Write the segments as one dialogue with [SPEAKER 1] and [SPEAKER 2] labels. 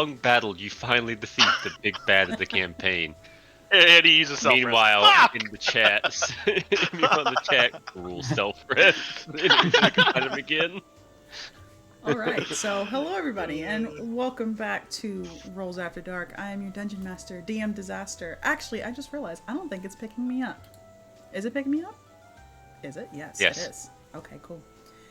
[SPEAKER 1] long battle, you finally defeat the big bad of the campaign.
[SPEAKER 2] And he uses self-rest.
[SPEAKER 1] Meanwhile, in the chat, rule self-rest. Enemies are gonna find him again.
[SPEAKER 3] Alright, so hello everybody, and welcome back to Rolls After Dark. I am your Dungeon Master, DM Disaster. Actually, I just realized, I don't think it's picking me up. Is it picking me up? Is it? Yes,
[SPEAKER 1] Yes.
[SPEAKER 3] it is. Okay, cool.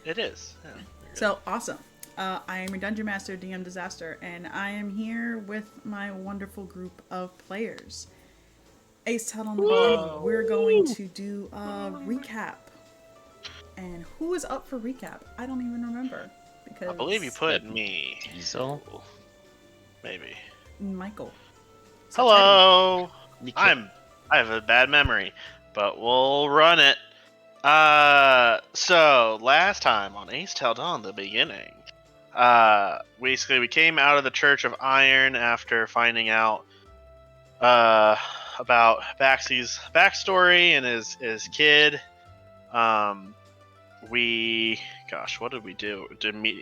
[SPEAKER 2] It is. Yeah,
[SPEAKER 3] so, awesome. I am your Dungeon Master, DM Disaster, and I am here with my wonderful group of players. Aes'Taldon the beginning, we're going to do a recap. And who is up for recap? I don't even remember. Because
[SPEAKER 2] I believe you put me.
[SPEAKER 1] Diesel?
[SPEAKER 2] Maybe.
[SPEAKER 3] Michael.
[SPEAKER 2] So hello! I have a bad memory, but we'll run it. So last time on Aes'Taldon the beginning, basically we came out of the Church of Iron after finding out about Baxi's backstory and his kid. What did we do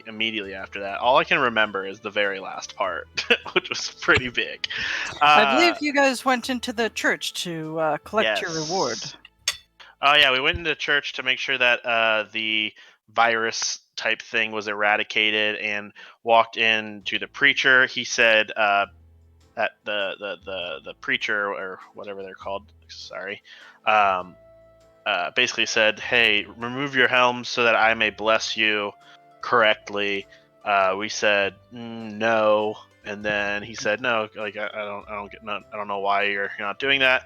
[SPEAKER 2] immediately after that? All I can remember is the very last part, which was pretty big.
[SPEAKER 4] I believe you guys went into the church to collect your reward.
[SPEAKER 2] Oh yeah, we went into church to make sure that the virus type thing was eradicated, and walked into the preacher. He said that the preacher, or whatever they're called, basically said, "Hey, remove your helms so that I may bless you correctly." We said no, and then he said, "No, like I don't know why you're not doing that."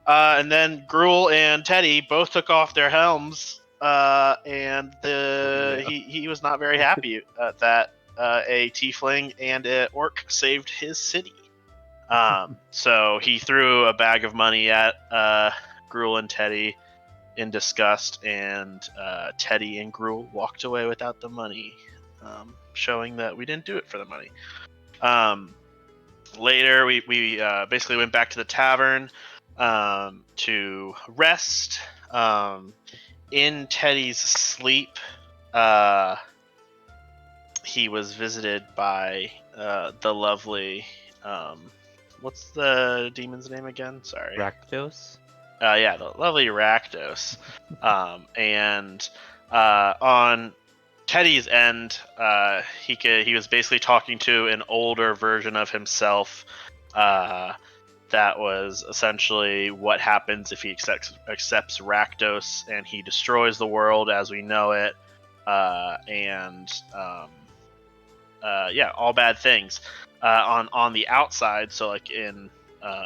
[SPEAKER 2] And then Gruul and Teddy both took off their helms, and he was not very happy that a tiefling and an orc saved his city. So he threw a bag of money at Gruul and Teddy in disgust, and Teddy and Gruul walked away without the money, showing that we didn't do it for the money. Later, we basically went back to the tavern to rest. In Teddy's sleep, he was visited by the lovely... what's the demon's name again? Sorry.
[SPEAKER 5] Rakdos?
[SPEAKER 2] Yeah, the lovely Rakdos. And on Teddy's end, he was basically talking to an older version of himself. That was essentially what happens if he accepts Rakdos, and he destroys the world as we know it. All bad things. On the outside, so like in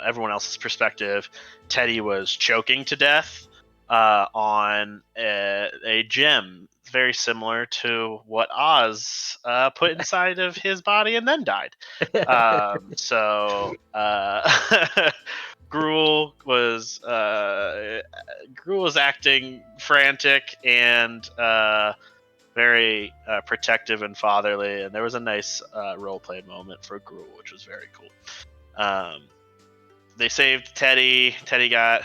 [SPEAKER 2] everyone else's perspective, Teddy was choking to death on a gem very similar to what Oz put inside of his body and then died. Gruul was acting frantic and very protective and fatherly, and there was a nice roleplay moment for Gruul, which was very cool. They saved Teddy. Teddy got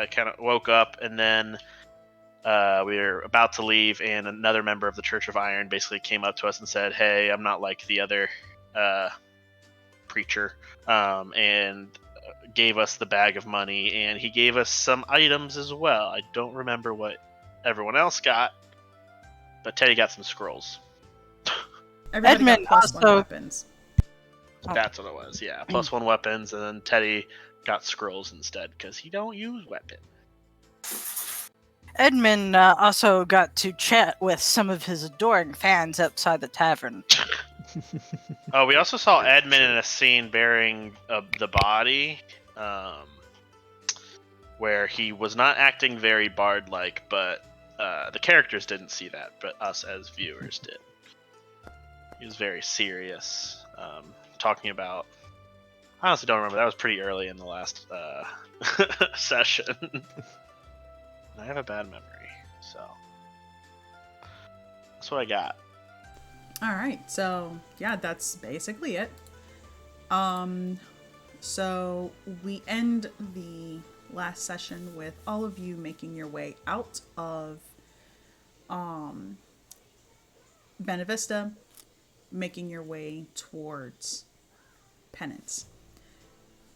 [SPEAKER 2] kind of woke up, and then we were about to leave, and another member of the Church of Iron basically came up to us and said, "Hey, I'm not like the other preacher," and gave us the bag of money, and he gave us some items as well. I don't remember what everyone else got, but Teddy got some scrolls.
[SPEAKER 3] Everybody
[SPEAKER 4] Edmund
[SPEAKER 3] got +1
[SPEAKER 4] also...
[SPEAKER 3] weapons.
[SPEAKER 2] That's what it was, yeah. +1 weapons, and then Teddy got scrolls instead, because he don't use weapons.
[SPEAKER 4] Edmund also got to chat with some of his adoring fans outside the tavern.
[SPEAKER 2] Oh, we also saw Edmund in a scene bearing the body, where he was not acting very bard-like, but the characters didn't see that, but us as viewers did. He was very serious, talking about... I honestly don't remember. That was pretty early in the last session. I have a bad memory, so that's what I got.
[SPEAKER 3] Alright, so yeah, that's basically it. So we end the last session with all of you making your way out of Benavista, making your way towards penance.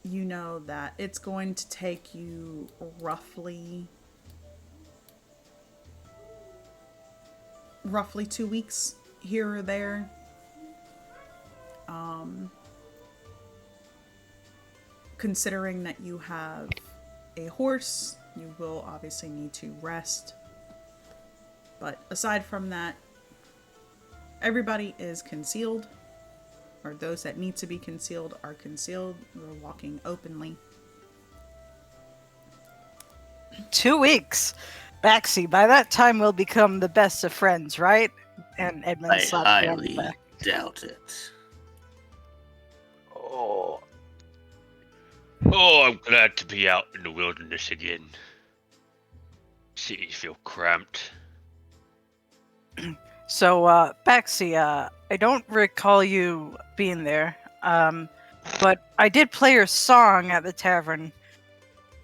[SPEAKER 3] You know that it's going to take you roughly 2 weeks here or there. Considering that you have a horse, you will obviously need to rest. But aside from that, everybody is concealed, or those that need to be concealed are concealed. We're walking openly.
[SPEAKER 4] 2 weeks. Baxi, by that time we'll become the best of friends, right? And Edmund
[SPEAKER 5] I
[SPEAKER 4] slapped you on the
[SPEAKER 5] highly
[SPEAKER 4] back.
[SPEAKER 5] doubt it.
[SPEAKER 2] Oh,
[SPEAKER 1] Oh, I'm glad to be out in the wilderness again. Cities feel cramped.
[SPEAKER 4] So, Baxi, I don't recall you being there, but I did play your song at the tavern.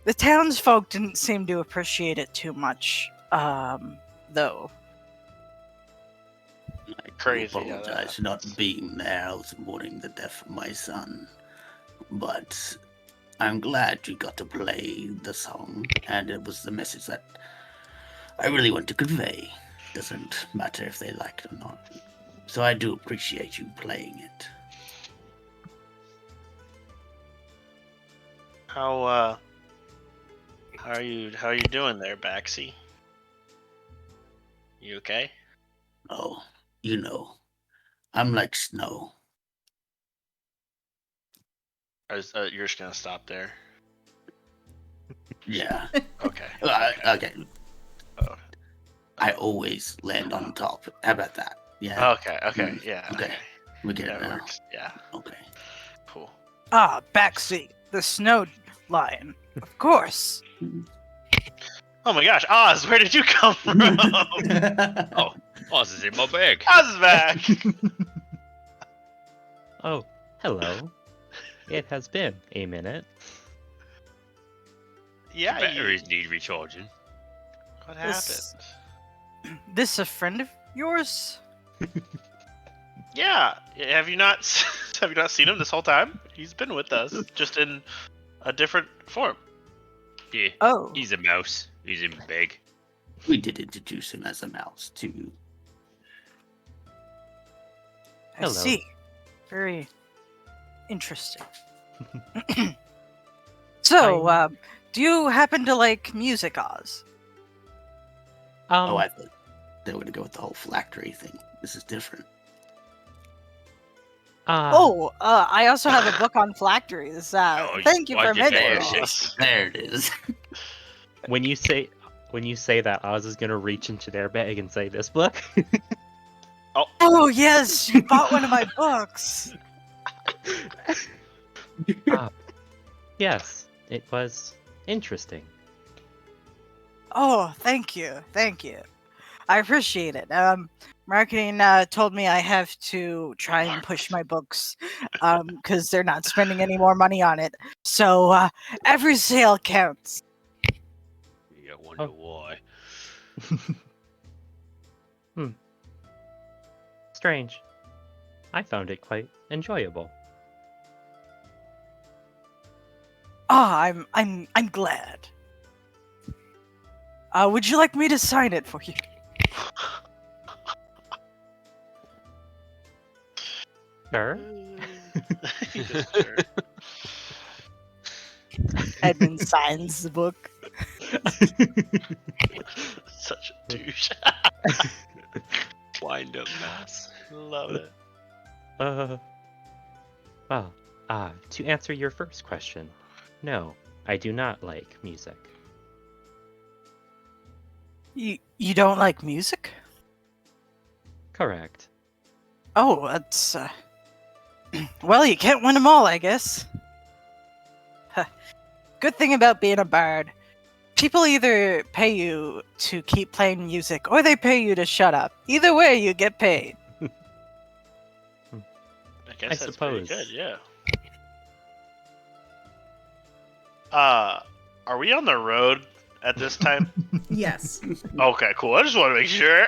[SPEAKER 4] The townsfolk didn't seem to appreciate it too much, though.
[SPEAKER 5] I
[SPEAKER 2] Crazy
[SPEAKER 5] do
[SPEAKER 2] how that
[SPEAKER 5] apologize for not being there. I was mourning the death of my son. But I'm glad you got to play the song, and it was the message that I really want to convey. Doesn't matter if they like it or not. So I do appreciate you playing it.
[SPEAKER 2] how are you doing there, Baxi? You okay?
[SPEAKER 5] Oh, you know, I'm like snow.
[SPEAKER 2] You're just gonna stop there.
[SPEAKER 5] Yeah.
[SPEAKER 2] Okay.
[SPEAKER 5] Okay.
[SPEAKER 2] Oh.
[SPEAKER 5] I always land on top. How about that? Yeah.
[SPEAKER 2] Okay. Yeah.
[SPEAKER 5] Okay. We get it
[SPEAKER 2] That
[SPEAKER 5] now.
[SPEAKER 2] works. Yeah.
[SPEAKER 5] Okay.
[SPEAKER 2] Cool.
[SPEAKER 4] Ah, Baxi, the snow lion. Of course.
[SPEAKER 2] Oh my gosh, Oz, where did you come from?
[SPEAKER 1] Oh, Oz is in my bag.
[SPEAKER 2] Oz is back.
[SPEAKER 6] Oh, hello. It has been a minute.
[SPEAKER 2] Yeah.
[SPEAKER 1] Batteries need recharging.
[SPEAKER 2] What
[SPEAKER 4] This-
[SPEAKER 2] happened?
[SPEAKER 4] This a friend of yours?
[SPEAKER 2] Yeah. Have you not seen him this whole time? He's been with us, just in a different form.
[SPEAKER 1] Yeah,
[SPEAKER 4] Oh,
[SPEAKER 1] he's a mouse. He's in my bag.
[SPEAKER 5] We did introduce him as a mouse, too.
[SPEAKER 4] I
[SPEAKER 6] hello.
[SPEAKER 4] see. Very interesting. So, do you happen to like music, Oz?
[SPEAKER 5] Oh, I thought they were going to go with the whole phylactery thing. This is different.
[SPEAKER 4] I also have a book on phylacteries.
[SPEAKER 1] Oh,
[SPEAKER 4] Thank you
[SPEAKER 1] why'd
[SPEAKER 4] for
[SPEAKER 1] you say
[SPEAKER 4] mentioning
[SPEAKER 1] it?
[SPEAKER 4] it.
[SPEAKER 5] There it is.
[SPEAKER 6] when you say that, Oz is gonna reach into their bag and say, "This book."
[SPEAKER 4] Oh yes, you bought one of my books.
[SPEAKER 6] Yes, it was interesting.
[SPEAKER 4] Oh, thank you. I appreciate it. Marketing told me I have to try and push my books because they're not spending any more money on it. So every sale counts.
[SPEAKER 1] Yeah, I wonder
[SPEAKER 6] Oh.
[SPEAKER 1] why.
[SPEAKER 6] Strange. I found it quite enjoyable.
[SPEAKER 4] Ah, I'm glad. Would you like me to sign it for you?
[SPEAKER 6] Sure.
[SPEAKER 2] Sure.
[SPEAKER 4] Edmund signs the book.
[SPEAKER 2] Such a douche.
[SPEAKER 1] Wind up mouse.
[SPEAKER 2] Love it.
[SPEAKER 6] Well, to answer your first question, no, I do not like music.
[SPEAKER 4] You don't like music?
[SPEAKER 6] Correct.
[SPEAKER 4] Oh, that's well, you can't win them all, I guess. Huh. Good thing about being a bard, people either pay you to keep playing music or they pay you to shut up. Either way, you get paid.
[SPEAKER 2] I guess
[SPEAKER 6] I
[SPEAKER 2] that's
[SPEAKER 6] suppose.
[SPEAKER 2] pretty good, yeah. Are we on the road at this time?
[SPEAKER 3] Yes.
[SPEAKER 2] Okay, cool. I just want to make sure.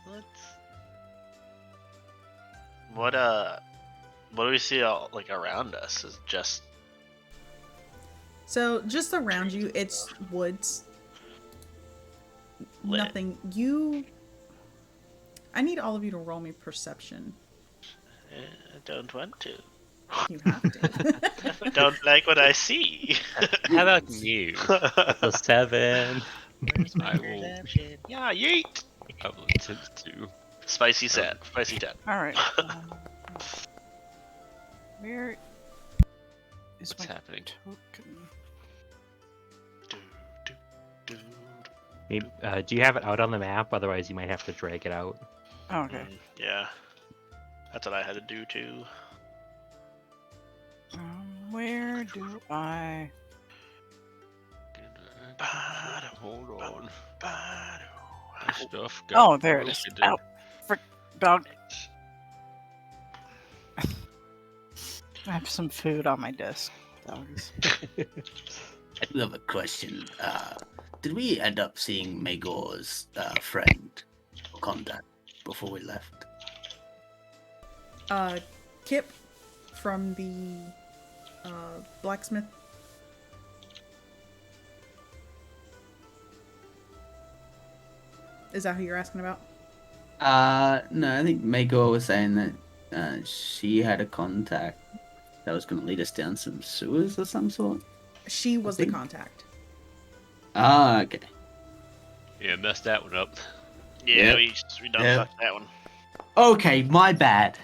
[SPEAKER 2] Let's What do we see all like around us? Is just
[SPEAKER 3] So just around you, it's woods.
[SPEAKER 2] Lit.
[SPEAKER 3] Nothing. I need all of you to roll me perception.
[SPEAKER 2] I don't want to.
[SPEAKER 3] You have to.
[SPEAKER 2] I don't like what I see.
[SPEAKER 6] How about you? Plus 7.
[SPEAKER 2] Where's my
[SPEAKER 1] I will-
[SPEAKER 2] perception? Yeah, yeet.
[SPEAKER 1] I will attempt to.
[SPEAKER 2] Spicy set. Spicy 10.
[SPEAKER 4] All right. Where is
[SPEAKER 1] What's
[SPEAKER 4] my
[SPEAKER 1] happening?
[SPEAKER 4] token?
[SPEAKER 2] Do, do, do.
[SPEAKER 6] Maybe, do you have it out on the map? Otherwise, you might have to drag it out.
[SPEAKER 4] Oh, okay.
[SPEAKER 2] Yeah. That's what I had to do too.
[SPEAKER 4] Where do I?
[SPEAKER 1] Hold on.
[SPEAKER 2] Ba-do.
[SPEAKER 1] My stuff
[SPEAKER 4] Oh,
[SPEAKER 1] got
[SPEAKER 4] there it is.
[SPEAKER 1] broken.
[SPEAKER 4] Ow! Frick! Dog. I have some food on my desk. Dogs.
[SPEAKER 5] I do have a question. Did we end up seeing Magor's friend or contact before we left?
[SPEAKER 3] Kip from the blacksmith. Is that who you're asking about?
[SPEAKER 5] No, I think Magor was saying that she had a contact that was going to lead us down some sewers or some sort.
[SPEAKER 3] She was the
[SPEAKER 5] think-
[SPEAKER 3] contact.
[SPEAKER 5] Ah, okay.
[SPEAKER 1] Yeah, messed that one up.
[SPEAKER 2] Yeah,
[SPEAKER 5] Yep.
[SPEAKER 2] we done
[SPEAKER 5] Yep.
[SPEAKER 2] fucked that one.
[SPEAKER 5] Okay, my bad.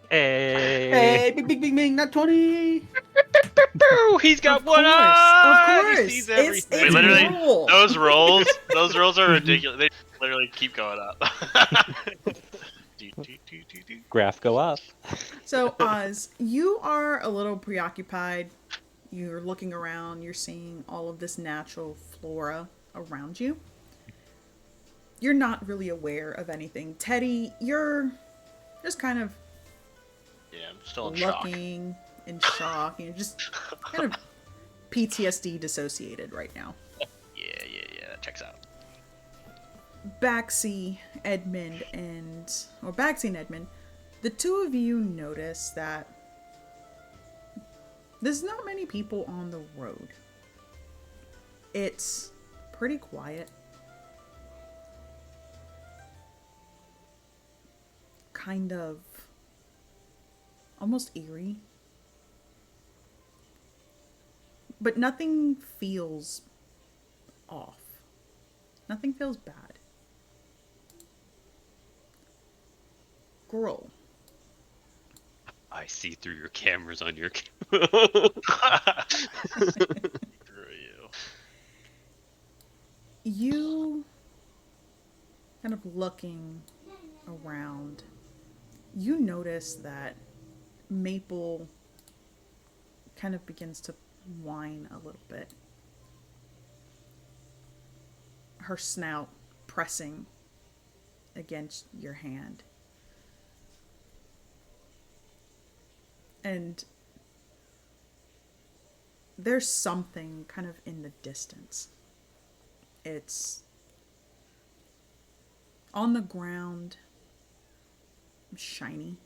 [SPEAKER 6] Hey!
[SPEAKER 5] Hey, bing, bing, bing, not 20.
[SPEAKER 1] Boo! He's got
[SPEAKER 3] Of
[SPEAKER 1] one
[SPEAKER 3] course,
[SPEAKER 1] eye!
[SPEAKER 3] of
[SPEAKER 1] He
[SPEAKER 3] course.
[SPEAKER 1] sees
[SPEAKER 3] It's
[SPEAKER 1] everything.
[SPEAKER 2] We literally-
[SPEAKER 3] roll.
[SPEAKER 2] Those rolls are ridiculous. They literally keep going up. Do, do, do, do, do.
[SPEAKER 6] Graph go up.
[SPEAKER 3] So, Oz, you are a little preoccupied. You're looking around, you're seeing all of this natural flora around you. You're not really aware of anything. Teddy, you're just kind of
[SPEAKER 2] Yeah, I'm still in shock.
[SPEAKER 3] looking in shock. You're just kind of PTSD dissociated right now.
[SPEAKER 2] Yeah, that checks out.
[SPEAKER 3] Baxi, Edmund, the two of you notice that there's not many people on the road. It's pretty quiet. Kind of almost eerie. But nothing feels off. Nothing feels bad. Girl.
[SPEAKER 1] I see through your cameras on your.
[SPEAKER 2] Screw you.
[SPEAKER 3] You kind of looking around, you notice that Maple kind of begins to whine a little bit. Her snout pressing against your hand. And there's something kind of in the distance. It's on the ground, shiny.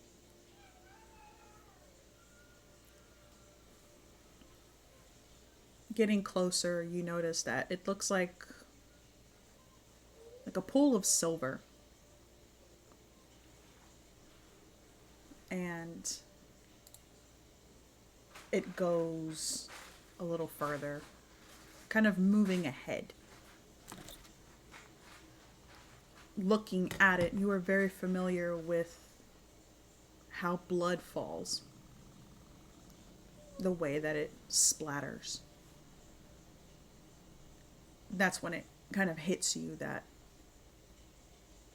[SPEAKER 3] Getting closer, you notice that it looks like a pool of silver. And it goes a little further, kind of moving ahead. Looking at it, you are very familiar with how blood falls. The way that it splatters. That's when it kind of hits you that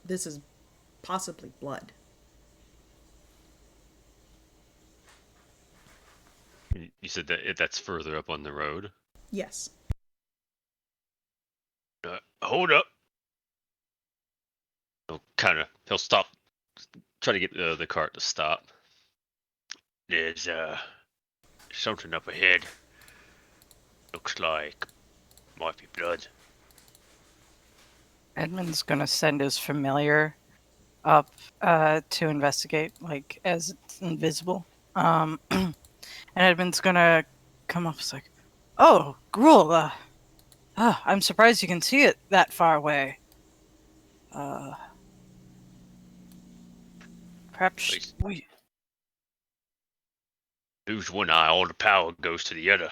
[SPEAKER 3] this is possibly blood.
[SPEAKER 1] You said that that's further up on the road.
[SPEAKER 3] Yes.
[SPEAKER 1] Hold up. He'll stop. Try to get the cart to stop. There's something up ahead. Looks like might be blood.
[SPEAKER 4] Edmund's gonna send his familiar up to investigate, like as it's invisible. And Edmund's gonna come up. It's like, "Oh, Gruel, I'm surprised you can see it that far away. Uh, perhaps
[SPEAKER 1] Please.
[SPEAKER 4] we."
[SPEAKER 1] Lose one eye, all the power goes to the other.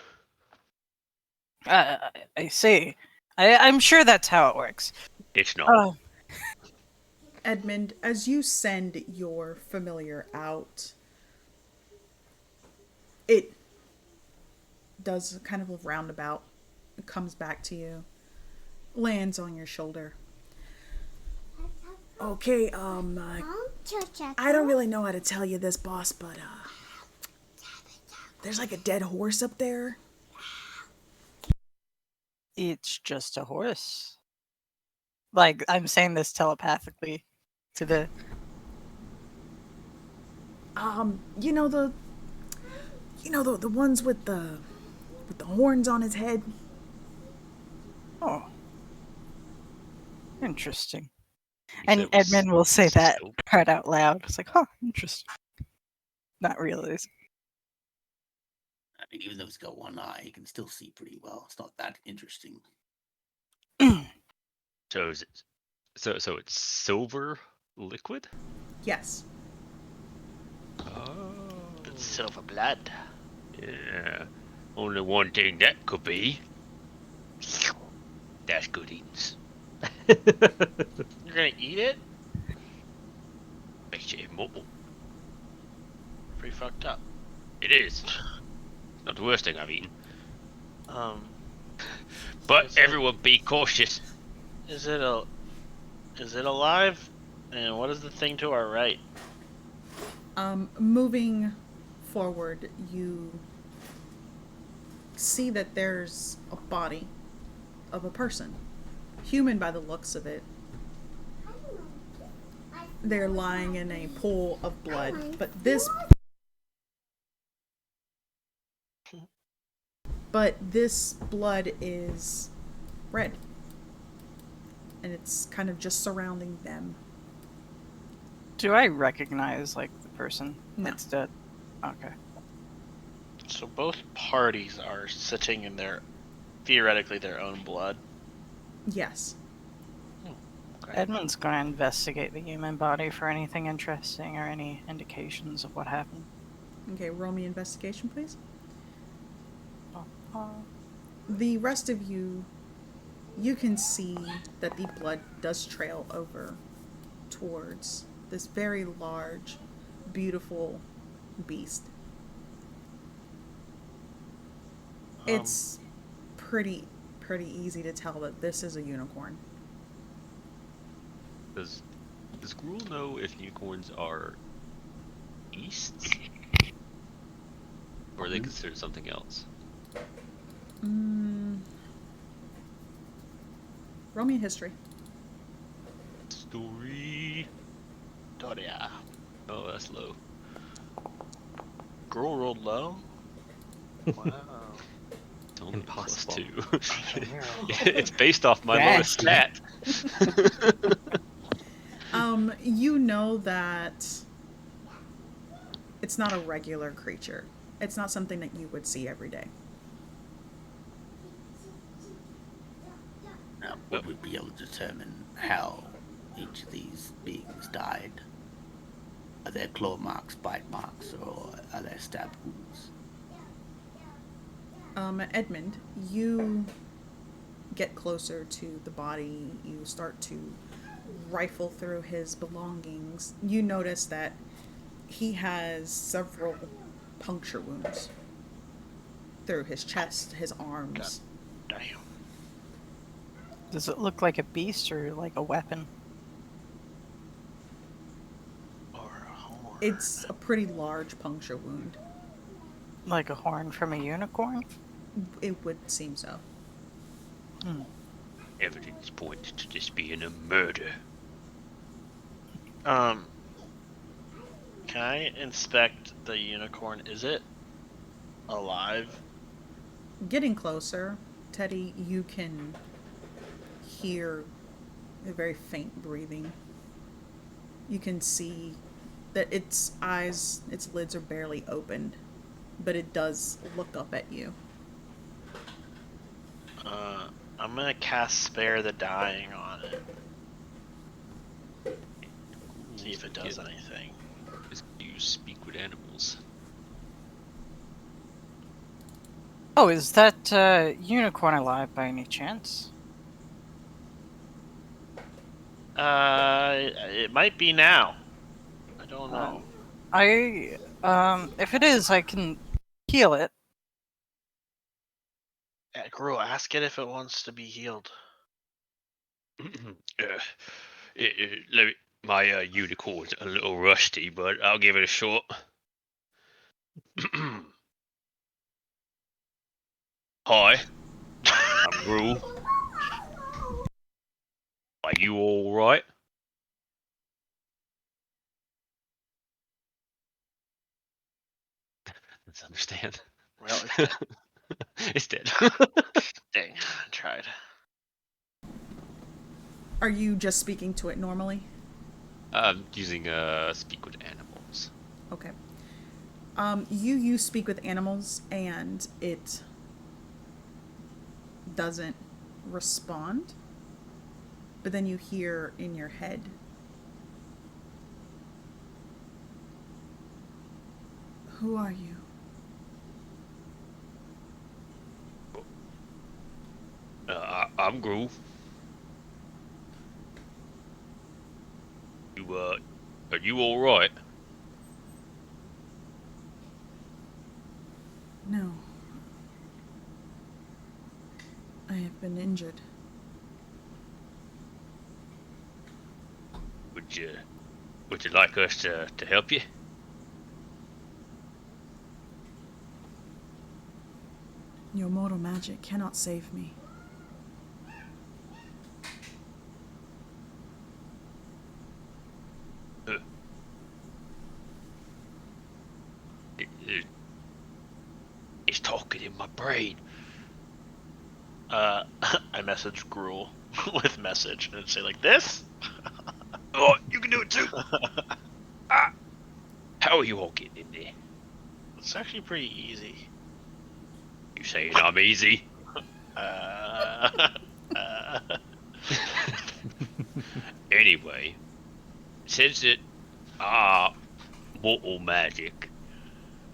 [SPEAKER 4] I see. I'm sure that's how it works.
[SPEAKER 1] It's not.
[SPEAKER 4] Uh,
[SPEAKER 3] Edmund, as you send your familiar out, it does kind of a roundabout. It comes back to you, lands on your shoulder. Okay, I don't really know how to tell you this, boss, but there's like a dead horse up there.
[SPEAKER 4] it's just a horse. Like, I'm saying this telepathically to the.
[SPEAKER 3] The ones with the horns on his head.
[SPEAKER 4] Oh, interesting.
[SPEAKER 1] You
[SPEAKER 4] And
[SPEAKER 1] said it was
[SPEAKER 4] Edmund will say that
[SPEAKER 1] silver?
[SPEAKER 4] part out loud. It's like, huh, interesting. Not realize.
[SPEAKER 5] I mean, even though he's got one eye, he can still see pretty well. It's not that interesting.
[SPEAKER 1] So is it? So it's silver liquid?
[SPEAKER 3] Yes.
[SPEAKER 1] Oh.
[SPEAKER 2] It's silver blood.
[SPEAKER 1] Yeah. Only one thing that could be. That's good eatings.
[SPEAKER 2] You're gonna eat it?
[SPEAKER 1] Makes you immortal.
[SPEAKER 2] Pretty fucked up.
[SPEAKER 1] It is. Not the worst thing I've eaten. But
[SPEAKER 2] Is it-
[SPEAKER 1] everyone be cautious.
[SPEAKER 2] Is it alive? And what is the thing to our right?
[SPEAKER 3] Moving forward, you see that there's a body of a person. Human by the looks of it. They're lying in a pool of blood, but this blood is red. And it's kind of just surrounding them.
[SPEAKER 4] Do I recognize, like, the person
[SPEAKER 3] No.
[SPEAKER 4] that's dead? Okay.
[SPEAKER 2] So both parties are sitting in theoretically their own blood.
[SPEAKER 3] Yes.
[SPEAKER 2] Okay.
[SPEAKER 4] Edmund's gonna investigate the human body for anything interesting or any indications of what happened.
[SPEAKER 3] Okay, roll me investigation, please.
[SPEAKER 4] Uh,
[SPEAKER 3] The rest of you can see that the blood does trail over towards this very large, beautiful beast. It's pretty easy to tell that this is a unicorn.
[SPEAKER 1] Does Gruel know if unicorns are easts? Or are they considered something else?
[SPEAKER 3] Roll me a history.
[SPEAKER 1] Story.
[SPEAKER 2] Doria.
[SPEAKER 1] Oh, that's low.
[SPEAKER 2] Gruel rolled low? Wow.
[SPEAKER 1] It's only
[SPEAKER 6] Impossible.
[SPEAKER 1] +2. It's based off my lowest stat.
[SPEAKER 3] You know that it's not a regular creature. It's not something that you would see every day.
[SPEAKER 5] Now, would we be able to determine how each of these beings died? Are there claw marks, bite marks, or are there stab wounds?
[SPEAKER 3] Edmund, you get closer to the body. You start to rifle through his belongings. You notice that he has several puncture wounds through his chest, his arms.
[SPEAKER 2] Damn.
[SPEAKER 4] Does it look like a beast or like a weapon?
[SPEAKER 2] Or a horn.
[SPEAKER 3] It's a pretty large puncture wound.
[SPEAKER 4] Like a horn from a unicorn?
[SPEAKER 3] It would seem so.
[SPEAKER 1] Evidence points to this being a murder.
[SPEAKER 2] Can I inspect the unicorn? Is it alive?
[SPEAKER 3] Getting closer, Teddy, you can hear a very faint breathing. You can see that its eyes, its lids are barely opened, but it does look up at you.
[SPEAKER 2] I'm gonna cast Spare the Dying on it. See if it does anything.
[SPEAKER 1] Just you speak with animals.
[SPEAKER 4] Oh, is that unicorn alive by any chance?
[SPEAKER 2] It might be now. I don't know.
[SPEAKER 4] If it is, I can heal it.
[SPEAKER 2] Gruel, ask it if it wants to be healed.
[SPEAKER 1] Let me, my unicorn's a little rusty, but I'll give it a shot. Hi, I'm Gru. Are you all right? Let's understand.
[SPEAKER 2] Well, it's dead.
[SPEAKER 1] It's dead.
[SPEAKER 2] Dang, I tried.
[SPEAKER 3] Are you just speaking to it normally?
[SPEAKER 1] I'm using speak with animals.
[SPEAKER 3] Okay. You speak with animals and it doesn't respond. But then you hear in your head, "Who are you?"
[SPEAKER 1] I'm Gru. You are you all right?
[SPEAKER 3] "No. I have been injured."
[SPEAKER 1] Would you like us to help you?
[SPEAKER 3] "Your mortal magic cannot save me."
[SPEAKER 1] It's talking in my brain.
[SPEAKER 2] I message Gruel with message and say like this.
[SPEAKER 1] Oh, you can do it too. How are you all getting in there?
[SPEAKER 2] It's actually pretty easy.
[SPEAKER 1] You saying I'm easy?
[SPEAKER 2] Uh,
[SPEAKER 1] Anyway, since that our mortal magic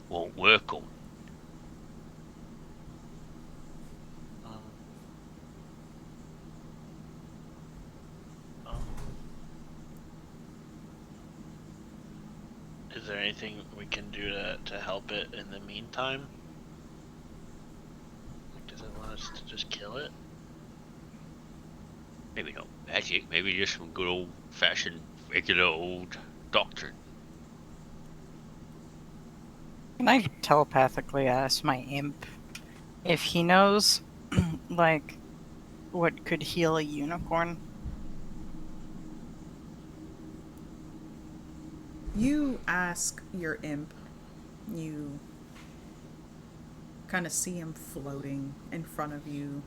[SPEAKER 1] won't work on,
[SPEAKER 2] is there anything we can do to help it in the meantime? Like, does it want us to just kill it?
[SPEAKER 1] maybe not magic, maybe just some good old-fashioned, regular old doctrine.
[SPEAKER 4] Can I telepathically ask my imp if he knows, like, what could heal a unicorn?
[SPEAKER 3] You ask your imp. You kind of see him floating in front of you.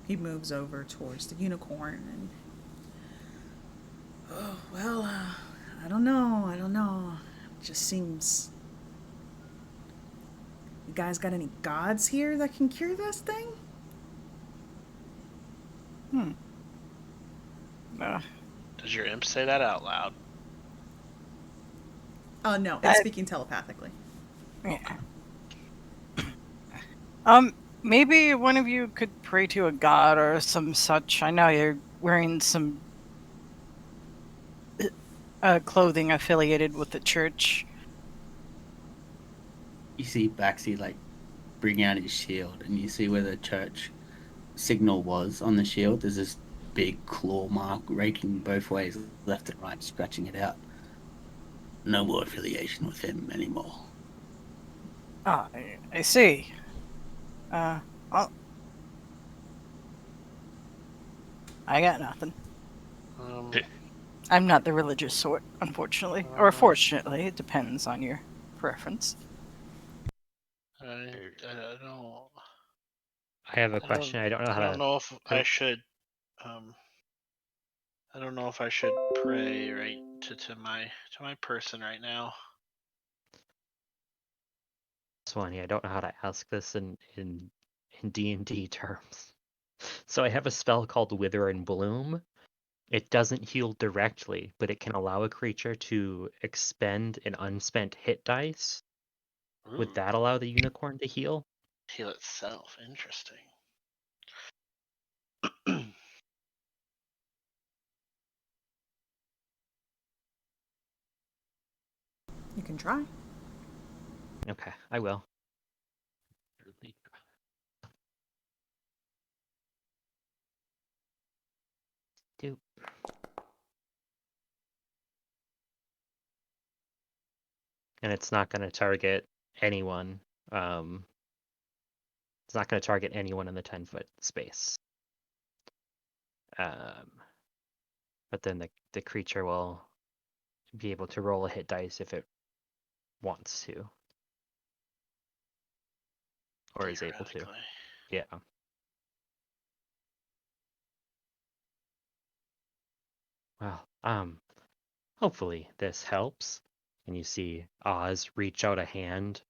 [SPEAKER 3] He moves over towards the unicorn and, "Oh, well, I don't know. It just seems. You guys got any gods here that can cure this thing?"
[SPEAKER 2] Does your imp say that out loud?
[SPEAKER 3] Oh, no, it's speaking telepathically.
[SPEAKER 4] Yeah. Maybe one of you could pray to a god or some such. I know you're wearing some clothing affiliated with the church.
[SPEAKER 5] You see Baxi like bring out his shield, and you see where the church signal was on the shield. There's this big claw mark raking both ways, left and right, scratching it out. No more affiliation with him anymore.
[SPEAKER 4] Ah, I see. Well, I got nothing. I'm not the religious sort, unfortunately. Or fortunately, it depends on your preference.
[SPEAKER 2] I don't.
[SPEAKER 6] I have a question. I don't know how
[SPEAKER 2] I don't
[SPEAKER 6] to.
[SPEAKER 2] know if I should I don't know if I should pray right to my person right now.
[SPEAKER 6] Swanee, I don't know how to ask this in D&D terms. So I have a spell called Wither and Bloom. It doesn't heal directly, but it can allow a creature to expend an unspent hit dice. Would
[SPEAKER 2] Ooh,
[SPEAKER 6] that allow the unicorn to heal?
[SPEAKER 2] heal itself. Interesting.
[SPEAKER 3] You can try.
[SPEAKER 6] Okay, I will. Doop. And it's not going to target anyone. It's not going to target anyone in the 10-foot space. But then the creature will be able to roll a hit dice if it wants to. Or is able to.
[SPEAKER 2] Theoretically.
[SPEAKER 6] Yeah. Well, hopefully this helps. And you see Oz reach out a hand,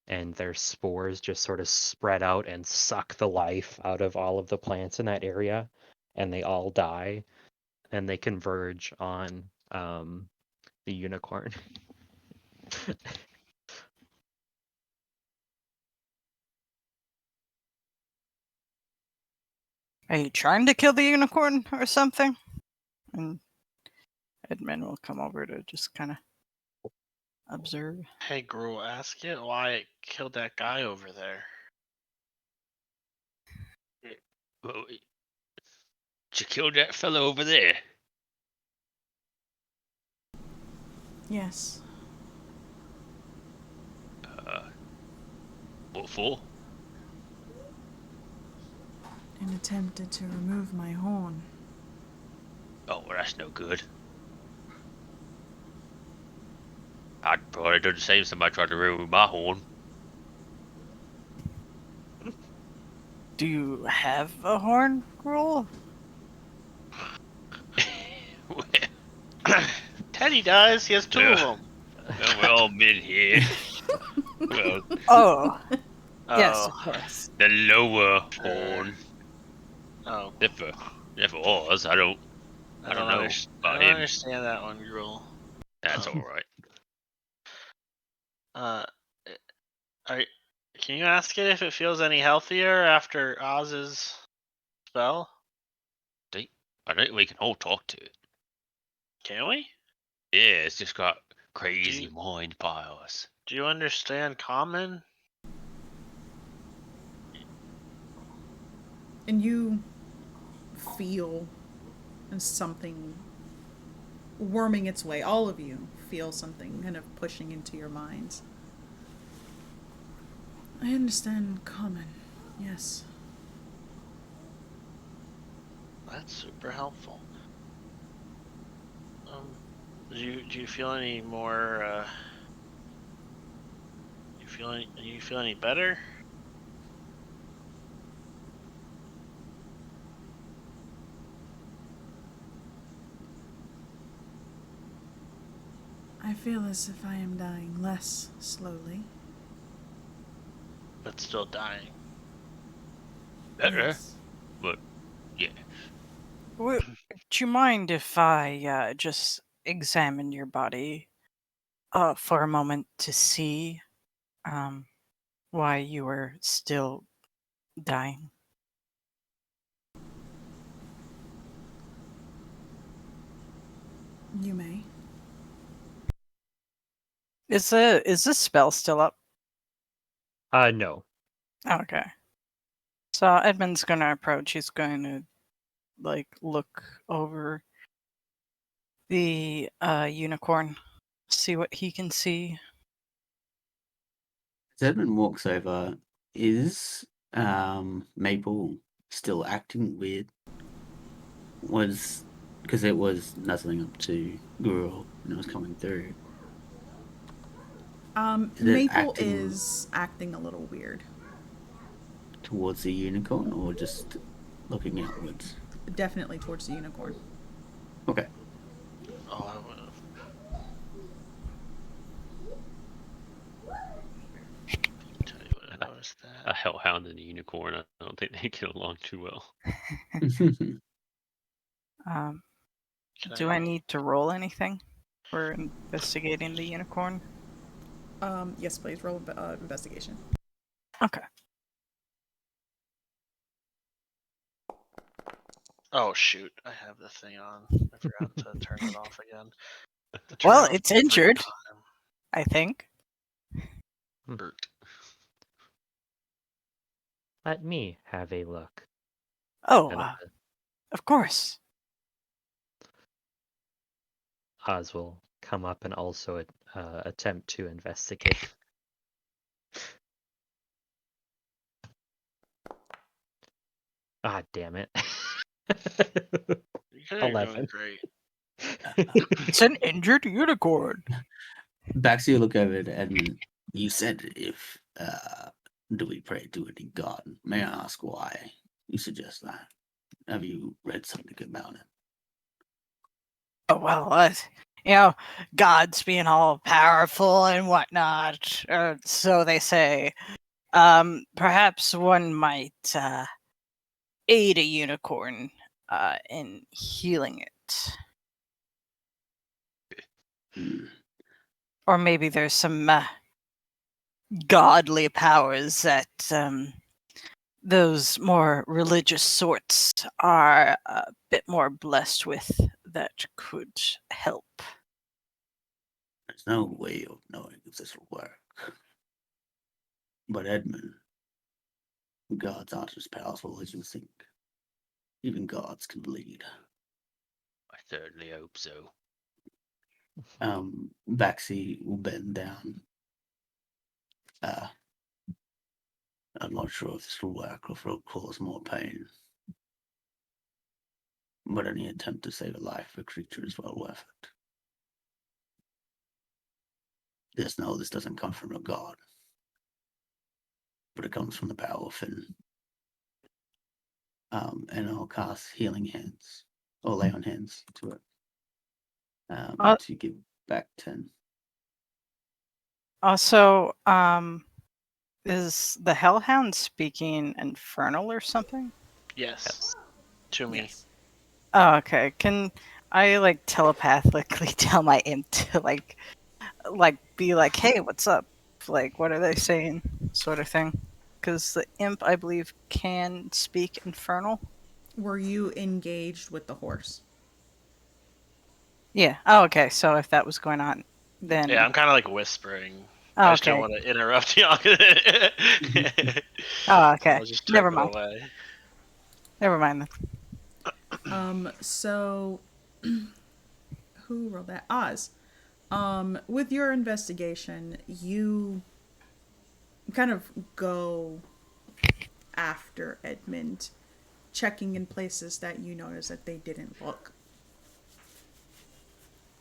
[SPEAKER 6] and their spores just sort of spread out and suck the life out of all of the plants in that area, and they all die, and they converge on the unicorn.
[SPEAKER 4] Are you trying to kill the unicorn or something? And Edmund will come over to just kind of observe.
[SPEAKER 2] Hey, Gruel, ask it why it killed that guy over there.
[SPEAKER 1] Well, you killed that fellow over there.
[SPEAKER 3] Yes.
[SPEAKER 1] What for?
[SPEAKER 3] And attempted to remove my horn.
[SPEAKER 1] Oh, well, that's no good. I'd probably do the same if somebody tried to remove my horn.
[SPEAKER 4] Do you have a horn, Gruel?
[SPEAKER 2] Teddy does. He has two of them.
[SPEAKER 1] Well, we're all men here. Well,
[SPEAKER 4] Oh, yes,
[SPEAKER 2] Oh.
[SPEAKER 4] of course.
[SPEAKER 1] the lower horn.
[SPEAKER 2] Oh.
[SPEAKER 1] Never was. I don't know
[SPEAKER 2] I
[SPEAKER 1] about
[SPEAKER 2] don't
[SPEAKER 1] him.
[SPEAKER 2] understand that one, Gruel.
[SPEAKER 1] That's all right.
[SPEAKER 2] Can you ask it if it feels any healthier after Oz's spell?
[SPEAKER 1] I think we can all talk to it.
[SPEAKER 2] Can we?
[SPEAKER 1] Yeah, it's just got crazy mind powers.
[SPEAKER 2] Do you understand Common?
[SPEAKER 3] And you feel something worming its way. All of you feel something kind of pushing into your minds. I understand Common. Yes.
[SPEAKER 2] That's super helpful. Do you feel any more? You feel any better?
[SPEAKER 3] I feel as if I am dying less slowly.
[SPEAKER 2] But still dying.
[SPEAKER 1] Better,
[SPEAKER 3] Yes.
[SPEAKER 1] but yeah.
[SPEAKER 4] Would you mind if I just examine your body for a moment to see why you were still dying?
[SPEAKER 3] You may.
[SPEAKER 4] Is this spell still up?
[SPEAKER 6] No.
[SPEAKER 4] Okay. So Edmund's gonna approach. He's going to look over the unicorn, see what he can see.
[SPEAKER 5] As Edmund walks over, is Maple still acting weird? Because it was nuzzling up to Guru and it was coming through. Is it
[SPEAKER 3] Maple
[SPEAKER 5] acting
[SPEAKER 3] is acting a little weird.
[SPEAKER 5] towards the unicorn or just looking outwards?
[SPEAKER 3] Definitely towards the unicorn.
[SPEAKER 5] Okay.
[SPEAKER 2] Oh, I would have. Tell you what, I noticed
[SPEAKER 1] A
[SPEAKER 2] that.
[SPEAKER 1] hellhound and a unicorn. I don't think they get along too well.
[SPEAKER 4] Um,
[SPEAKER 2] Can
[SPEAKER 4] do I need to roll anything for investigating the unicorn?
[SPEAKER 3] Yes, please roll investigation.
[SPEAKER 4] Okay.
[SPEAKER 2] Oh shoot! I have the thing on. I forgot to turn it off again. To turn
[SPEAKER 4] Well,
[SPEAKER 2] it off
[SPEAKER 4] it's
[SPEAKER 2] every
[SPEAKER 4] injured,
[SPEAKER 2] time.
[SPEAKER 4] I think.
[SPEAKER 2] Hurt.
[SPEAKER 6] Let me have a look.
[SPEAKER 4] Oh,
[SPEAKER 6] And
[SPEAKER 4] of course.
[SPEAKER 6] Oz will come up and also attempt to investigate. Ah, damn it.
[SPEAKER 2] You're doing
[SPEAKER 6] 11.
[SPEAKER 2] great.
[SPEAKER 4] It's an injured unicorn.
[SPEAKER 5] Baxi look at it, and you said if do we pray to any god? May I ask why you suggest that? Have you read something about it?
[SPEAKER 4] Oh, well, gods being all powerful and whatnot, so they say. Perhaps one might aid a unicorn in healing it.
[SPEAKER 5] Hmm.
[SPEAKER 4] Or maybe there's some godly powers that those more religious sorts are a bit more blessed with that could help.
[SPEAKER 5] There's no way of knowing if this will work. But Edmund, gods aren't as powerful as you think. Even gods can bleed.
[SPEAKER 1] I certainly hope so.
[SPEAKER 5] Baxi will bend down. I'm not sure if this will work or if it'll cause more pain. But any attempt to save a life of a creature is well worth it. Just know this doesn't come from a god, but it comes from the power within. And I'll cast healing hands, or lay on hands to it, to give back 10.
[SPEAKER 4] Also, is the Hellhound speaking Infernal or something?
[SPEAKER 2] Yes.
[SPEAKER 6] Yes.
[SPEAKER 2] To me.
[SPEAKER 3] Yes.
[SPEAKER 4] Oh, okay. Can I like telepathically tell my imp to be like, hey, what's up? Like, what are they saying? Sort of thing. Because the imp, I believe, can speak Infernal.
[SPEAKER 3] Were you engaged with the horse?
[SPEAKER 4] Yeah. Oh, okay. So if that was going on, then
[SPEAKER 2] Yeah, I'm kind of like whispering.
[SPEAKER 4] oh,
[SPEAKER 2] I just don't
[SPEAKER 4] okay.
[SPEAKER 2] want to interrupt you.
[SPEAKER 4] Oh, okay.
[SPEAKER 2] I'll just
[SPEAKER 4] Never
[SPEAKER 2] type it
[SPEAKER 4] mind.
[SPEAKER 2] away.
[SPEAKER 4] Never mind then.
[SPEAKER 3] So who rolled that? Oz. With your investigation, you kind of go after Edmund, checking in places that you notice that they didn't look.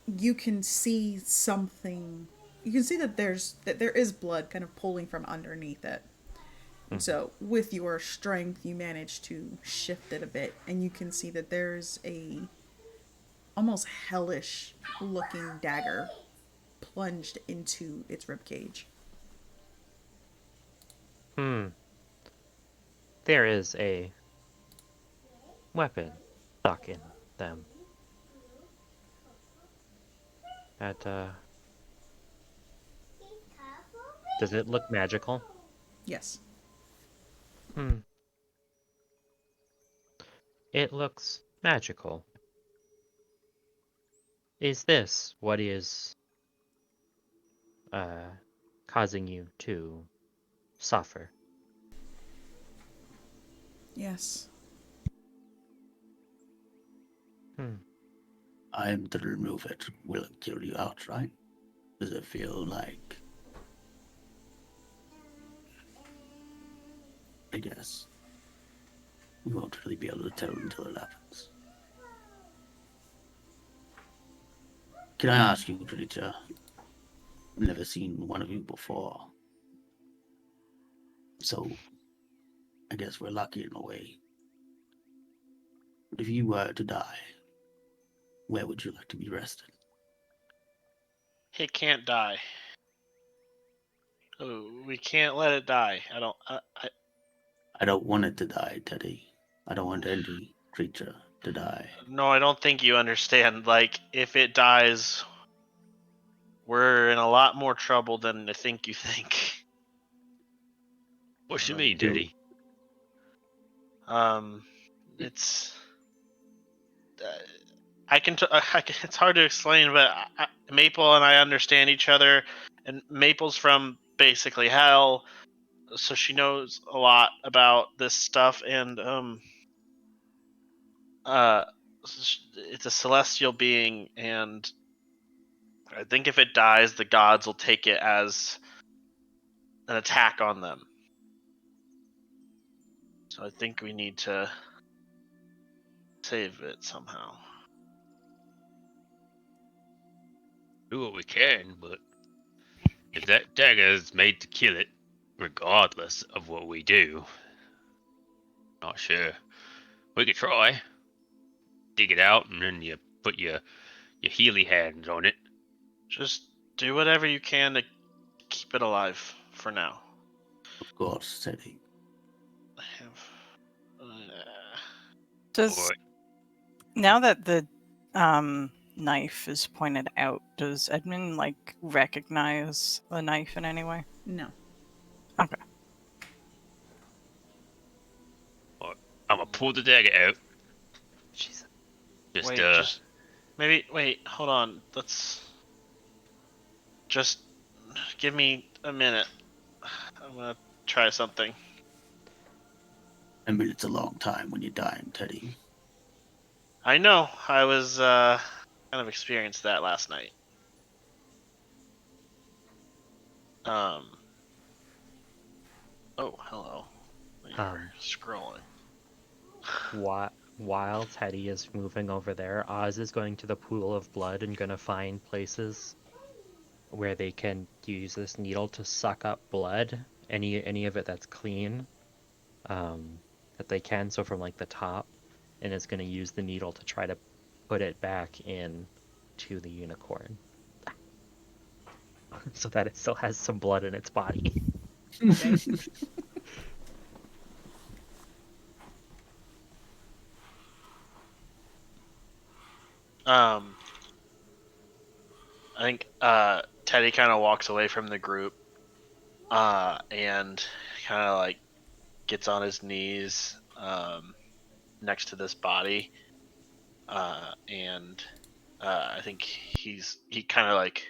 [SPEAKER 3] You can see something. You can see that there is blood kind of pooling from underneath it. So with your strength, you manage to shift it a bit, and you can see that there's a almost hellish looking dagger plunged into its rib cage.
[SPEAKER 6] There is a weapon stuck in them. That, does it look magical?
[SPEAKER 3] Yes.
[SPEAKER 6] Hmm. It looks magical. Is this what is uh, causing you to suffer?
[SPEAKER 3] Yes.
[SPEAKER 6] Hmm.
[SPEAKER 5] I am to remove it. Will it kill you outright? Does it feel like, I guess, we won't really be able to tell until it happens. Can I ask you, creature? I've never seen one of you before. So, I guess we're lucky in a way. But if you were to die, Where would you like to be rested?
[SPEAKER 2] It can't die. Oh, we can't let it die.
[SPEAKER 5] I don't want it to die, Teddy. I don't want any creature to die.
[SPEAKER 2] No, I don't think you understand. Like, if it dies, we're in a lot more trouble than I think you think.
[SPEAKER 1] What you
[SPEAKER 2] Um,
[SPEAKER 1] mean, Daddy?
[SPEAKER 2] It's it's hard to explain, but Maple and I understand each other, and Maple's from basically hell, so she knows a lot about this stuff, and uh, it's a celestial being, and I think if it dies, the gods will take it as an attack on them. So I think we need to save it somehow.
[SPEAKER 1] Do what we can, but if that dagger is made to kill it, regardless of what we do, not sure. We could try. Dig it out, and then you put your healy hands on it.
[SPEAKER 2] Just do whatever you can to keep it alive for now.
[SPEAKER 5] Of course, Teddy.
[SPEAKER 2] I have.
[SPEAKER 4] Does
[SPEAKER 1] Or
[SPEAKER 4] now that the knife is pointed out, does Edmund like recognize the knife in any way?
[SPEAKER 3] No.
[SPEAKER 4] Okay.
[SPEAKER 1] I'm gonna pull the dagger out.
[SPEAKER 6] Jeez.
[SPEAKER 1] Just
[SPEAKER 2] Wait, just maybe wait. Hold on. Let's just give me a minute. I'm gonna try something.
[SPEAKER 5] I mean, it's a long time when you're dying, Teddy.
[SPEAKER 2] I know. I was kind of experienced that last night. Um. Oh, hello. You're scrolling.
[SPEAKER 6] While Teddy is moving over there, Oz is going to the pool of blood and gonna find places where they can use this needle to suck up blood, any of it that's clean, that they can. So from like the top, and is gonna use the needle to try to put it back in to the unicorn, so that it still has some blood in its body.
[SPEAKER 3] Okay.
[SPEAKER 2] Um. I think Teddy kind of walks away from the group. And kind of like gets on his knees next to this body, and I think he kind of like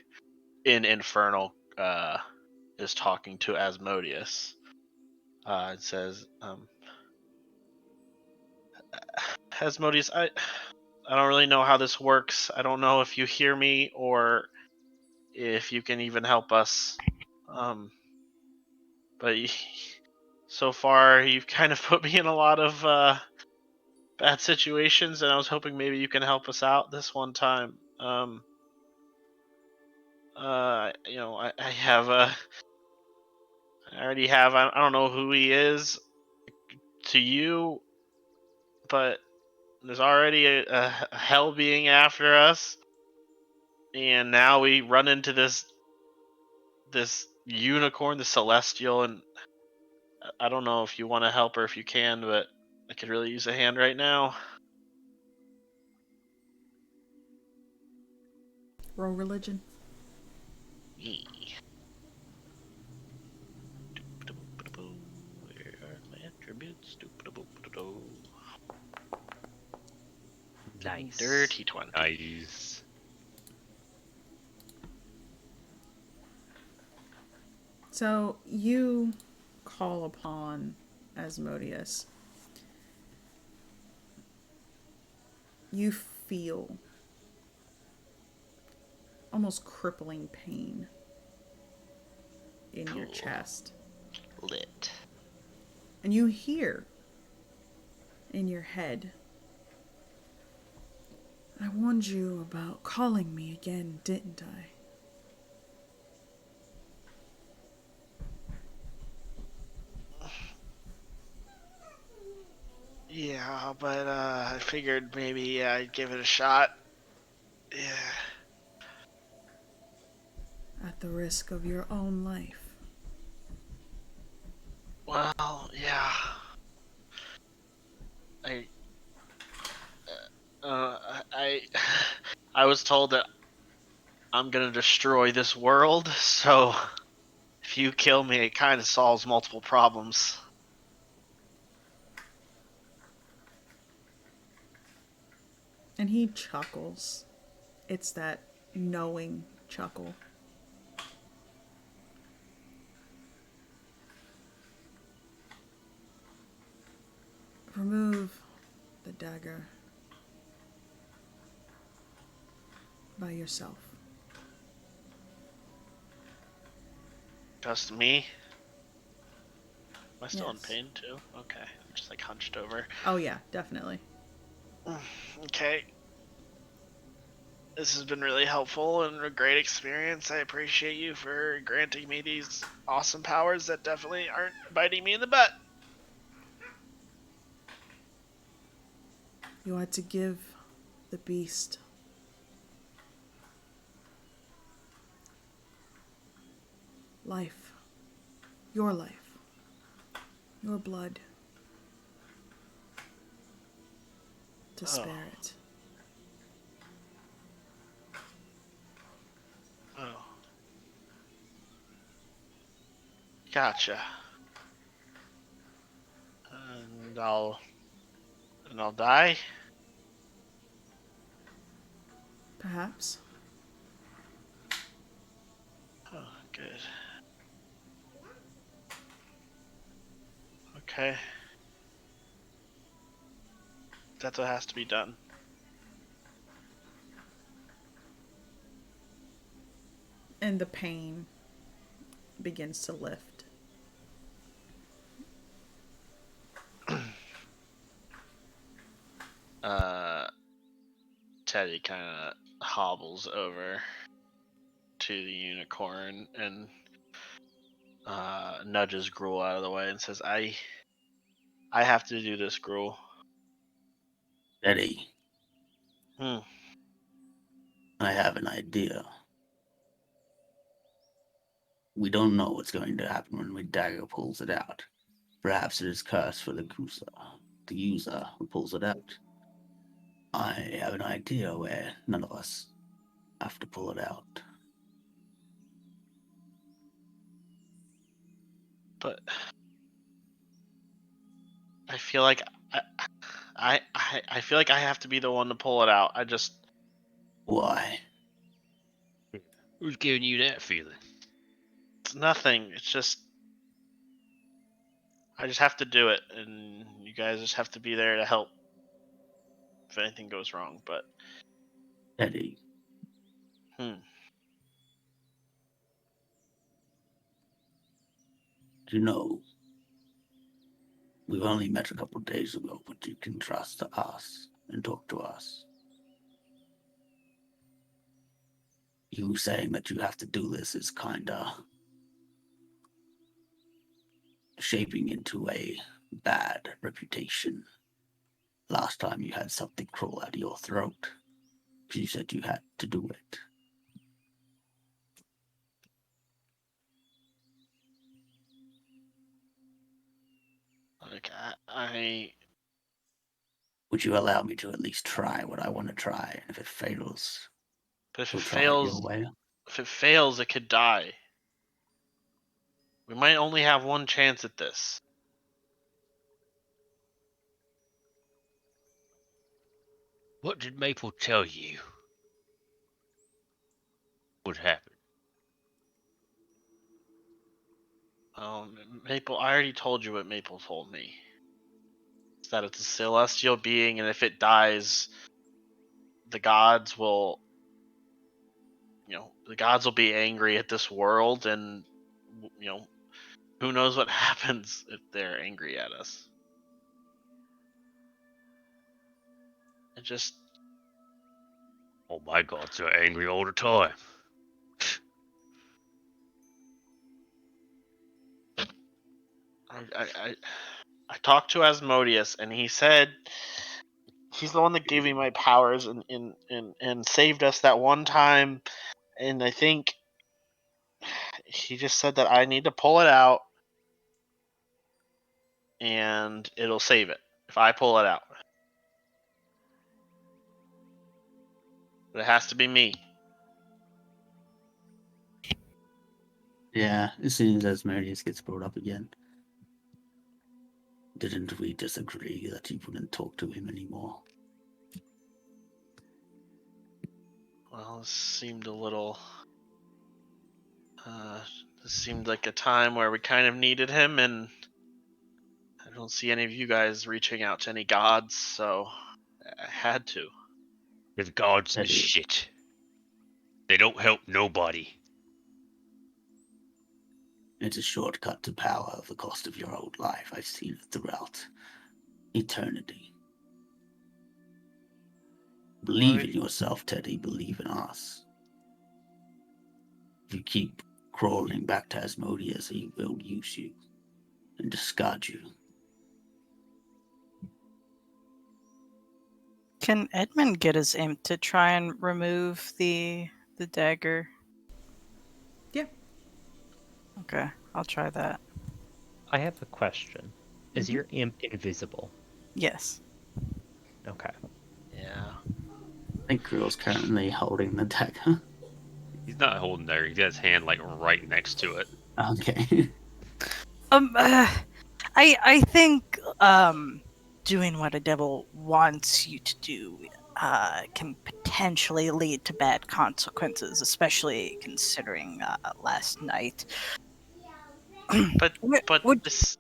[SPEAKER 2] in Infernal is talking to Asmodeus. It says, Asmodeus, I don't really know how this works. I don't know if you hear me or if you can even help us. But so far you've kind of put me in a lot of bad situations, and I was hoping maybe you can help us out this one time. I have I already have. I don't know who he is to you, but there's already a hell being after us, and now we run into this unicorn, the celestial, and I don't know if you want to help or if you can, but I could really use a hand right now.
[SPEAKER 3] Roll religion.
[SPEAKER 2] Where are my attributes?
[SPEAKER 6] Nice.
[SPEAKER 2] Dirty 20.
[SPEAKER 1] nice.
[SPEAKER 3] So you call upon Asmodeus. You feel almost crippling pain in your
[SPEAKER 2] Cool.
[SPEAKER 3] chest.
[SPEAKER 2] Lit.
[SPEAKER 3] And you hear in your head, I warned you about calling me again, didn't I?
[SPEAKER 2] Yeah, but I figured maybe I'd give it a shot. Yeah.
[SPEAKER 3] At the risk of your own life.
[SPEAKER 2] Well, yeah. I, I, I was told that I'm gonna destroy this world, so if you kill me, it kind of solves multiple problems.
[SPEAKER 3] And he chuckles. It's that knowing chuckle. Remove the dagger by yourself.
[SPEAKER 2] Just me? Am I still in
[SPEAKER 3] Yes.
[SPEAKER 2] pain too? Okay, I'm just like hunched over.
[SPEAKER 3] Oh yeah, definitely.
[SPEAKER 2] Okay. This has been really helpful and a great experience. I appreciate you for granting me these awesome powers that definitely aren't biting me in the butt.
[SPEAKER 3] You are to give the beast life. Your life. Your blood. To spare it.
[SPEAKER 2] Oh. Gotcha. And I'll die?
[SPEAKER 3] Perhaps.
[SPEAKER 2] Oh, good. Okay. That's what has to be done.
[SPEAKER 3] And the pain begins to lift.
[SPEAKER 2] Teddy kind of hobbles over to the unicorn and nudges Gruel out of the way and says, I have to do this, Gruel.
[SPEAKER 5] Eddie,
[SPEAKER 2] Hmm.
[SPEAKER 5] I have an idea. We don't know what's going to happen when the dagger pulls it out. Perhaps it is cursed for the user who pulls it out. I have an idea where none of us have to pull it out.
[SPEAKER 2] But I feel like I feel like I have to be the one to pull it out. I just
[SPEAKER 5] Why?
[SPEAKER 1] Who's giving you that feeling?
[SPEAKER 2] it's nothing. It's just I just have to do it, and you guys just have to be there to help if anything goes wrong. But
[SPEAKER 5] Eddie,
[SPEAKER 2] hmm.
[SPEAKER 5] you know, we've only met a couple of days ago, but you can trust us and talk to us. You saying that you have to do this is kinda shaping into a bad reputation. Last time you had something crawl out of your throat, you said you had to do it.
[SPEAKER 2] Like I
[SPEAKER 5] Would you allow me to at least try what I want to try? And if it fails,
[SPEAKER 2] but if it
[SPEAKER 5] we'll try it your
[SPEAKER 2] fails,
[SPEAKER 5] way.
[SPEAKER 2] it could die. We might only have one chance at this.
[SPEAKER 1] What did Maple tell you would happen?
[SPEAKER 2] Maple, I already told you what Maple told me. It's that it's a celestial being, and if it dies, the gods will, the gods will be angry at this world, and who knows what happens if they're angry at us. It just,
[SPEAKER 1] Oh, my gods are angry all the time.
[SPEAKER 2] I talked to Asmodeus, and he said He's the one that gave me my powers and saved us that one time. And I think he just said that I need to pull it out and it'll save it if I pull it out. But it has to be me.
[SPEAKER 5] Yeah, as soon as Asmodeus gets brought up again. Didn't we disagree that you wouldn't talk to him anymore?
[SPEAKER 2] Well, this seemed a little. This seemed like a time where we kind of needed him, and I don't see any of you guys reaching out to any gods, so I had to.
[SPEAKER 1] The gods
[SPEAKER 5] That
[SPEAKER 1] is
[SPEAKER 5] is-
[SPEAKER 1] shit. They don't help nobody.
[SPEAKER 5] It's a shortcut to power at the cost of your old life. I've seen it throughout eternity. Believe in yourself, Teddy. Believe in us. If you keep crawling back to Asmodeus, he will use you and discard you.
[SPEAKER 4] Can Edmund get his imp to try and remove the dagger?
[SPEAKER 3] Yeah.
[SPEAKER 4] Okay, I'll try that.
[SPEAKER 6] I have a question. Is your imp invisible?
[SPEAKER 4] Yes.
[SPEAKER 6] Okay.
[SPEAKER 2] Yeah.
[SPEAKER 5] I think Krill's currently holding the dagger.
[SPEAKER 1] He's not holding there. He got his hand like right next to it.
[SPEAKER 5] Okay.
[SPEAKER 4] I think doing what a devil wants you to do can potentially lead to bad consequences, especially considering last night.
[SPEAKER 2] But
[SPEAKER 4] would
[SPEAKER 2] this.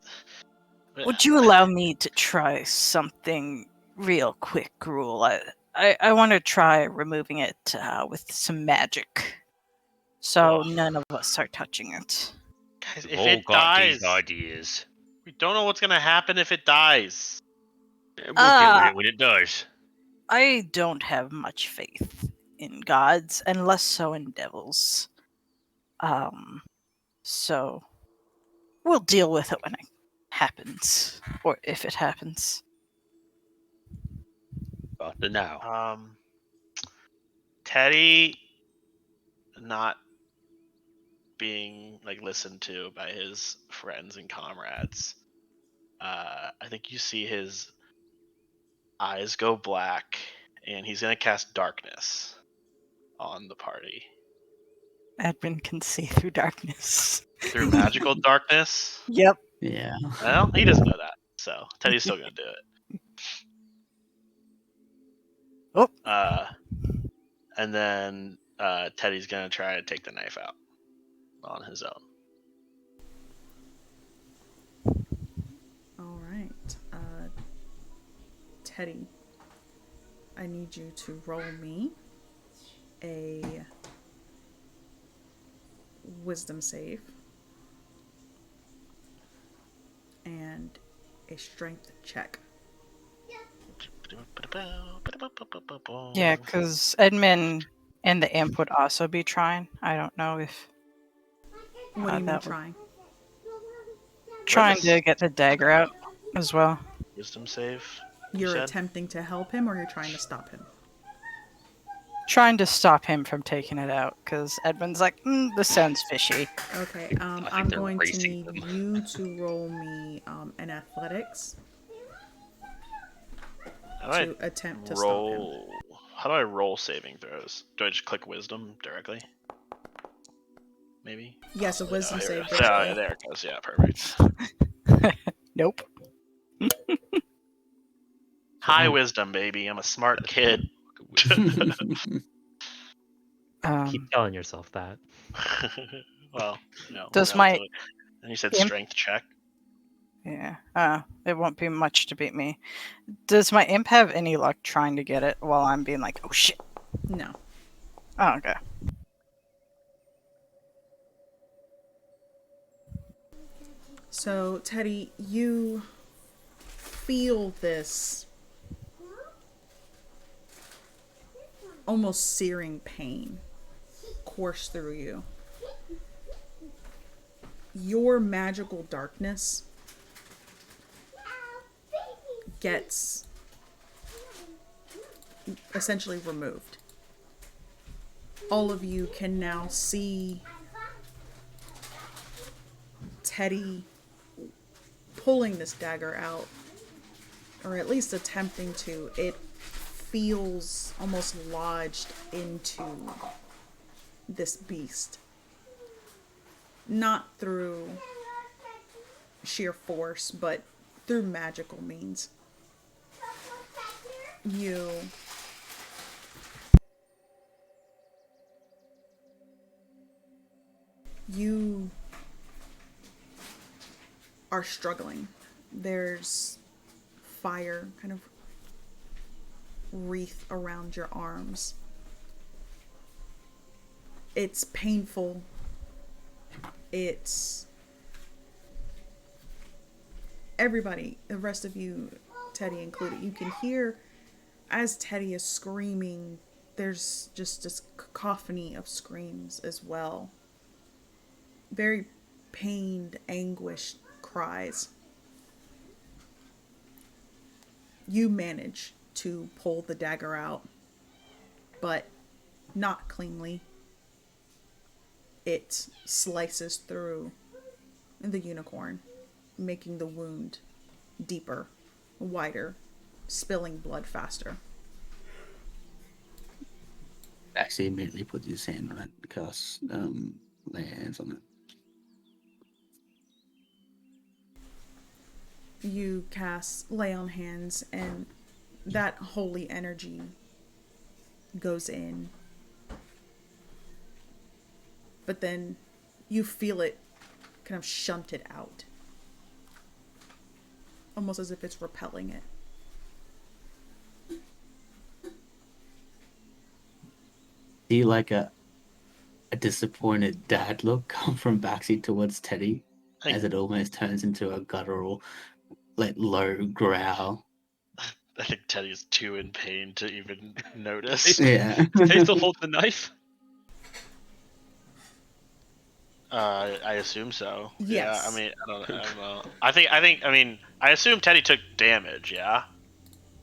[SPEAKER 4] would you allow me to try something real quick, Gruel? I want to try removing it with some magic, so
[SPEAKER 2] Ugh.
[SPEAKER 4] none of us are touching it.
[SPEAKER 2] Guys,
[SPEAKER 1] We've
[SPEAKER 2] if
[SPEAKER 1] all
[SPEAKER 2] it
[SPEAKER 1] got
[SPEAKER 2] dies,
[SPEAKER 1] these ideas.
[SPEAKER 2] we don't know what's gonna happen if it dies.
[SPEAKER 1] And we'll deal with it when it does.
[SPEAKER 4] I don't have much faith in gods, and less so in devils. So we'll deal with it when it happens, or if it happens.
[SPEAKER 1] About the now.
[SPEAKER 2] Teddy not being like listened to by his friends and comrades. I think you see his eyes go black, and he's gonna cast darkness on the party.
[SPEAKER 4] Edmund can see through darkness.
[SPEAKER 2] Through magical darkness?
[SPEAKER 4] Yep.
[SPEAKER 5] Yeah.
[SPEAKER 2] Well, he doesn't know that, so Teddy's still gonna do it.
[SPEAKER 4] Oh.
[SPEAKER 2] And then Teddy's gonna try to take the knife out on his own.
[SPEAKER 3] All right. Teddy, I need you to roll me a wisdom save and a strength check.
[SPEAKER 4] Yeah, because Edmund and the imp would also be trying. I don't know if
[SPEAKER 3] What do you mean
[SPEAKER 4] that would-
[SPEAKER 3] trying?
[SPEAKER 4] trying to get the dagger out as well.
[SPEAKER 2] Wisdom save.
[SPEAKER 3] You're
[SPEAKER 2] said?
[SPEAKER 3] attempting to help him or you're trying to stop him?
[SPEAKER 4] Trying to stop him from taking it out, because Edmund's like, this sounds fishy.
[SPEAKER 3] Okay,
[SPEAKER 1] think
[SPEAKER 3] I'm
[SPEAKER 1] they're
[SPEAKER 3] going to
[SPEAKER 1] racing
[SPEAKER 3] need
[SPEAKER 1] them.
[SPEAKER 3] you to roll me an athletics
[SPEAKER 2] How do I
[SPEAKER 3] to attempt to stop him.
[SPEAKER 2] roll? How do I roll saving throws? Do I just click wisdom directly? Maybe.
[SPEAKER 3] Yes, a wisdom
[SPEAKER 2] Here we
[SPEAKER 3] save.
[SPEAKER 2] go.
[SPEAKER 3] Basically.
[SPEAKER 2] Yeah, there it goes. Yeah, perfect.
[SPEAKER 4] Nope.
[SPEAKER 2] High wisdom, baby. I'm a smart kid.
[SPEAKER 6] Keep telling yourself that.
[SPEAKER 2] Well, no.
[SPEAKER 4] Does my
[SPEAKER 2] And you said
[SPEAKER 4] imp-
[SPEAKER 2] strength check.
[SPEAKER 4] Yeah, it won't be much to beat me. Does my imp have any luck trying to get it while I'm being like, oh shit?
[SPEAKER 3] No.
[SPEAKER 4] Oh, okay.
[SPEAKER 3] So, Teddy, you feel this almost searing pain course through you. Your magical darkness gets essentially removed. All of you can now see Teddy pulling this dagger out, or at least attempting to. It feels almost lodged into this beast. Not through sheer force, but through magical means. You are struggling. There's fire kind of wreath around your arms. It's painful. It's everybody, the rest of you, Teddy included, you can hear as Teddy is screaming, there's just this cacophony of screams as well. Very pained, anguished cries. You manage to pull the dagger out, but not cleanly. It slices through the unicorn, making the wound deeper, wider, spilling blood faster.
[SPEAKER 5] Actually, immediately put his hand on it because lay hands on it.
[SPEAKER 3] You cast Lay on Hands, and that holy energy goes in. But then you feel it kind of shunted out. Almost as if it's repelling it.
[SPEAKER 5] See like a disappointed dad look come from Baxi towards Teddy as it almost turns into a guttural, like low growl.
[SPEAKER 2] I think Teddy's too in pain to even notice.
[SPEAKER 5] Yeah.
[SPEAKER 1] Does he still hold the knife?
[SPEAKER 2] I assume so.
[SPEAKER 3] Yes.
[SPEAKER 2] Yeah, I mean, I don't know. I mean, I assume Teddy took damage. Yeah.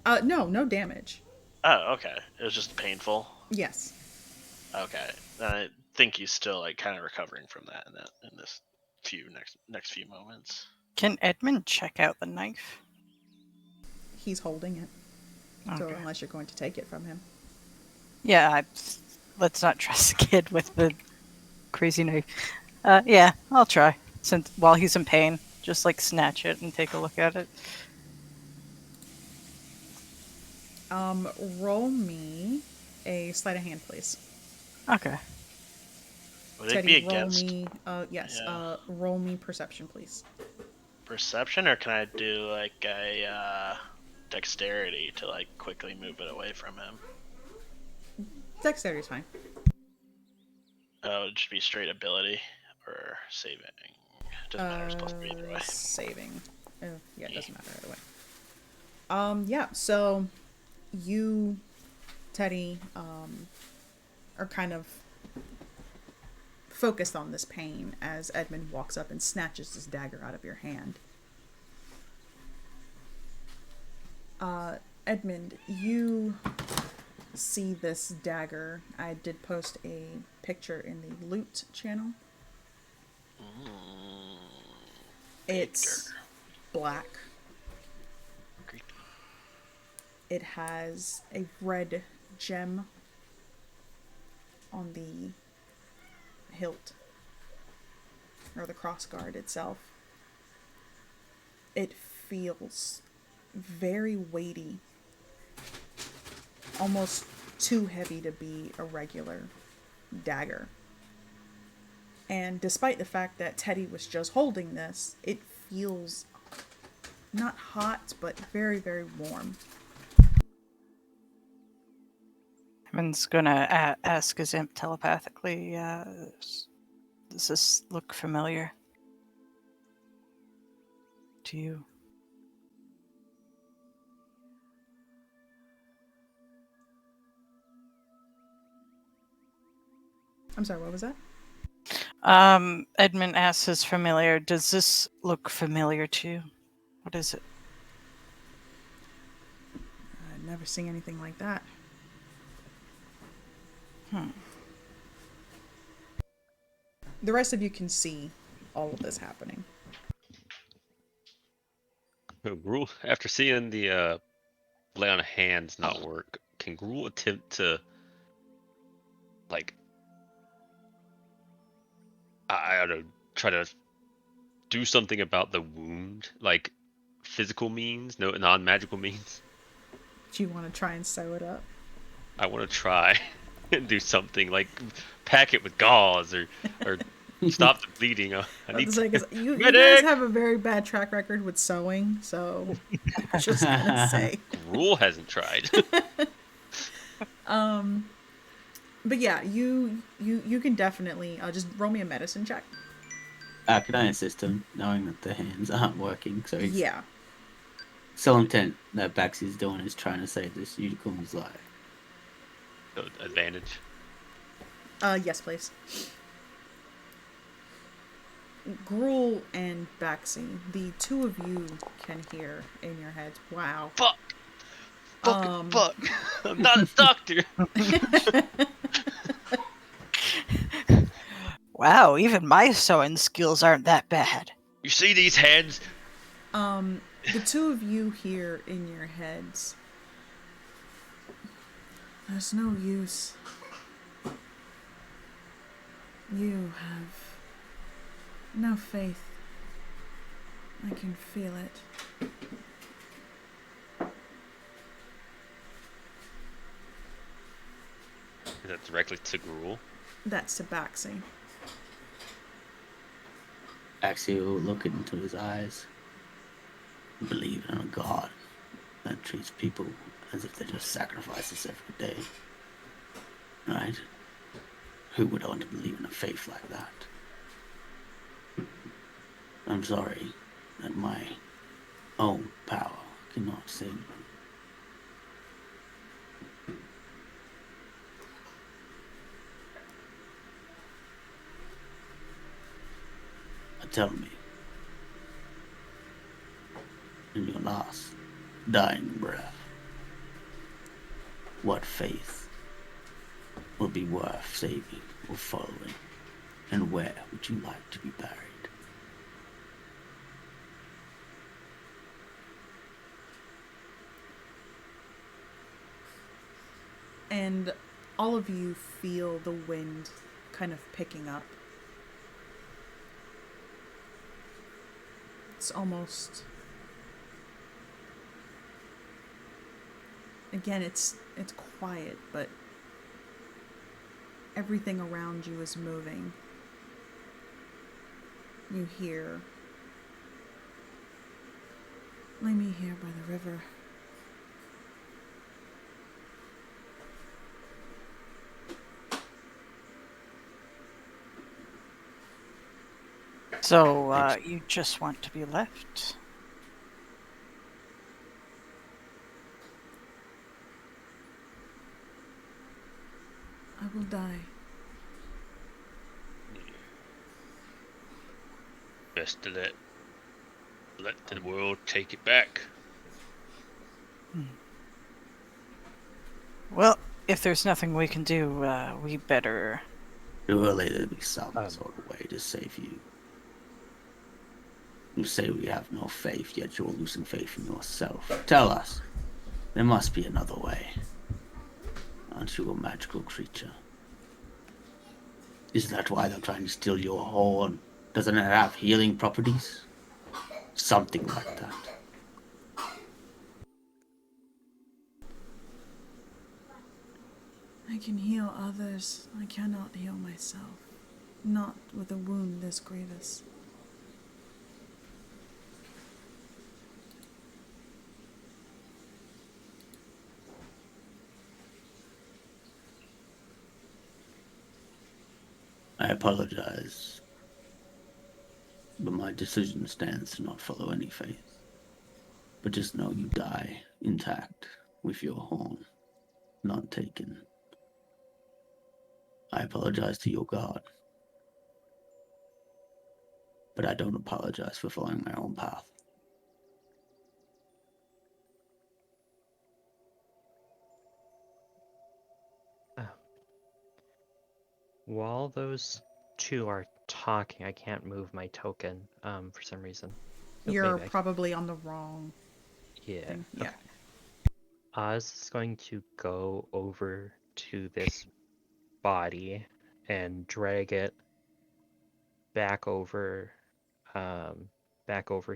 [SPEAKER 3] No damage.
[SPEAKER 2] Oh, okay. It was just painful.
[SPEAKER 3] Yes.
[SPEAKER 2] Okay. I think he's still like kind of recovering from that in this next few moments.
[SPEAKER 4] Can Edmund check out the knife?
[SPEAKER 3] He's holding it. So
[SPEAKER 4] Okay.
[SPEAKER 3] unless you're going to take it from him.
[SPEAKER 4] Yeah, let's not trust the kid with the crazy knife. Yeah, I'll try. Since while he's in pain, just like snatch it and take a look at it.
[SPEAKER 3] Roll me a sleight of hand, please.
[SPEAKER 4] Okay.
[SPEAKER 2] Would
[SPEAKER 3] Teddy,
[SPEAKER 2] it be against
[SPEAKER 3] roll me perception, please.
[SPEAKER 2] perception, or can I do like a dexterity to like quickly move it away from him?
[SPEAKER 3] Dexterity's fine.
[SPEAKER 2] Oh, it'd just be straight ability or saving. Doesn't matter. It's plus 3 either way.
[SPEAKER 3] Saving. Yeah, it doesn't matter either way. Yeah, so you, Teddy, are kind of focused on this pain as Edmund walks up and snatches his dagger out of your hand. Edmund, you see this dagger. I did post a picture in the loot channel. It's black.
[SPEAKER 2] Creepy.
[SPEAKER 3] It has a red gem on the hilt, or the crossguard itself. It feels very weighty, almost too heavy to be a regular dagger. And despite the fact that Teddy was just holding this, it feels not hot, but very, very warm.
[SPEAKER 4] Edmund's gonna ask his imp telepathically, does this look familiar to you?
[SPEAKER 3] I'm sorry, what was that?
[SPEAKER 4] Edmund asks his familiar, does this look familiar to you? What is it?
[SPEAKER 3] I've never seen anything like that. The rest of you can see all of this happening.
[SPEAKER 1] Gruul, after seeing the lay on hands not work, can Gruul attempt to, like, I don't know, try to do something about the wound, like physical means, no non-magical means?
[SPEAKER 3] Do you want to try and sew it up?
[SPEAKER 1] I want to try and do something like pack it with gauze or stop the bleeding. I need
[SPEAKER 3] It's like,
[SPEAKER 1] to.
[SPEAKER 3] you guys
[SPEAKER 1] Medic!
[SPEAKER 3] have a very bad track record with sewing, so I was just gonna say.
[SPEAKER 1] Gruul hasn't tried.
[SPEAKER 3] But yeah, you can definitely just roll me a medicine check.
[SPEAKER 5] Can I assist him, knowing that the hands aren't working? So he's
[SPEAKER 3] Yeah.
[SPEAKER 5] sole intent that Baxy's doing is trying to save this unicorn's life.
[SPEAKER 1] So, advantage.
[SPEAKER 3] Yes, please. Gruul and Baxi, the two of you can hear in your heads. Wow.
[SPEAKER 1] Fuck. Fucking fuck. I'm not a doctor.
[SPEAKER 4] Wow, even my sewing skills aren't that bad.
[SPEAKER 1] You see these hands?
[SPEAKER 3] The two of you hear in your heads. There's no use. You have no faith. I can feel it.
[SPEAKER 1] Is that directly to Gruul?
[SPEAKER 3] That's Tabaxi.
[SPEAKER 5] Baxy will look into his eyes, believe in a god that treats people as if they're just sacrifices every day. Right? Who would want to believe in a faith like that? I'm sorry that my own power cannot save them. Tell me, in your last dying breath, what faith will be worth saving or following, and where would you like to be buried?
[SPEAKER 3] And all of you feel the wind kind of picking up. It's almost... Again, it's quiet, but everything around you is moving. You hear, "Lay me here by the river."
[SPEAKER 4] So, you just want to be left?
[SPEAKER 3] I will die.
[SPEAKER 1] Best to let the world take it back.
[SPEAKER 4] Well, if there's nothing we can do, we better...
[SPEAKER 5] Surely there'll be some sort of way to save you. You say we have no faith, yet you're losing faith in yourself. Tell us. There must be another way. Aren't you a magical creature? Is that why they're trying to steal your horn? Doesn't it have healing properties? Something like that.
[SPEAKER 3] I can heal others. I cannot heal myself. Not with a wound this grievous.
[SPEAKER 5] I apologize, but my decision stands to not follow any faith. But just know you die intact with your horn not taken. I apologize to your god, but I don't apologize for following my own path.
[SPEAKER 6] while those two are talking, I can't move my token for some reason. Oh,
[SPEAKER 3] You're
[SPEAKER 6] maybe I can.
[SPEAKER 3] probably on the wrong
[SPEAKER 6] Yeah.
[SPEAKER 3] thing. Yeah.
[SPEAKER 6] Okay. Oz is going to go over to this body and drag it back over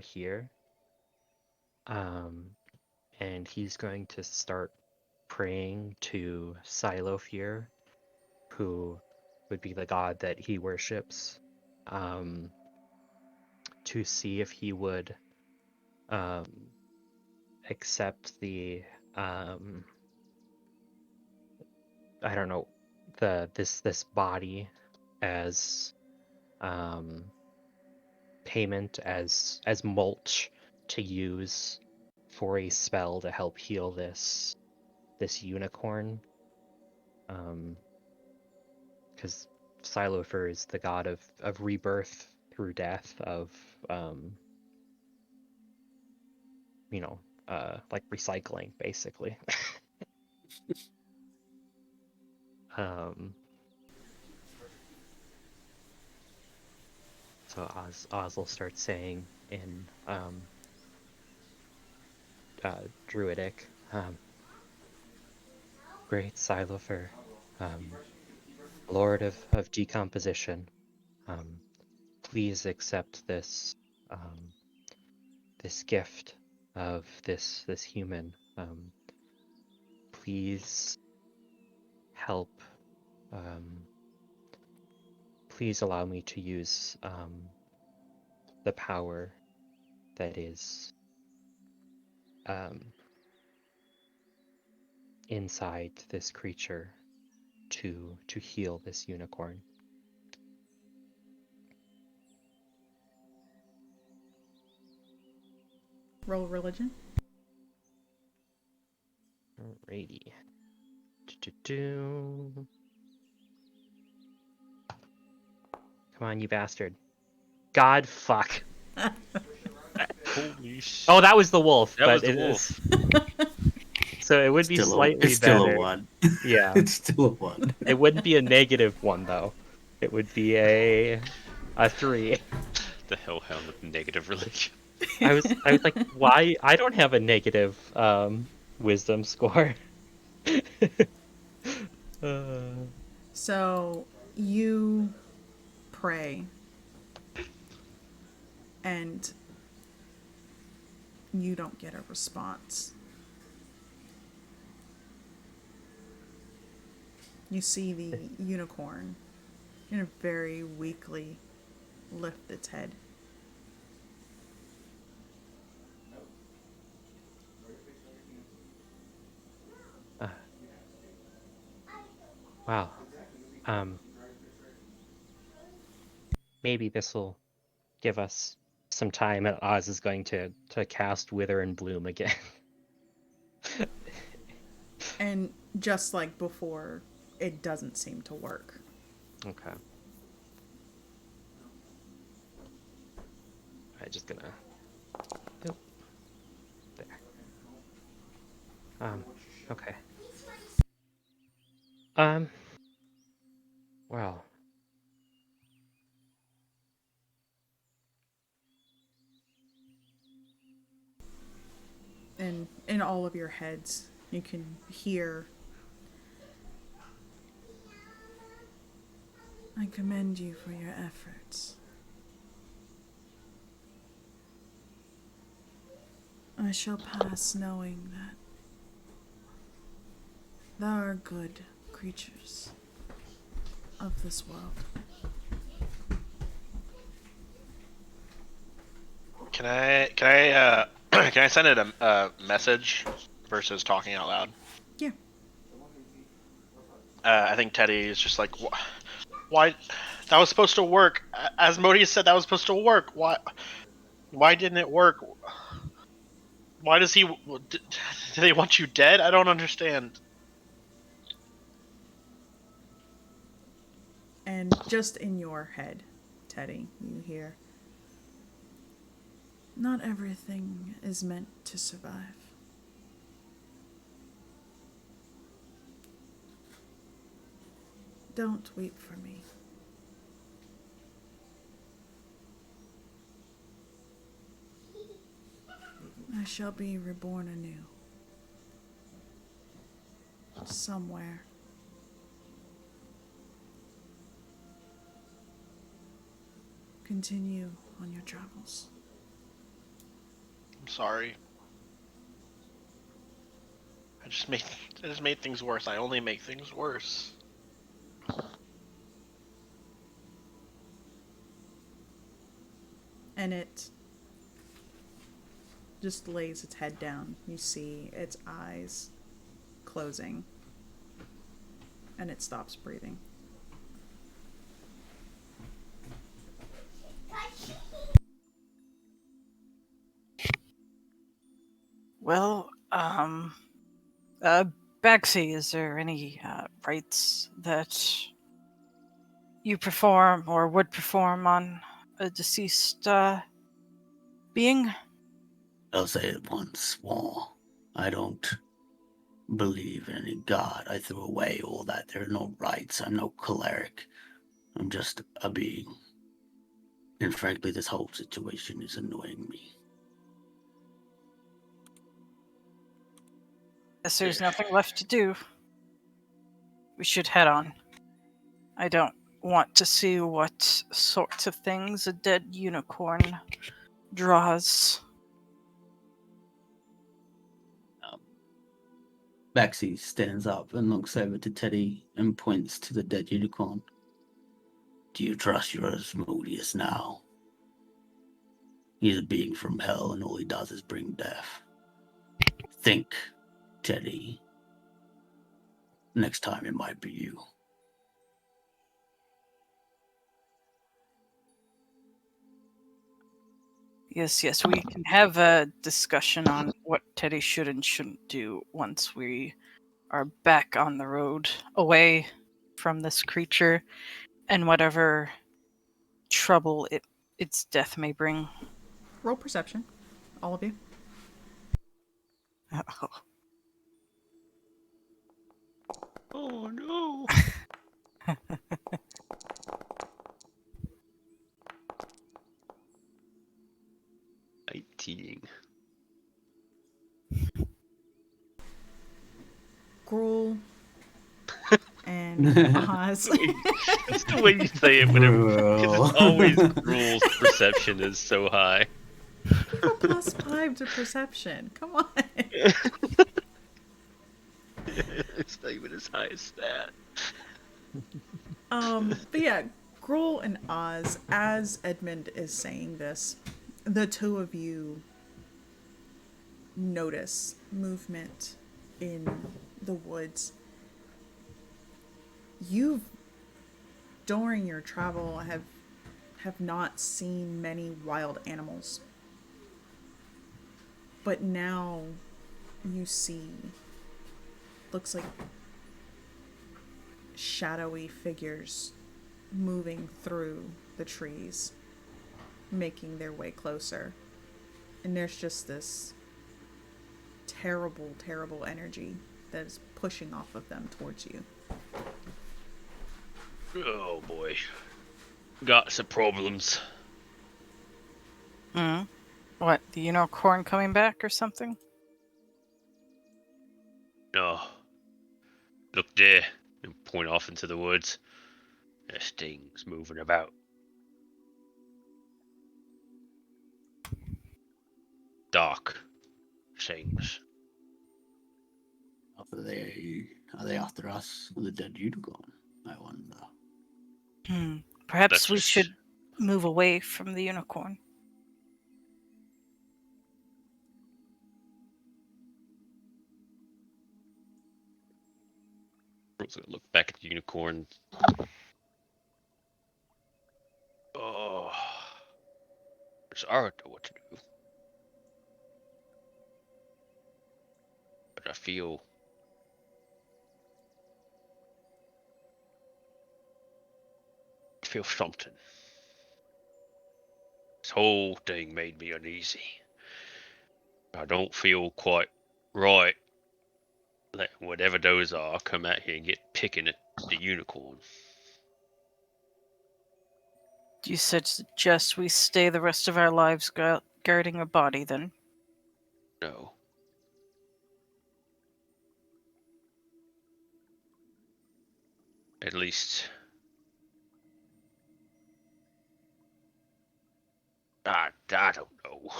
[SPEAKER 6] here. And he's going to start praying to Silofir, who would be the god that he worships, to see if he would accept the I don't know, this body as payment, as mulch to use for a spell to help heal this unicorn. Because Silofer is the god of rebirth through death, of like recycling, basically. So Oz will start saying in Druidic, Great Silofer, Lord of Decomposition, please accept this this gift of this human. Please help. Please allow me to use the power that is inside this creature to heal this unicorn.
[SPEAKER 3] Roll religion.
[SPEAKER 6] Alrighty. Do-do-do. Come on, you bastard. God, fuck.
[SPEAKER 1] Holy shit.
[SPEAKER 6] Oh, that was the wolf.
[SPEAKER 1] That was
[SPEAKER 6] but
[SPEAKER 1] the
[SPEAKER 6] it
[SPEAKER 1] wolf.
[SPEAKER 6] is- So it would be slightly
[SPEAKER 5] it's still
[SPEAKER 6] better.
[SPEAKER 5] a 1.
[SPEAKER 6] Yeah.
[SPEAKER 5] It's still a 1.
[SPEAKER 6] It wouldn't be a -1 though. It would be a 3.
[SPEAKER 1] The hellhound with negative religion.
[SPEAKER 6] I was like, why? I don't have a negative wisdom score.
[SPEAKER 3] So you pray and you don't get a response. You see the unicorn in a very weakly lift its head.
[SPEAKER 6] Wow. Maybe this will give us some time, and Oz is going to cast Wither and Bloom again.
[SPEAKER 3] And just like before, it doesn't seem to work.
[SPEAKER 6] Okay. I'm just gonna. Oop. There. Okay. Well.
[SPEAKER 3] And in all of your heads, you can hear, I commend you for your efforts. I shall pass knowing that there are good creatures of this world.
[SPEAKER 2] Can I can I send it a message versus talking out loud?
[SPEAKER 3] Yeah.
[SPEAKER 2] I think Teddy is just like, why? That was supposed to work. Asmodeus said that was supposed to work. Why didn't it work? Why does he? Do they want you dead? I don't understand.
[SPEAKER 3] And just in your head, Teddy, you hear, not everything is meant to survive. Don't weep for me. I shall be reborn anew. Somewhere. Continue on your travels.
[SPEAKER 2] I'm sorry. I just made things worse. I only make things worse.
[SPEAKER 3] And it just lays its head down. You see its eyes closing. And it stops breathing.
[SPEAKER 4] Well, Baxi, is there any rites that you perform or would perform on a deceased being?
[SPEAKER 5] I'll say it once more. I don't believe in any god. I threw away all that. There are no rites. I'm no cleric. I'm just a being. And frankly, this whole situation is annoying me.
[SPEAKER 4] Guess there's nothing left to do. We should head on. I don't want to see what sorts of things a dead unicorn draws.
[SPEAKER 5] Baxi stands up and looks over to Teddy and points to the dead unicorn. Do you trust your Asmodeus now? He's a being from hell and all he does is bring death. Think, Teddy. Next time it might be you.
[SPEAKER 4] Yes, we can have a discussion on what Teddy should and shouldn't do once we are back on the road, away from this creature and whatever trouble its death may bring.
[SPEAKER 3] Roll perception. All of you.
[SPEAKER 4] Oh.
[SPEAKER 1] Oh no. 19.
[SPEAKER 3] Gruel and Oz.
[SPEAKER 1] It's the way you say it whenever, because it's always
[SPEAKER 5] Bro.
[SPEAKER 1] Gruel's perception is so high.
[SPEAKER 3] A +5 to perception. Come on.
[SPEAKER 1] It's not even as high as that.
[SPEAKER 3] But yeah, Gruel and Oz, as Edmund is saying this, the two of you notice movement in the woods. You, during your travel, have not seen many wild animals. But now you see, looks like shadowy figures moving through the trees, making their way closer. And there's just this terrible, terrible energy that is pushing off of them towards you.
[SPEAKER 1] Oh boy. Got some problems.
[SPEAKER 4] What, the unicorn coming back or something?
[SPEAKER 1] No. Look there. And point off into the woods. There's things moving about. Dark things.
[SPEAKER 5] Are they after us or the dead unicorn? I wonder.
[SPEAKER 4] Perhaps
[SPEAKER 1] Let's
[SPEAKER 4] we
[SPEAKER 1] just-
[SPEAKER 4] should move away from the unicorn.
[SPEAKER 1] I'm gonna look back at the unicorn. Oh. I don't know what to do. But I feel something. This whole thing made me uneasy. I don't feel quite right letting whatever those are come out here and get picking at the unicorn.
[SPEAKER 4] You suggest we stay the rest of our lives guarding a body, then?
[SPEAKER 1] No. At least. I don't know.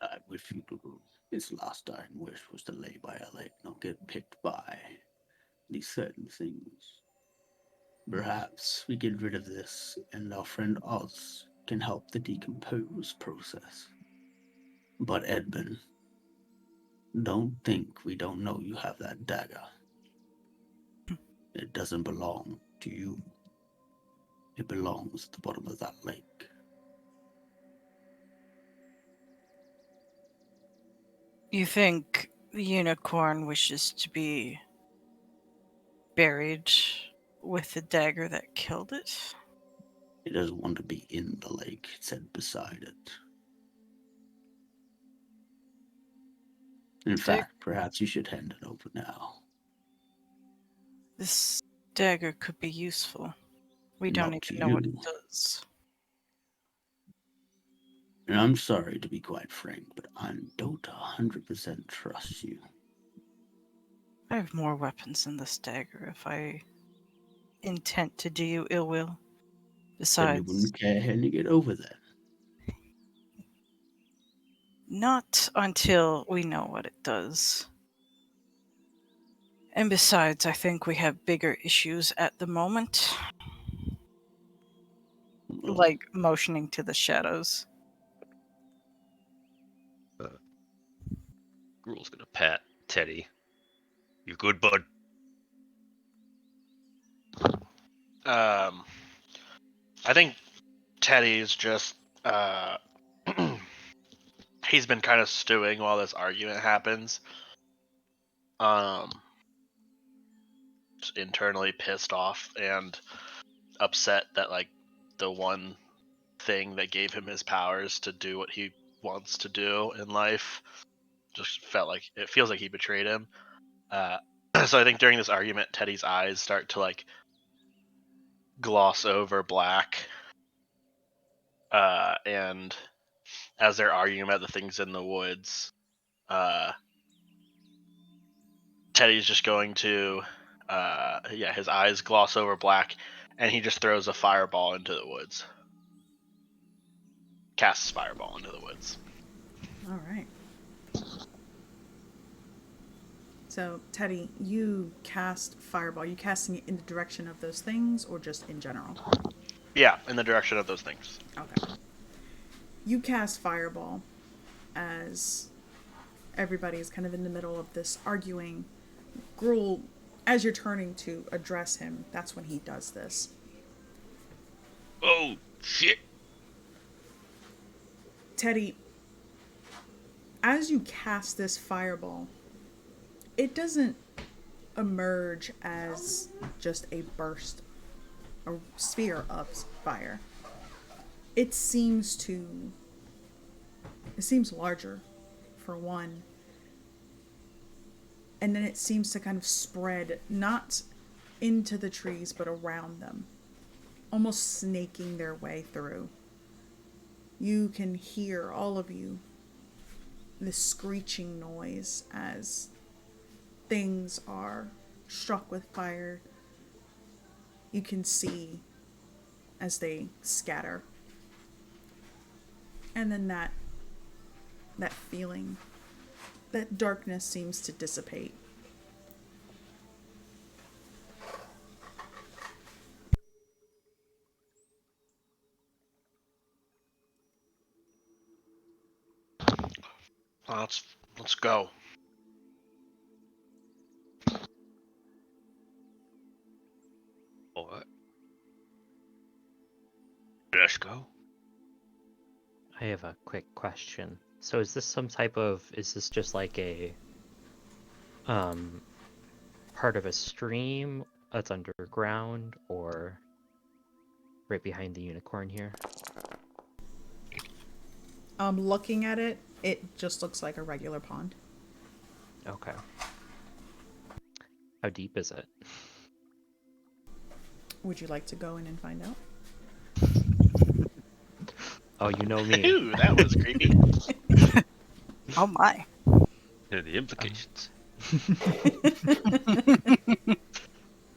[SPEAKER 5] I wish you to. His last dying wish was to lay by a lake, not get picked by these certain things. Perhaps we get rid of this, and our friend Oz can help the decompose process. But Edmund, don't think we don't know you have that dagger. It doesn't belong to you. It belongs at the bottom of that lake.
[SPEAKER 4] You think the unicorn wishes to be buried with the dagger that killed it?
[SPEAKER 5] It doesn't want to be in the lake, it said beside it. In fact, perhaps you should hand it over now.
[SPEAKER 4] This dagger could be useful. We don't
[SPEAKER 5] Not to
[SPEAKER 4] even know what it
[SPEAKER 5] you.
[SPEAKER 4] does.
[SPEAKER 5] And I'm sorry to be quite frank, but I don't 100% trust you.
[SPEAKER 4] I have more weapons than this dagger if I intend to do you ill will.
[SPEAKER 5] Then you
[SPEAKER 4] Besides,
[SPEAKER 5] wouldn't care handing it over then.
[SPEAKER 4] not until we know what it does. And besides, I think we have bigger issues at the moment.
[SPEAKER 5] Well,
[SPEAKER 4] Like motioning to the shadows.
[SPEAKER 1] Gruel's gonna pat Teddy. You good, bud?
[SPEAKER 2] I think Teddy's just he's been kind of stewing while this argument happens. Just internally pissed off and upset that like the one thing that gave him his powers to do what he wants to do in life just feels like he betrayed him. So I think during this argument, Teddy's eyes start to like gloss over black, and as they're arguing about the things in the woods, Teddy's just going to, his eyes gloss over black, and he just throws a fireball into the woods. Casts fireball into the woods.
[SPEAKER 3] All right. So, Teddy, you cast Fireball. You casting it in the direction of those things or just in general?
[SPEAKER 2] Yeah, in the direction of those things.
[SPEAKER 3] Okay. You cast Fireball as everybody's kind of in the middle of this arguing. Gruel, as you're turning to address him, that's when he does this.
[SPEAKER 1] Oh, shit.
[SPEAKER 3] Teddy, as you cast this Fireball, it doesn't emerge as just a burst, a sphere of fire. It seems larger, for one. And then it seems to kind of spread, not into the trees, but around them, almost snaking their way through. You can hear, all of you, this screeching noise as things are struck with fire. You can see as they scatter. And then that feeling, that darkness seems to dissipate.
[SPEAKER 2] Let's go.
[SPEAKER 1] All right. Let's go.
[SPEAKER 6] I have a quick question. So is this just like a part of a stream that's underground or right behind the unicorn here?
[SPEAKER 3] Looking at it, it just looks like a regular pond.
[SPEAKER 6] Okay. How deep is it?
[SPEAKER 3] Would you like to go in and find out?
[SPEAKER 6] Oh, you know me.
[SPEAKER 2] Ooh, that was creepy.
[SPEAKER 4] Oh my.
[SPEAKER 1] Yeah, the implications.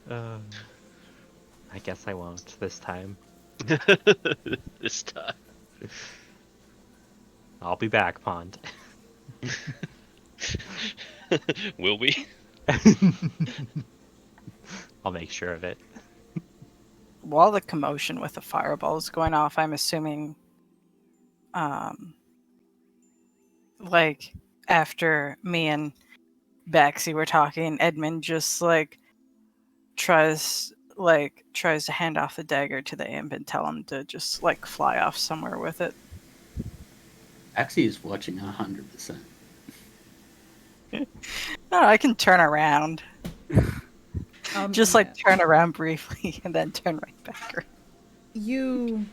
[SPEAKER 6] Uh, I guess I won't this time.
[SPEAKER 1] This time.
[SPEAKER 6] I'll be back, Pond.
[SPEAKER 1] Will we?
[SPEAKER 6] I'll make sure of it.
[SPEAKER 4] While the commotion with the fireball is going off, I'm assuming, like after me and Baxi were talking, Edmund just tries to hand off the dagger to the imp and tell him to just like fly off somewhere with it.
[SPEAKER 5] Actually, is watching 100%.
[SPEAKER 4] No, I can turn around. Just like
[SPEAKER 3] yeah.
[SPEAKER 4] turn around briefly and then turn right back around.
[SPEAKER 3] You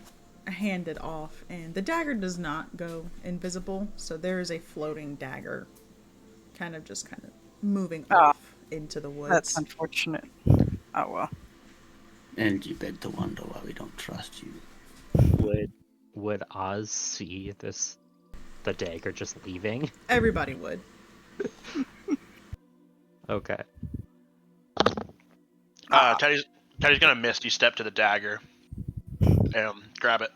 [SPEAKER 3] hand it off, and the dagger does not go invisible, so there is a floating dagger kind of moving
[SPEAKER 4] Oh,
[SPEAKER 3] off into the woods.
[SPEAKER 4] That's unfortunate. Oh well.
[SPEAKER 5] And you beg to wonder why we don't trust you.
[SPEAKER 6] Would Oz see the dagger just leaving?
[SPEAKER 3] Everybody would.
[SPEAKER 6] Okay.
[SPEAKER 2] Teddy's gonna misty step to the dagger and grab it.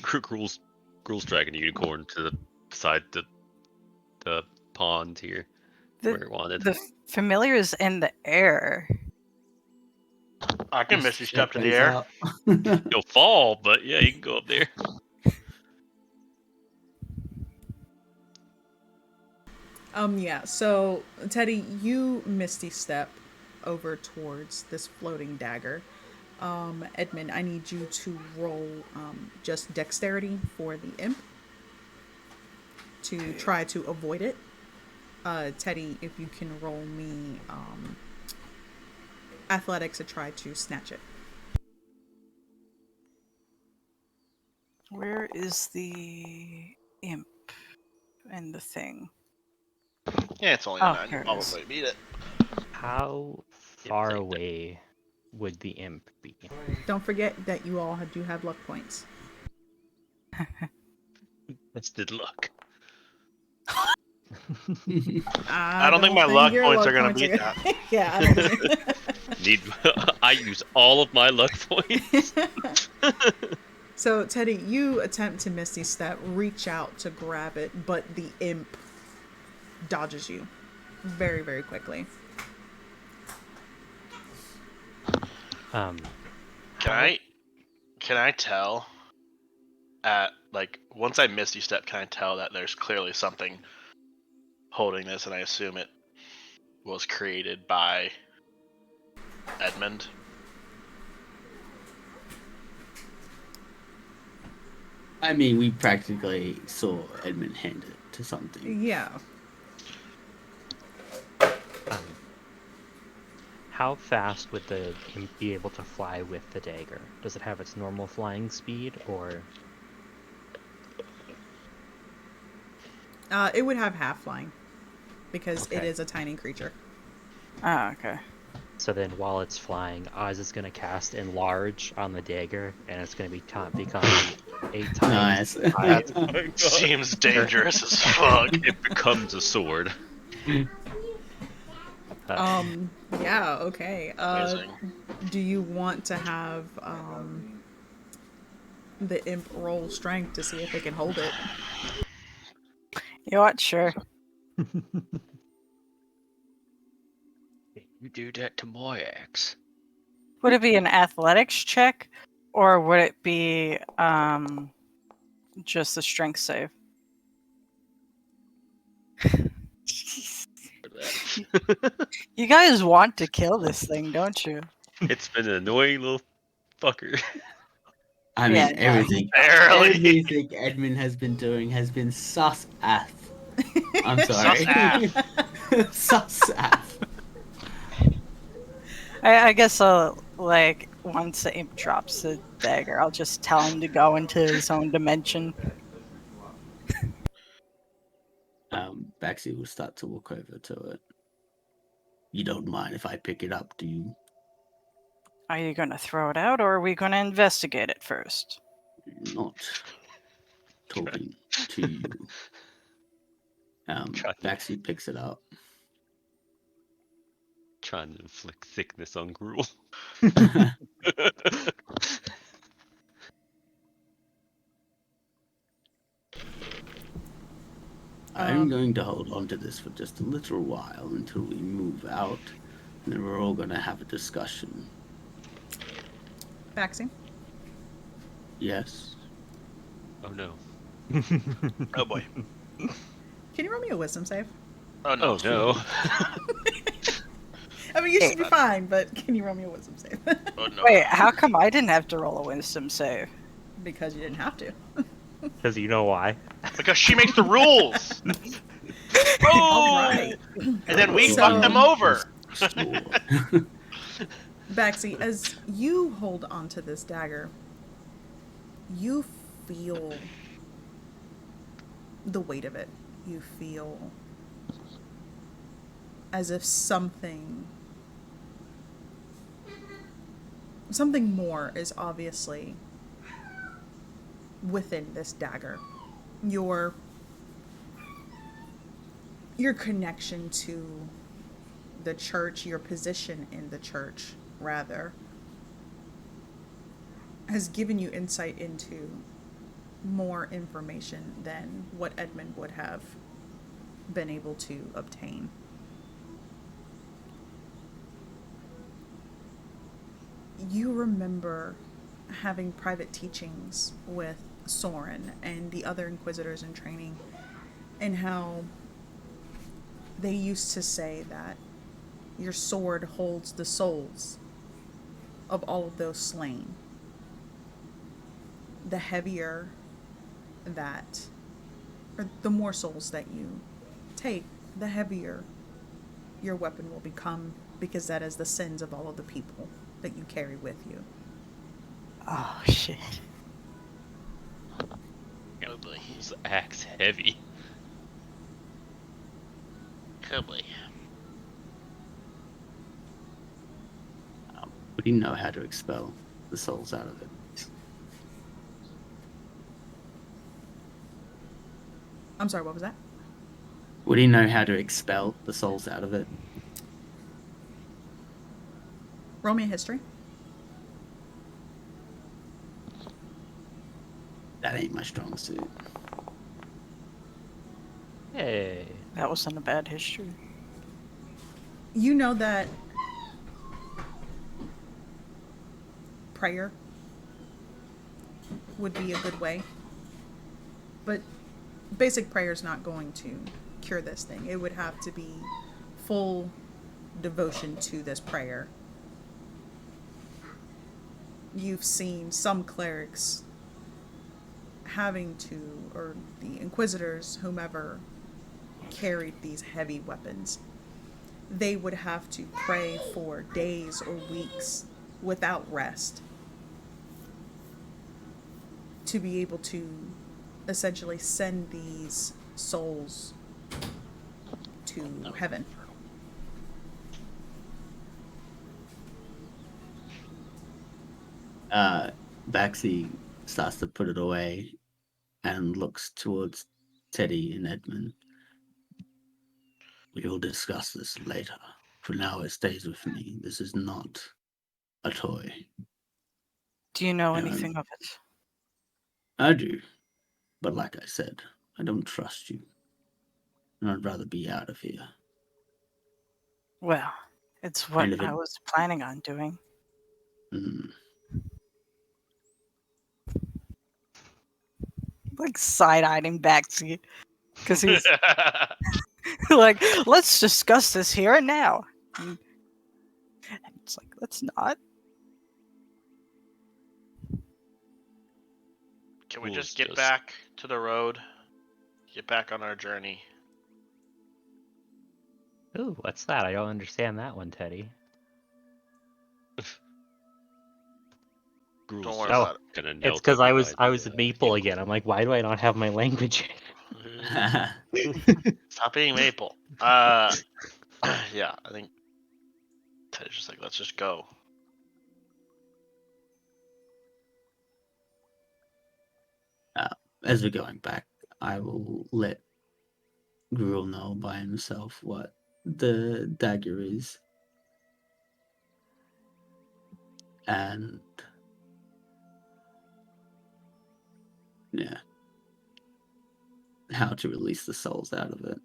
[SPEAKER 1] Gruel's dragging a unicorn to the beside the pond here where it wanted.
[SPEAKER 4] The familiar is in the air.
[SPEAKER 2] I can misty step to the air.
[SPEAKER 1] He'll fall, but yeah, he can go up there.
[SPEAKER 3] Yeah, so Teddy, you misty step over towards this floating dagger. Edmund, I need you to roll just dexterity for the imp to try to avoid it. Teddy, if you can roll me athletics to try to snatch it.
[SPEAKER 4] Where is the imp and the thing?
[SPEAKER 2] Yeah, it's only a 9.
[SPEAKER 4] Here it is.
[SPEAKER 2] Probably beat it.
[SPEAKER 6] How far
[SPEAKER 1] take that.
[SPEAKER 6] away would the imp be?
[SPEAKER 3] Don't forget that you all do have luck points.
[SPEAKER 1] That's good luck.
[SPEAKER 2] I don't think my luck
[SPEAKER 3] your
[SPEAKER 2] points
[SPEAKER 3] luck
[SPEAKER 2] are gonna
[SPEAKER 3] points
[SPEAKER 2] beat that.
[SPEAKER 3] Yeah, I don't think.
[SPEAKER 1] I use all of my luck points.
[SPEAKER 3] So, Teddy, you attempt to Misty Step, reach out to grab it, but the imp dodges you very, very quickly.
[SPEAKER 2] Can I tell once I misty step, can I tell that there's clearly something holding this, and I assume it was created by Edmund?
[SPEAKER 5] I mean, we practically saw Edmund hand it to something.
[SPEAKER 3] Yeah.
[SPEAKER 6] How fast would the imp be able to fly with the dagger? Does it have its normal flying speed, or?
[SPEAKER 3] It would have half flying because it
[SPEAKER 6] Okay.
[SPEAKER 3] is a tiny creature.
[SPEAKER 4] Oh, okay.
[SPEAKER 6] So then, while it's flying, Oz is going to cast Enlarge on the dagger, and it's going to become 8 times.
[SPEAKER 5] Nice.
[SPEAKER 2] That seems dangerous as fuck.
[SPEAKER 1] It becomes a sword.
[SPEAKER 3] Yeah, okay.
[SPEAKER 2] Amazing.
[SPEAKER 3] Do you want to have the imp roll strength to see if it can hold it?
[SPEAKER 4] You know what? Sure.
[SPEAKER 1] You do that to my axe.
[SPEAKER 4] Would it be an athletics check, or would it be just a strength save? You guys want to kill this thing, don't you?
[SPEAKER 1] It's been an annoying little fucker.
[SPEAKER 5] I mean,
[SPEAKER 4] Yeah,
[SPEAKER 5] everything Edmund has been doing has been sus ath. I'm sorry. Sus ath.
[SPEAKER 4] I guess I'll, once the imp drops the dagger, I'll just tell him to go into his own dimension.
[SPEAKER 5] Baxi will start to walk over to it. You don't mind if I pick it up, do you?
[SPEAKER 4] Are you going to throw it out, or are we going to investigate it first?
[SPEAKER 5] not talking to you.
[SPEAKER 1] Try-
[SPEAKER 5] Baxi picks it up.
[SPEAKER 1] Trying to inflict sickness on Gruel.
[SPEAKER 5] I'm going to hold on to this for just a little while until we move out, and then we're all going to have a discussion.
[SPEAKER 3] Baxi.
[SPEAKER 5] Yes?
[SPEAKER 1] Oh no.
[SPEAKER 2] Oh boy.
[SPEAKER 3] Can you roll me a wisdom save?
[SPEAKER 2] Oh no.
[SPEAKER 1] Oh no.
[SPEAKER 3] I mean, you should be fine, but can you roll me a wisdom save?
[SPEAKER 2] Oh no.
[SPEAKER 4] Wait, how come I didn't have to roll a wisdom save?
[SPEAKER 3] Because you didn't have to.
[SPEAKER 6] Because you know why?
[SPEAKER 2] Because she makes the rules.
[SPEAKER 3] All
[SPEAKER 2] Oh.
[SPEAKER 3] right.
[SPEAKER 2] And then we
[SPEAKER 3] So-
[SPEAKER 2] fuck them over.
[SPEAKER 3] Baxi, as you hold onto this dagger, you feel the weight of it. You feel as if something more is obviously within this dagger. Your connection to the church, your position in the church, rather, has given you insight into more information than what Edmund would have been able to obtain. You remember having private teachings with Soren and the other Inquisitors in training, and how they used to say that your sword holds the souls of all of those slain. The heavier that, or the more souls that you take, the heavier your weapon will become, because that is the sins of all of the people that you carry with you.
[SPEAKER 4] Oh shit.
[SPEAKER 2] Oh boy.
[SPEAKER 1] This axe heavy.
[SPEAKER 2] Oh boy.
[SPEAKER 5] Would he know how to expel the souls out of it?
[SPEAKER 3] I'm sorry, what was that?
[SPEAKER 5] Would he know how to expel the souls out of it?
[SPEAKER 3] Roll me a history.
[SPEAKER 5] That ain't my strong suit.
[SPEAKER 6] Hey.
[SPEAKER 4] That wasn't a bad history.
[SPEAKER 3] You know that prayer would be a good way, but basic prayer is not going to cure this thing. It would have to be full devotion to this prayer. You've seen some clerics having to, or the Inquisitors, whomever carried these heavy weapons, they would have to pray for days or weeks without rest to be able to essentially send these souls to heaven.
[SPEAKER 5] Baxi starts to put it away and looks towards Teddy and Edmund. We will discuss this later. For now, it stays with me. This is not a toy.
[SPEAKER 4] Do you know
[SPEAKER 5] Um,
[SPEAKER 4] anything of it?
[SPEAKER 5] I do, but like I said, I don't trust you. And I'd rather be out of here.
[SPEAKER 4] Well, it's what
[SPEAKER 5] And if
[SPEAKER 4] I
[SPEAKER 5] it-
[SPEAKER 4] was planning on doing.
[SPEAKER 5] Mm.
[SPEAKER 4] Like side-eyeing Baxi. Because he's like, let's discuss this here and now. And it's like, let's not.
[SPEAKER 2] Can we
[SPEAKER 1] Rules
[SPEAKER 2] just get
[SPEAKER 1] just-
[SPEAKER 2] back to the road? Get back on our journey.
[SPEAKER 6] Ooh, what's that? I don't understand that one, Teddy.
[SPEAKER 2] Don't
[SPEAKER 1] Gruel's
[SPEAKER 2] worry
[SPEAKER 1] just
[SPEAKER 2] about it.
[SPEAKER 1] gonna
[SPEAKER 6] It's
[SPEAKER 1] melt
[SPEAKER 6] because I was
[SPEAKER 1] everybody.
[SPEAKER 6] Maple again. I'm like, why do I not have my language?
[SPEAKER 2] Stop being Maple. Yeah, I think Teddy's just like, let's just go.
[SPEAKER 5] as we're going back, I will let Gruel know by himself what the dagger is. And yeah, how to release the souls out of it.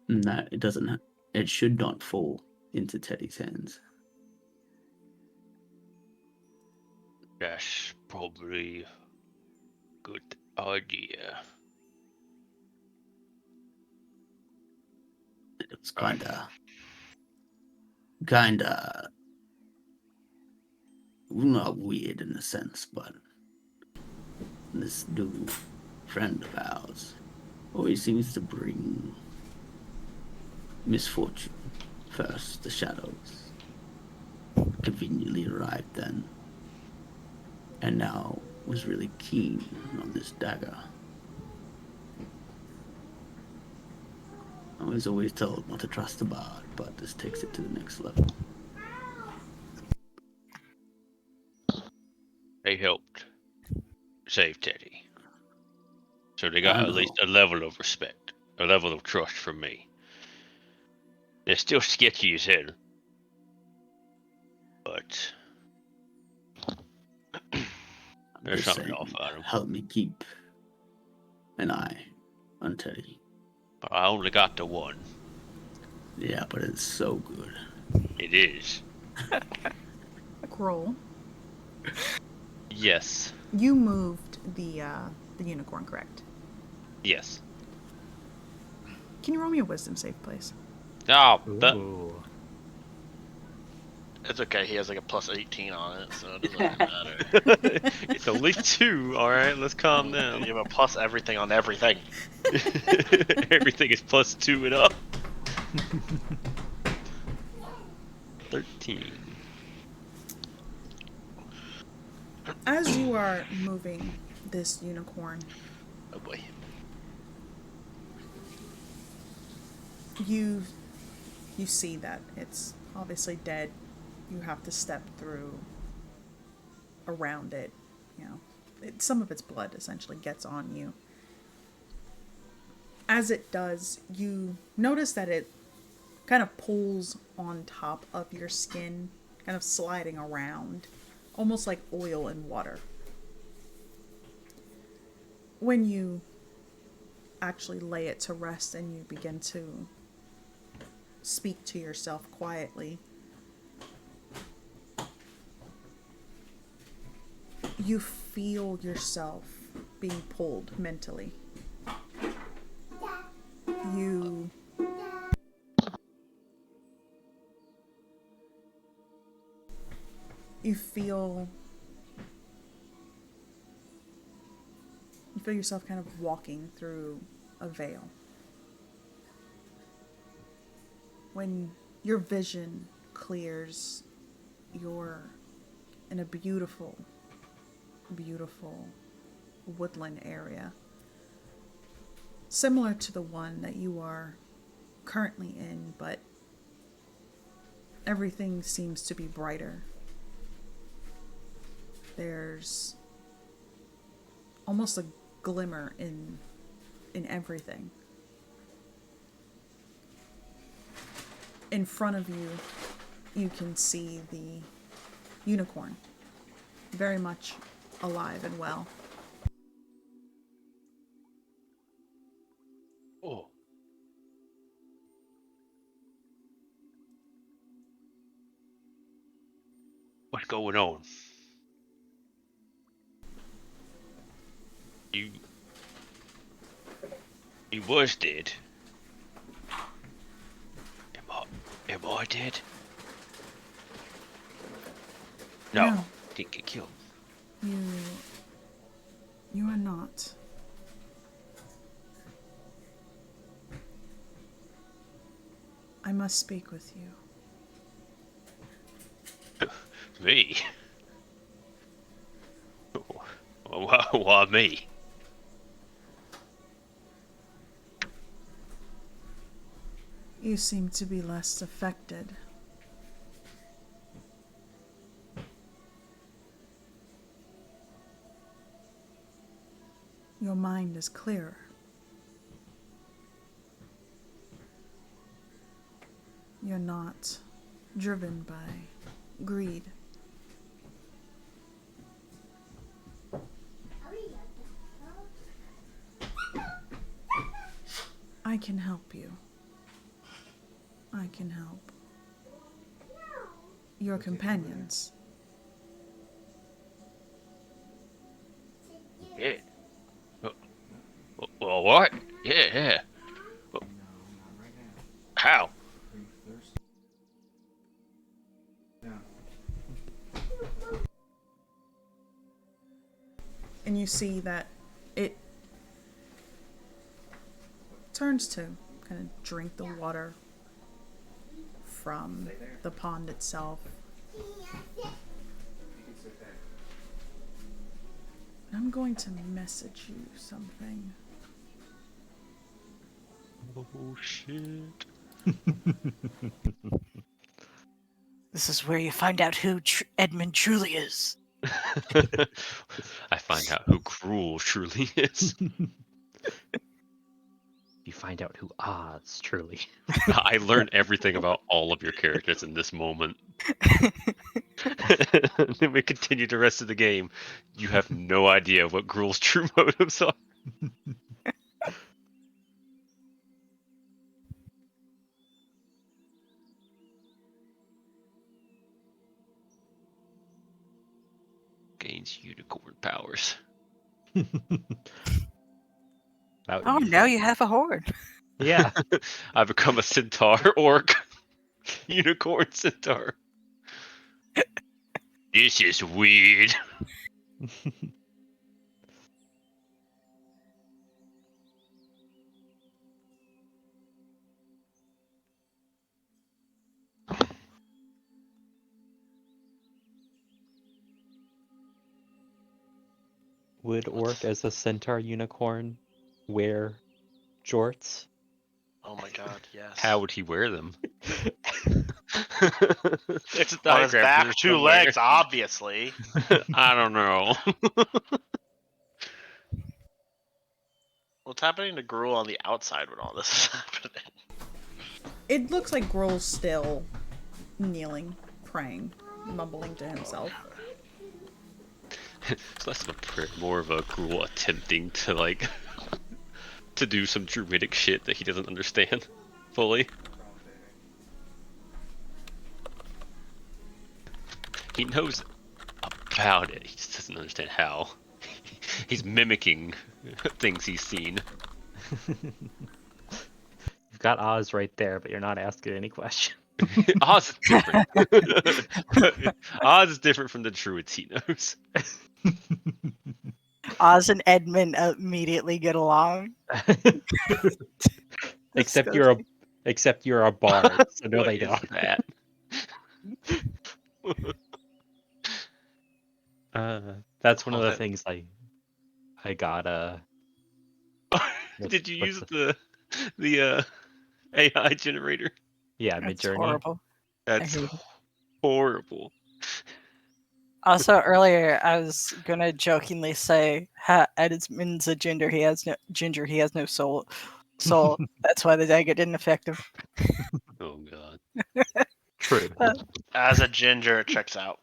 [SPEAKER 5] And that it should not fall into Teddy's hands.
[SPEAKER 1] That's probably a good idea.
[SPEAKER 5] It was kinda not weird in a sense, but this new friend of ours always seems to bring misfortune. First, the shadows conveniently arrived then, and now was really keen on this dagger. I was always told not to trust the bard, but this takes it to the next level.
[SPEAKER 1] They helped save Teddy. So they
[SPEAKER 5] I
[SPEAKER 1] got at
[SPEAKER 5] know.
[SPEAKER 1] least a level of respect, a level of trust from me. They're still sketchy as hell. But there's
[SPEAKER 5] Just
[SPEAKER 1] something
[SPEAKER 5] saying,
[SPEAKER 1] off on them.
[SPEAKER 5] help me keep an eye on Teddy.
[SPEAKER 1] I only got the one.
[SPEAKER 5] Yeah, but it's so good.
[SPEAKER 1] It is.
[SPEAKER 3] Grohl,
[SPEAKER 1] Yes.
[SPEAKER 3] you moved the unicorn, correct?
[SPEAKER 1] Yes.
[SPEAKER 3] Can you roll me a wisdom save, please?
[SPEAKER 1] Oh,
[SPEAKER 6] Ooh.
[SPEAKER 2] It's okay. He has like a plus 18 on it, so it doesn't really matter.
[SPEAKER 1] it's only 2. All right, let's calm down.
[SPEAKER 2] You have a plus everything on everything.
[SPEAKER 1] Everything is plus 2 and up. 13.
[SPEAKER 3] As you are moving this unicorn,
[SPEAKER 2] Oh boy.
[SPEAKER 3] you see that it's obviously dead. You have to step through around it. You know, some of its blood essentially gets on you. As it does, you notice that it kind of pulls on top of your skin, kind of sliding around, almost like oil and water. When you actually lay it to rest and you begin to speak to yourself quietly, you feel yourself being pulled mentally. You feel yourself kind of walking through a veil. When your vision clears, you're in a beautiful, beautiful woodland area, similar to the one that you are currently in, but everything seems to be brighter. There's almost a glimmer in everything. In front of you, you can see the unicorn, very much alive and well.
[SPEAKER 1] Oh. What's going on? You was dead. Am I dead? No. Didn't get killed.
[SPEAKER 3] You are not. I must speak with you.
[SPEAKER 1] Me? Why me?
[SPEAKER 3] You seem to be less affected. Your mind is clearer. You're not driven by greed. I can help you. I can help your companions.
[SPEAKER 1] Yeah. Well, what? Yeah. Well, how?
[SPEAKER 3] And you see that it turns to kind of drink the water from the pond itself. I'm going to message you something.
[SPEAKER 1] Oh shit.
[SPEAKER 4] This is where you find out who Edmund truly is.
[SPEAKER 1] I find out who Cruel truly is.
[SPEAKER 6] You find out who Oz truly.
[SPEAKER 1] I learned everything about all of your characters in this moment. Then we continue the rest of the game. You have no idea what Gruel's true motives are. Gains unicorn powers.
[SPEAKER 6] About
[SPEAKER 4] Oh,
[SPEAKER 6] you.
[SPEAKER 4] now you have a horn.
[SPEAKER 6] Yeah.
[SPEAKER 1] I become a centaur orc. Unicorn centaur. This is weird.
[SPEAKER 6] Would Orc as a centaur unicorn wear jorts?
[SPEAKER 2] Oh my god, yes.
[SPEAKER 1] How would he wear them? There's a
[SPEAKER 2] On his
[SPEAKER 1] diagram for
[SPEAKER 2] back,
[SPEAKER 1] this
[SPEAKER 2] 2
[SPEAKER 1] somewhere.
[SPEAKER 2] legs, obviously.
[SPEAKER 1] I don't know.
[SPEAKER 2] What's happening to Gruel on the outside when all this is happening?
[SPEAKER 3] It looks like Grohl's still kneeling, praying, mumbling to himself.
[SPEAKER 1] It's less of a prayer, more of a Gruel attempting to to do some druidic shit that he doesn't understand fully. He knows about it, he just doesn't understand how. He's mimicking things he's seen.
[SPEAKER 6] You've got Oz right there, but you're not asking any question.
[SPEAKER 1] Oz is different. Oz is different from the druids he knows.
[SPEAKER 4] Oz and Edmund immediately get along.
[SPEAKER 6] Except you're a bard, so no,
[SPEAKER 1] What
[SPEAKER 6] they
[SPEAKER 1] is
[SPEAKER 6] don't.
[SPEAKER 1] that?
[SPEAKER 6] That's one of the
[SPEAKER 1] What?
[SPEAKER 6] things I got.
[SPEAKER 1] Did you
[SPEAKER 6] what's
[SPEAKER 1] use the AI generator?
[SPEAKER 6] Yeah,
[SPEAKER 4] That's
[SPEAKER 6] Midjourney.
[SPEAKER 4] horrible.
[SPEAKER 1] That's
[SPEAKER 4] hate it.
[SPEAKER 1] horrible.
[SPEAKER 4] Also, earlier I was gonna jokingly say, Edmund's a ginger. He has no soul. That's why the dagger didn't affect him.
[SPEAKER 1] Oh god.
[SPEAKER 6] True.
[SPEAKER 2] As a ginger, it checks out.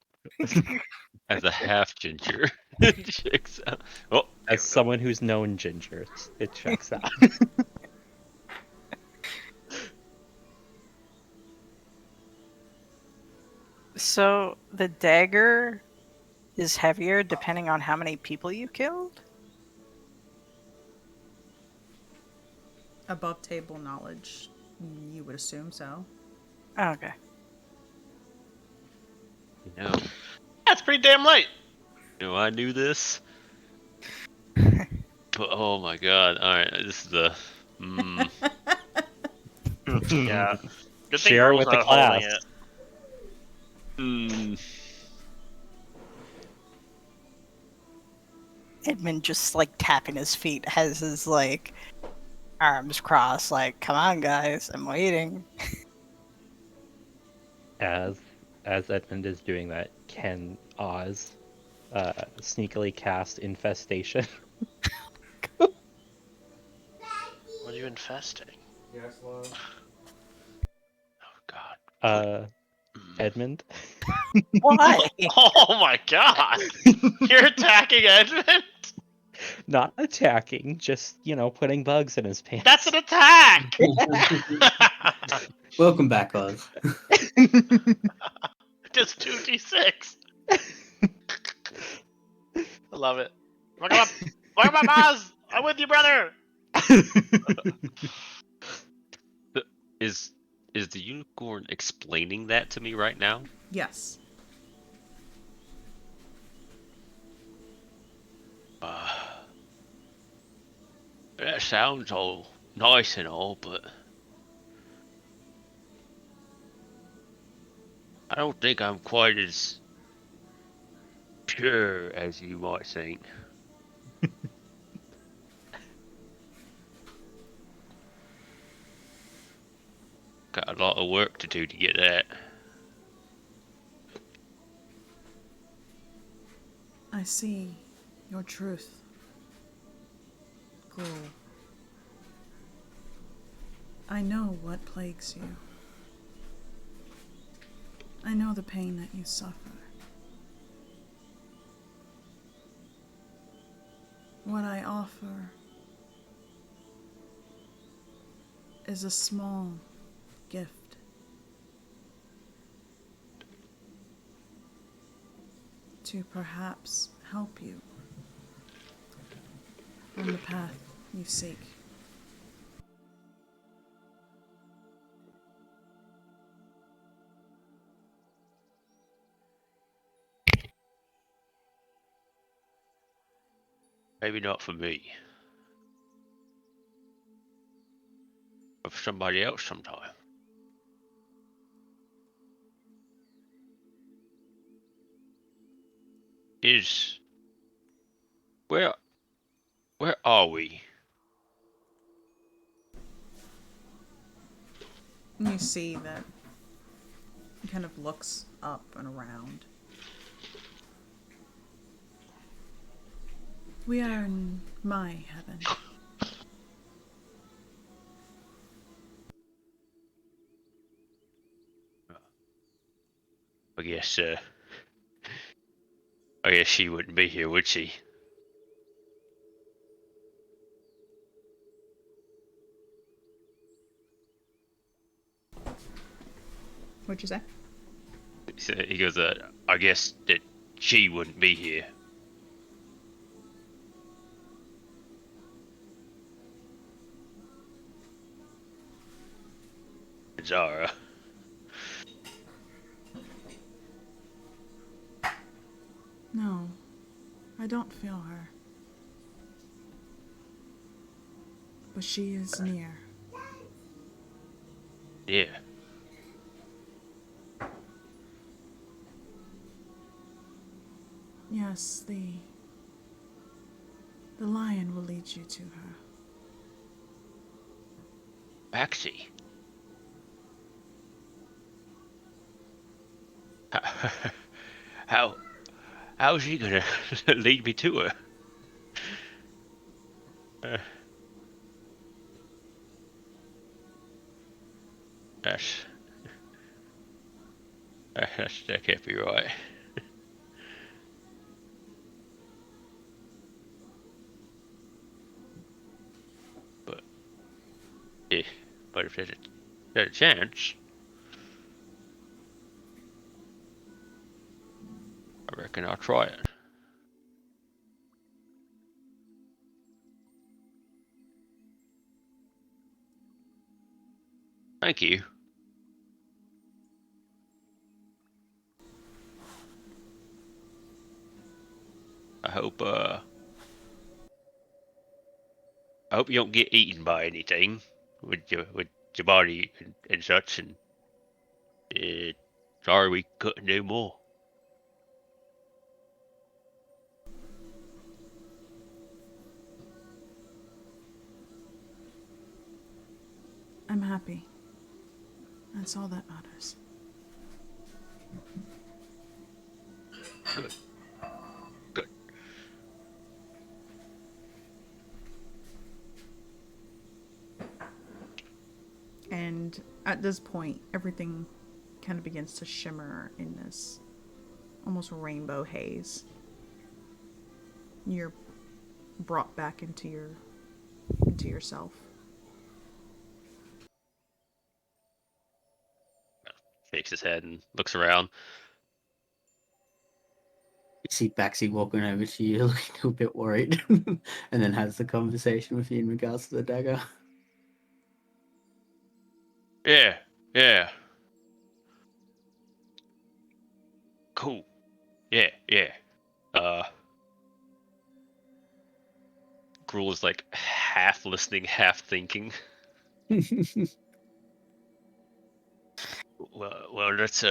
[SPEAKER 1] As a half ginger, it checks out. Oh, there
[SPEAKER 6] As
[SPEAKER 1] we go.
[SPEAKER 6] someone who's known gingers, it checks out.
[SPEAKER 4] So the dagger is heavier depending on how many people you killed?
[SPEAKER 3] Above table knowledge, you would assume so.
[SPEAKER 4] Oh, okay.
[SPEAKER 1] You know,
[SPEAKER 2] That's pretty damn light.
[SPEAKER 1] I knew this. But oh my god! All right, this is the.
[SPEAKER 2] Yeah. Good thing
[SPEAKER 6] Share
[SPEAKER 2] Gruel's
[SPEAKER 6] with the
[SPEAKER 2] not holding
[SPEAKER 6] class.
[SPEAKER 2] it.
[SPEAKER 4] Edmund just like tapping his feet, has his like arms crossed, like, come on guys, I'm waiting.
[SPEAKER 6] As Edmund is doing that, can Oz sneakily cast infestation?
[SPEAKER 2] you infesting?
[SPEAKER 7] Yes, love.
[SPEAKER 2] Oh God.
[SPEAKER 6] Edmund.
[SPEAKER 4] Why?
[SPEAKER 2] Oh my God! You're attacking Edmund?
[SPEAKER 6] Not attacking, just, putting bugs in his pants.
[SPEAKER 2] That's an attack!
[SPEAKER 7] Welcome back, Oz.
[SPEAKER 2] Just 2d6. I love it. Welcome up! Welcome up, Oz! I'm with you, brother!
[SPEAKER 1] Is the unicorn explaining that to me right now?
[SPEAKER 3] Yes.
[SPEAKER 1] That sounds all nice and all, but I don't think I'm quite as pure as you might think. Got a lot of work to do to get that.
[SPEAKER 3] I see your truth. Ghoul. I know what plagues you. I know the pain that you suffer. What I offer is a small gift. To perhaps help you on the path you seek.
[SPEAKER 1] Maybe not for me. But for somebody else sometime. Where are we?
[SPEAKER 3] And you see that he kind of looks up and around. We are in my heaven.
[SPEAKER 1] I guess she wouldn't be here, would she?
[SPEAKER 3] What'd you say?
[SPEAKER 1] He goes, I guess that she wouldn't be here. Zara.
[SPEAKER 3] No, I don't feel her. But she is near.
[SPEAKER 1] Yeah.
[SPEAKER 3] Yes, the lion will lead you to her.
[SPEAKER 1] Maxie. How's she gonna lead me to her? That's that can't be right. But yeah, but if there's a chance, I reckon I'll try it. Thank you. I hope you don't get eaten by anything with your body and such. And sorry we couldn't do more.
[SPEAKER 3] I'm happy. That's all that matters.
[SPEAKER 1] Good. Good.
[SPEAKER 3] And at this point, everything kind of begins to shimmer in this almost rainbow haze. You're brought back into yourself.
[SPEAKER 1] Shakes his head and looks around.
[SPEAKER 5] You see Baxi walking over to you, looking a bit worried, and then has the conversation with you in regards to the dagger.
[SPEAKER 1] Yeah, yeah. Cool. Yeah, yeah. Gruul is like half listening, half thinking. Well, let's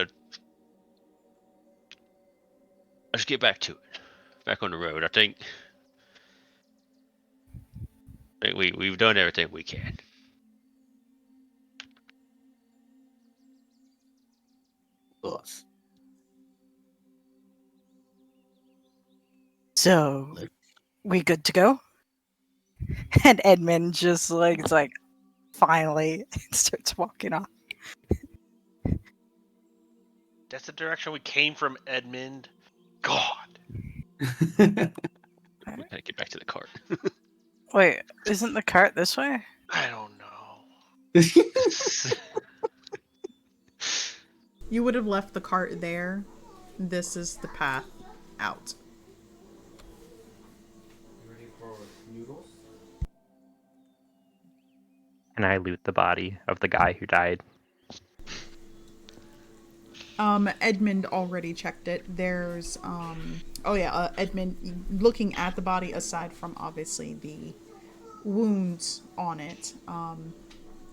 [SPEAKER 1] get back to it. Back on the road. I think we've done everything we can.
[SPEAKER 5] Of course.
[SPEAKER 4] So, we good to go? And Edmund just like, it's like, finally, starts walking off.
[SPEAKER 2] That's the direction we came from, Edmund. God.
[SPEAKER 1] We gotta get back to the cart.
[SPEAKER 4] Wait, isn't the cart this way?
[SPEAKER 2] I don't know.
[SPEAKER 3] You would have left the cart there. This is the path out.
[SPEAKER 6] And I loot the body of the guy who died.
[SPEAKER 3] Edmund already checked it. There's, Edmund, looking at the body, aside from obviously the wounds on it,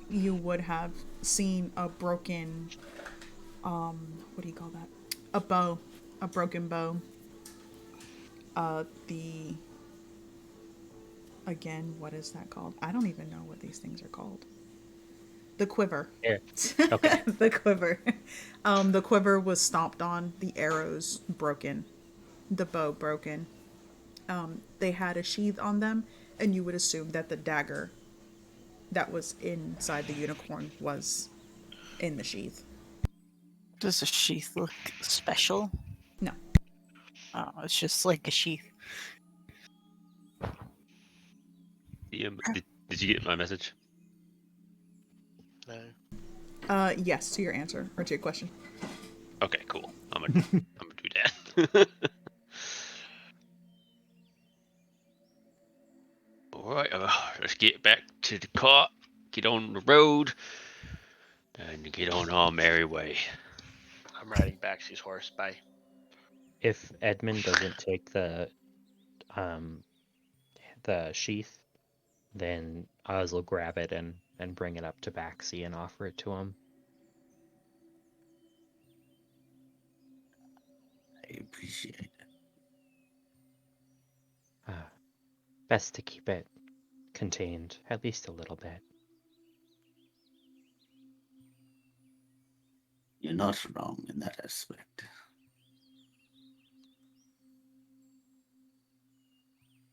[SPEAKER 3] you would have seen a broken, what do you call that? A bow. A broken bow. Again, what is that called? I don't even know what these things are called. The quiver.
[SPEAKER 6] Yeah. Okay.
[SPEAKER 3] The quiver. The quiver was stomped on. The arrows broken. The bow broken. They had a sheath on them, and you would assume that the dagger that was inside the unicorn was in the sheath.
[SPEAKER 4] Does the sheath look special?
[SPEAKER 3] No.
[SPEAKER 4] Oh, it's just like a sheath.
[SPEAKER 1] Did you get my message?
[SPEAKER 2] No.
[SPEAKER 3] Yes, to your answer, or to your question.
[SPEAKER 1] Okay, cool. I'm gonna do that. All right, let's get back to the cart, get on the road, and get on our merry way.
[SPEAKER 2] I'm riding Baxi's horse. Bye.
[SPEAKER 6] If Edmund doesn't take the sheath, then Oz will grab it and bring it up to Baxi and offer it to him.
[SPEAKER 5] I appreciate it.
[SPEAKER 6] Best to keep it contained, at least a little bit.
[SPEAKER 5] You're not wrong in that aspect.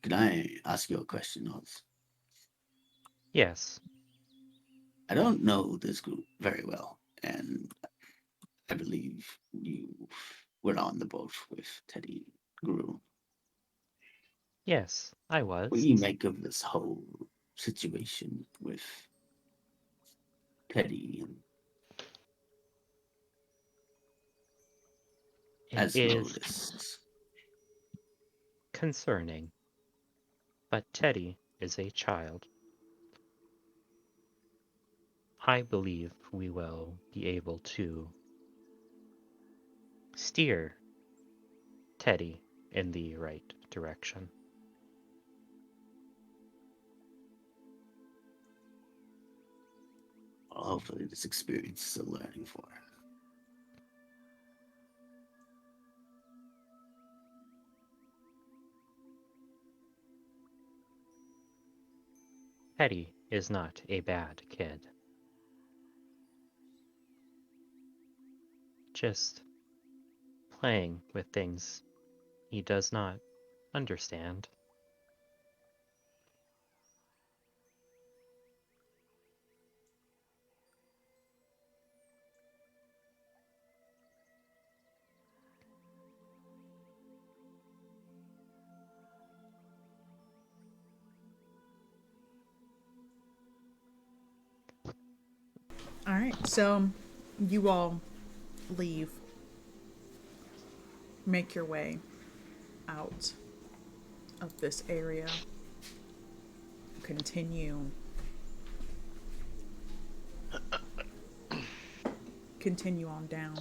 [SPEAKER 5] Can I ask you a question, Oz?
[SPEAKER 6] Yes.
[SPEAKER 5] I don't know this group very well, and I believe you were on the boat with Teddy Guru.
[SPEAKER 6] Yes, I
[SPEAKER 5] What
[SPEAKER 6] was.
[SPEAKER 5] do you make of this whole situation with Teddy and
[SPEAKER 6] It is
[SPEAKER 5] Aes'Taldon?
[SPEAKER 6] concerning, but Teddy is a child. I believe we will be able to steer Teddy in the right direction.
[SPEAKER 5] Hopefully this experience is a learning for her.
[SPEAKER 6] Teddy is not a bad kid. Just playing with things he does not understand.
[SPEAKER 3] All right, so you all leave, make your way out of this area, continue on down.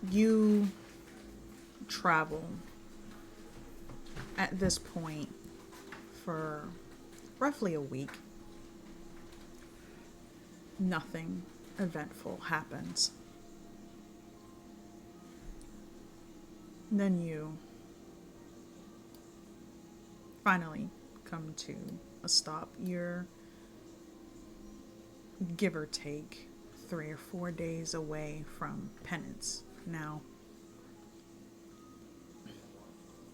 [SPEAKER 3] You travel at this point for roughly a week. Nothing eventful happens. Then you finally come to a stop. You're, give or take, 3 or 4 days away from penance now.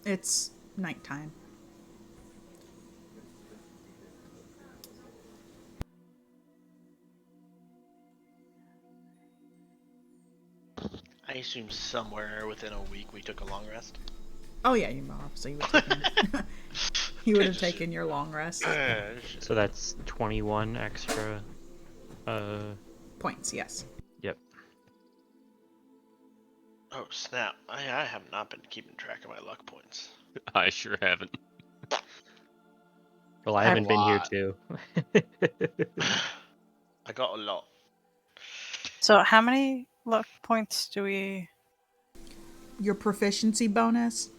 [SPEAKER 3] It's nighttime.
[SPEAKER 2] I assume somewhere within a week we took a long rest.
[SPEAKER 3] Oh yeah, you obviously would have taken, you would have taken your long rest.
[SPEAKER 6] So that's 21 extra.
[SPEAKER 3] Points, yes.
[SPEAKER 6] Yep.
[SPEAKER 2] Oh snap! I have not been keeping track of my luck points.
[SPEAKER 1] I sure haven't.
[SPEAKER 6] Well, I
[SPEAKER 4] I'm-
[SPEAKER 6] haven't been here
[SPEAKER 2] lot.
[SPEAKER 6] too.
[SPEAKER 2] I got a lot.
[SPEAKER 4] So how many luck points do we?
[SPEAKER 3] Your proficiency bonus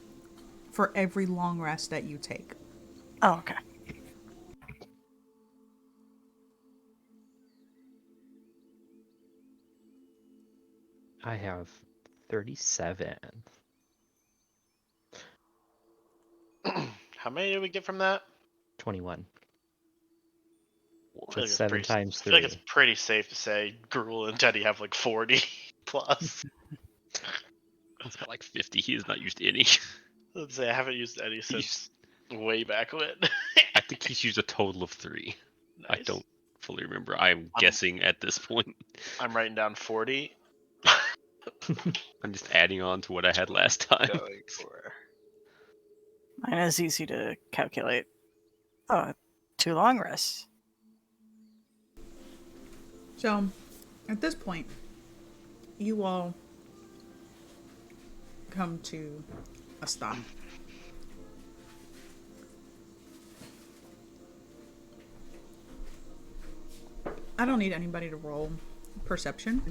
[SPEAKER 3] for every long rest that you take.
[SPEAKER 4] Oh, okay.
[SPEAKER 6] I have 37.
[SPEAKER 2] How many did we get from that?
[SPEAKER 6] 21.
[SPEAKER 2] I feel
[SPEAKER 6] That's
[SPEAKER 2] like
[SPEAKER 6] 7
[SPEAKER 2] pretty,
[SPEAKER 6] times
[SPEAKER 2] I feel like
[SPEAKER 6] 3.
[SPEAKER 2] it's pretty safe to say Gruel and Teddy have like 40 plus.
[SPEAKER 1] He's got like 50. He has not used any.
[SPEAKER 2] Let's say I haven't used any since way back when.
[SPEAKER 1] I think he's used a total of 3. I
[SPEAKER 2] Nice.
[SPEAKER 1] don't fully remember. I'm guessing at this point.
[SPEAKER 2] I'm writing down 40.
[SPEAKER 1] I'm just adding on to what I had last time.
[SPEAKER 2] Going for.
[SPEAKER 4] Mine is easy to calculate. Oh, 2 long rests.
[SPEAKER 3] So, at this point, you all come to a stop. I don't need anybody to roll perception,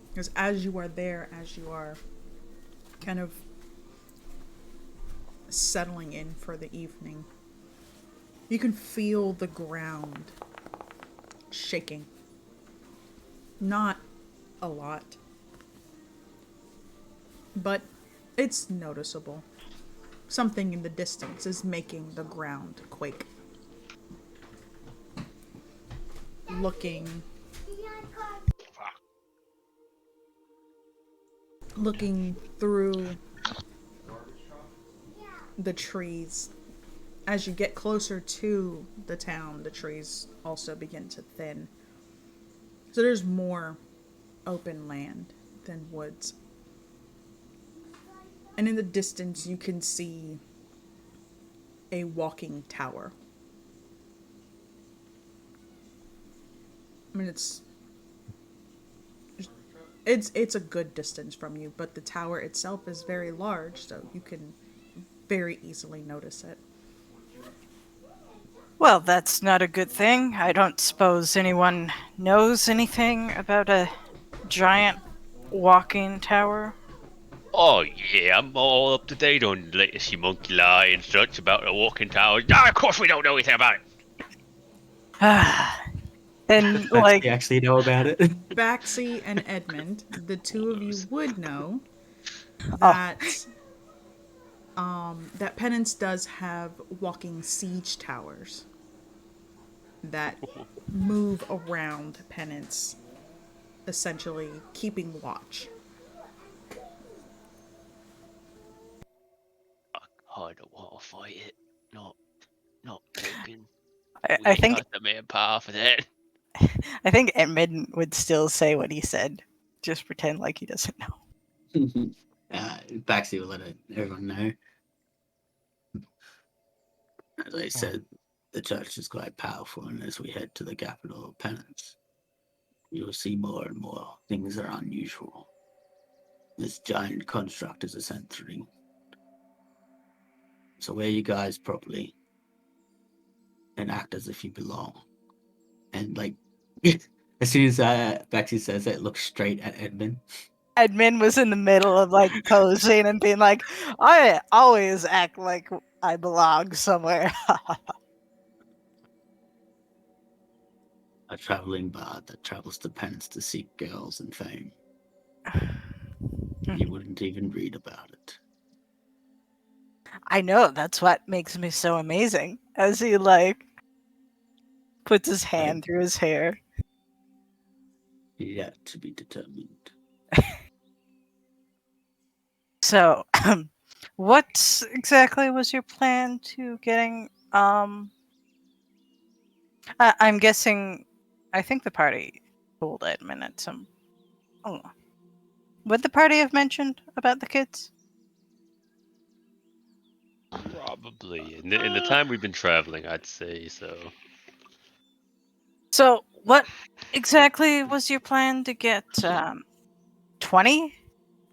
[SPEAKER 3] because as you are there, as you are kind of settling in for the evening, you can feel the ground shaking. Not a lot, but it's noticeable. Something in the distance is making the ground quake. Looking through the trees, as you get closer to the town, the trees also begin to thin. So there's more open land than woods. And in the distance, you can see a walking tower. I mean, it's a good distance from you, but the tower itself is very large, so you can very easily notice it.
[SPEAKER 4] Well, that's not a good thing. I don't suppose anyone knows anything about a giant walking tower.
[SPEAKER 1] Oh yeah, I'm all up to date on the latest monkey lie and such about the walking towers. No, of course we don't know anything about it.
[SPEAKER 4] And
[SPEAKER 7] Like,
[SPEAKER 4] like,
[SPEAKER 7] you actually know about it.
[SPEAKER 3] Baxi and Edmund, the two of you
[SPEAKER 1] Knows.
[SPEAKER 3] would know that that Penance does have walking siege towers that move around Penance, essentially keeping watch.
[SPEAKER 1] I don't want to fight it. Not joking.
[SPEAKER 4] I
[SPEAKER 1] We
[SPEAKER 4] think
[SPEAKER 1] got the manpower for that.
[SPEAKER 4] I think Edmund would still say what he said. Just pretend like he doesn't know.
[SPEAKER 5] Baxi will let everyone know. As I said, The church is quite powerful, and as we head to the capital of penance, you will see more and more things that are unusual. This giant construct is a sensory. So wear you guys properly and act as if you belong. And like, as soon as Bexy says it, look straight at Edmund.
[SPEAKER 4] Edmund was in the middle of like posing and being like, I always act like I belong somewhere.
[SPEAKER 5] A traveling bard that travels to penance to seek girls and fame. You wouldn't even read about it.
[SPEAKER 4] I know, that's what makes me so amazing. As he like puts his hand through his hair.
[SPEAKER 5] Yet to be determined.
[SPEAKER 4] So, what exactly was your plan to getting I'm guessing I think the party told Edmund at some would the party have mentioned about the kids?
[SPEAKER 1] Probably. In the time we've been traveling, I'd say so.
[SPEAKER 4] So, what exactly was your plan to get 20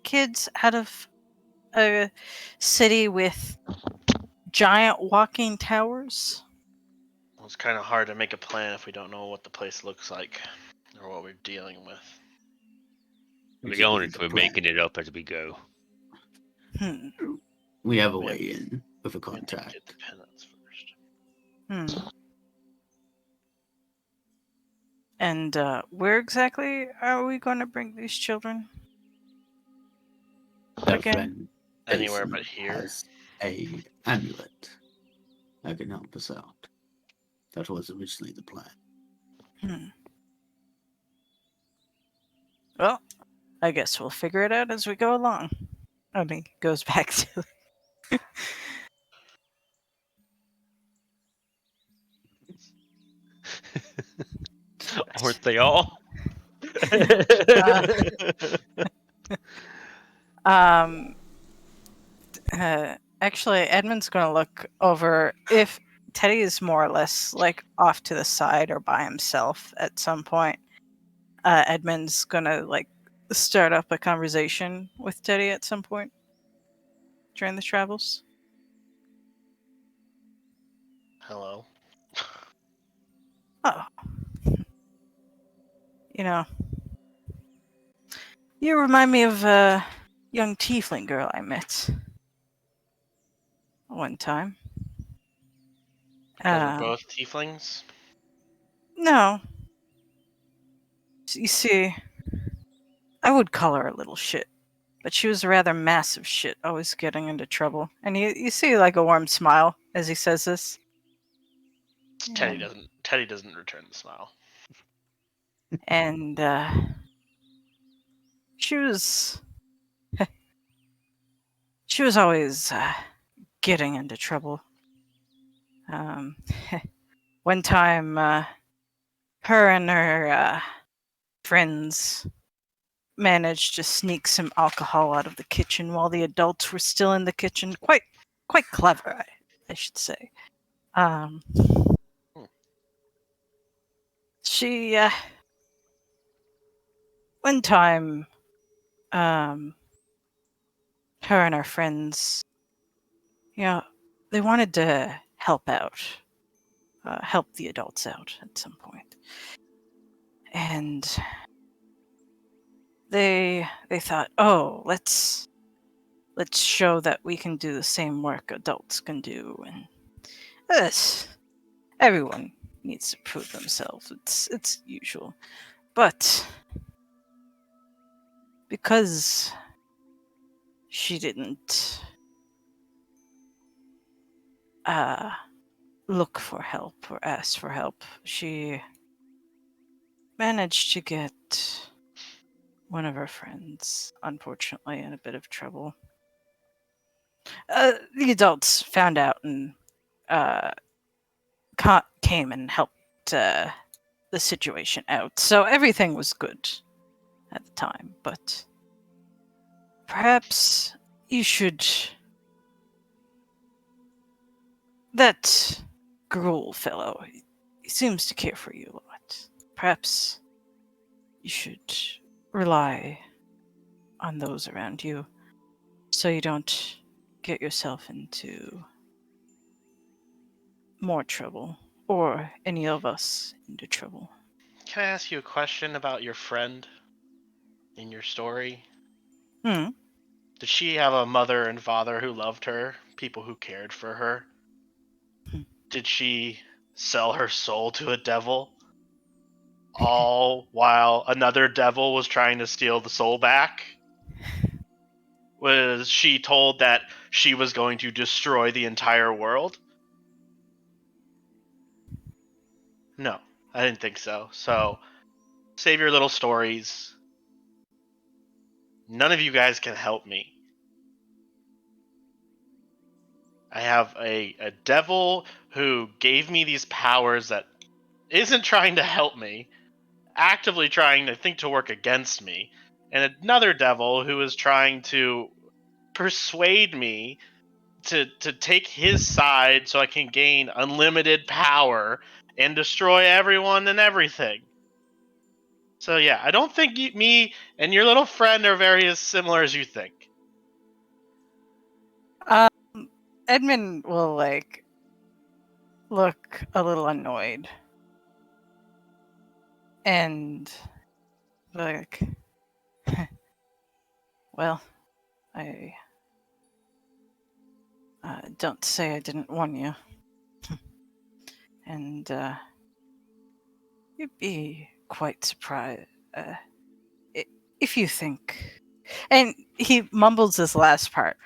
[SPEAKER 4] kids out of a city with giant walking towers?
[SPEAKER 2] Well, it's kind of hard to make a plan if we don't know what the place looks like or what we're dealing with.
[SPEAKER 1] We're
[SPEAKER 5] Usually
[SPEAKER 1] going
[SPEAKER 5] the
[SPEAKER 1] we're
[SPEAKER 5] plan.
[SPEAKER 1] making it up as we go.
[SPEAKER 4] Hmm.
[SPEAKER 5] We have a
[SPEAKER 2] We
[SPEAKER 5] way in with a
[SPEAKER 2] We have to get
[SPEAKER 5] contact.
[SPEAKER 2] the penance first.
[SPEAKER 4] Hmm. And where exactly are we going to bring these children?
[SPEAKER 5] Their
[SPEAKER 4] Okay.
[SPEAKER 5] friend
[SPEAKER 2] Anywhere
[SPEAKER 5] Aes'Taldon
[SPEAKER 2] but here.
[SPEAKER 5] has a amulet that can help us out. That was originally the plan.
[SPEAKER 4] Hmm. Well, I guess we'll figure it out as we go along. I mean, goes back to
[SPEAKER 1] Aren't they all?
[SPEAKER 4] um. Actually, Edmund's gonna look over if Teddy is more or less like off to the side or by himself at some point. Edmund's gonna like start up a conversation with Teddy at some point during the travels.
[SPEAKER 2] Hello.
[SPEAKER 4] Oh, you know, you remind me of a young tiefling girl I met one time.
[SPEAKER 2] You guys are
[SPEAKER 4] Um,
[SPEAKER 2] both tieflings?
[SPEAKER 4] No, you see, I would call her a little shit, but she was a rather massive shit, always getting into trouble. And you see like a warm smile as he says this.
[SPEAKER 2] Teddy
[SPEAKER 4] Yeah.
[SPEAKER 2] doesn't return the smile.
[SPEAKER 4] And she was she was always getting into trouble. Um, one time, her and her friends managed to sneak some alcohol out of the kitchen while the adults were still in the kitchen. Quite clever, I should say. Um, she one time, her and her friends, you know, they wanted to help out, help the adults out at some point, and they thought, oh, let's show that we can do the same work adults can do, and this everyone needs to prove themselves. It's usual, but because she didn't look for help or ask for help, she managed to get one of her friends, unfortunately, in a bit of trouble. The adults found out and uh, came and helped the situation out, so everything was good at the time. But perhaps you should. That Gruel fellow. He seems to care for you a lot. Perhaps you should rely on those around you so you don't get yourself into more trouble or any of us into trouble.
[SPEAKER 2] Can I ask you a question about your friend in your story?
[SPEAKER 4] Hmm.
[SPEAKER 2] Did she have a mother and father who loved her? People who cared for her?
[SPEAKER 4] Hmm.
[SPEAKER 2] Did she sell her soul to a devil? All while another devil was trying to steal the soul back? Was she told that she was going to destroy the entire world? No, I didn't think so. So, save your little stories. None of you guys can help me. I have a devil who gave me these powers that isn't trying to help me, actively trying to think to work against me, and another devil who is trying to persuade me to take his side so I can gain unlimited power and destroy everyone and everything. So yeah, I don't think me and your little friend are very as similar as you think.
[SPEAKER 4] Edmund will look a little annoyed and like, well, I don't say I didn't warn you. And you'd be quite surprised if you think. And he mumbles this last part.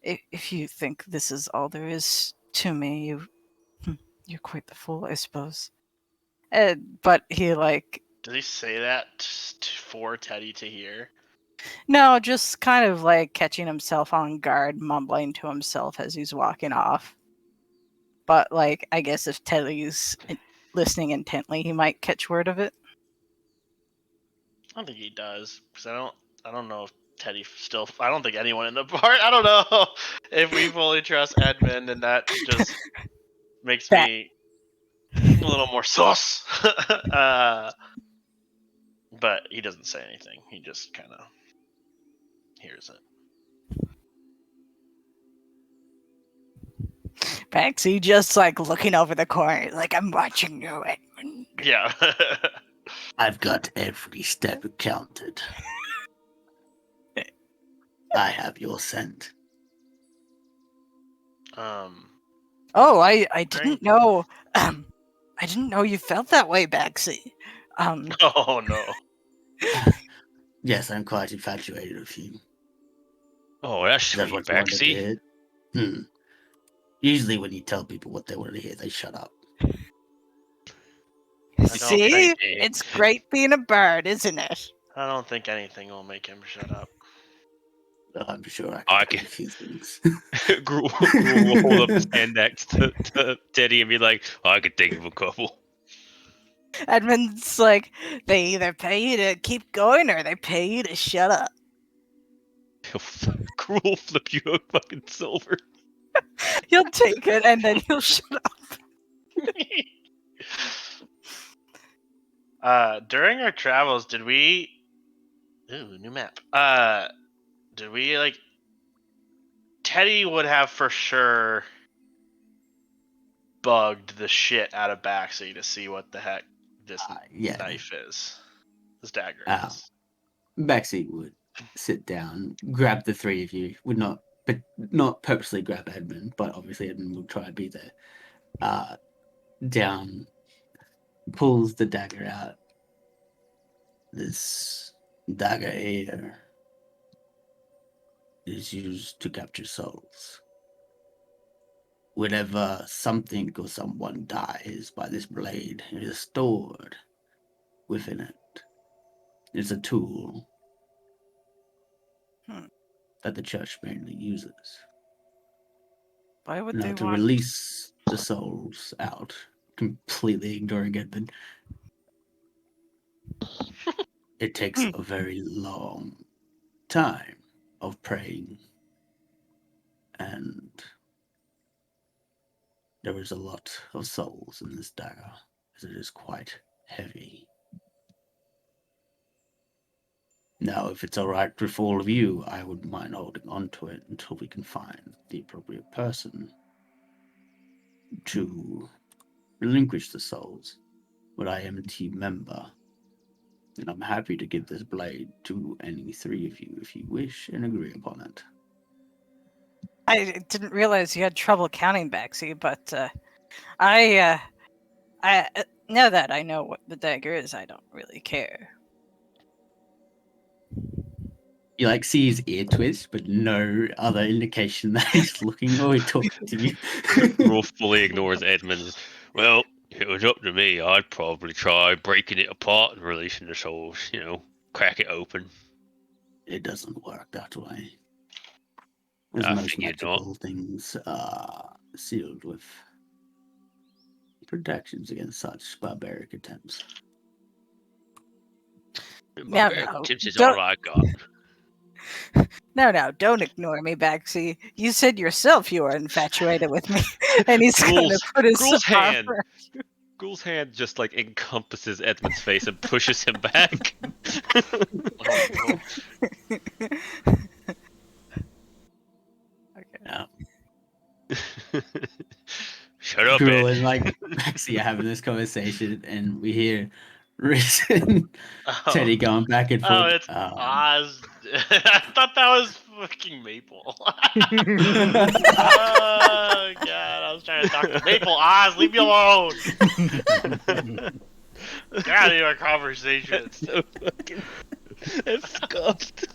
[SPEAKER 4] If you think this is all there is to me, you're quite the fool, I suppose. But he
[SPEAKER 2] Does he say that for Teddy to hear?
[SPEAKER 4] no, just kind of catching himself on guard, mumbling to himself as he's walking off. But I guess if Teddy's listening intently, he might catch word of it.
[SPEAKER 2] I don't think he does because I don't know if Teddy still. I don't think anyone in the part. I don't know if we fully trust Edmund, and that just makes
[SPEAKER 4] That
[SPEAKER 2] me a little more sus. But he doesn't say anything. He just kind of hears it.
[SPEAKER 4] Baxi just looking over the corner, I'm watching you, Edmund.
[SPEAKER 2] Yeah.
[SPEAKER 5] I've got every step counted. I have your scent.
[SPEAKER 4] Oh, I didn't
[SPEAKER 2] Right.
[SPEAKER 4] know. I didn't know you felt that way, Baxi.
[SPEAKER 2] Oh no.
[SPEAKER 5] Yes, I'm quite infatuated with you.
[SPEAKER 1] Oh, that's
[SPEAKER 5] Is that
[SPEAKER 1] sweet,
[SPEAKER 5] what you wanted to
[SPEAKER 1] Baxi.
[SPEAKER 5] hear? Usually when you tell people what they want to hear, they shut up.
[SPEAKER 4] See,
[SPEAKER 2] think-
[SPEAKER 4] it's great being a bird, isn't it?
[SPEAKER 2] I don't think anything will make him shut up.
[SPEAKER 5] I'm sure I
[SPEAKER 1] I
[SPEAKER 5] can think
[SPEAKER 1] can-
[SPEAKER 5] of a few things.
[SPEAKER 1] Gruel will hold up his hand next to Teddy and be like, I could think of a couple.
[SPEAKER 4] Edmund's they either pay you to keep going or they pay you to shut up.
[SPEAKER 1] Gruel flip you a fucking silver.
[SPEAKER 4] He'll take it and then he'll shut up.
[SPEAKER 2] During our travels, did we? Ooh, new map. Did we Teddy would have for sure bugged the shit out of Baxi to see what the heck this
[SPEAKER 5] Yeah.
[SPEAKER 2] knife is. This dagger
[SPEAKER 5] Oh.
[SPEAKER 2] is.
[SPEAKER 5] Baxi would sit down, grab the three of you, would not purposely grab Edmund, but obviously Edmund would try to be there. Down, pulls the dagger out. This dagger here is used to capture souls. Whenever something or someone dies by this blade, it is stored within it. It's a tool that the church mainly uses.
[SPEAKER 4] Why would
[SPEAKER 5] Now,
[SPEAKER 4] they
[SPEAKER 5] to
[SPEAKER 4] want?
[SPEAKER 5] release the souls out, completely ignoring Edmund, it takes a very long time of praying and There is a lot of souls in this dagger, as it is quite heavy. Now, if it's all right with all of you, I wouldn't mind holding on to it until we can find the appropriate person to relinquish the souls. But I am a team member, and I'm happy to give this blade to any three of you if you wish and agree upon it.
[SPEAKER 4] I didn't realize you had trouble counting, Baxi, but now that I know what the dagger is, I don't really care.
[SPEAKER 5] You see his ear twitch, but no other indication that he's looking or talking to you.
[SPEAKER 1] Rolf fully ignores Edmund. Well, if it was up to me, I'd probably try breaking it apart and releasing the souls. Crack it open.
[SPEAKER 5] It doesn't work that way. As
[SPEAKER 1] I
[SPEAKER 5] most
[SPEAKER 1] figured not.
[SPEAKER 5] magical things are sealed with protections against such barbaric attempts.
[SPEAKER 1] Barbaric
[SPEAKER 4] no,
[SPEAKER 1] tips is
[SPEAKER 4] don't-
[SPEAKER 1] all I got.
[SPEAKER 4] No, don't ignore me, Baxi. You said yourself you were infatuated with me, and he's gonna
[SPEAKER 1] Ghoul's-
[SPEAKER 4] put his
[SPEAKER 1] Ghoul's
[SPEAKER 4] arm
[SPEAKER 1] hand.
[SPEAKER 4] around-
[SPEAKER 1] Ghoul's hand just encompasses Edmund's face and pushes him back.
[SPEAKER 4] Okay.
[SPEAKER 5] Yeah.
[SPEAKER 1] Shut up,
[SPEAKER 5] Gruel
[SPEAKER 1] Ed.
[SPEAKER 5] and Maxie are having this conversation, and we hear Riz and Teddy going back and
[SPEAKER 2] Oh,
[SPEAKER 5] forth.
[SPEAKER 2] it's Oz. I thought that was fucking Maple. Oh god, I was trying to talk to Maple. Oz, leave me alone. Get out of your conversation.
[SPEAKER 1] So fucking. That's scuffed.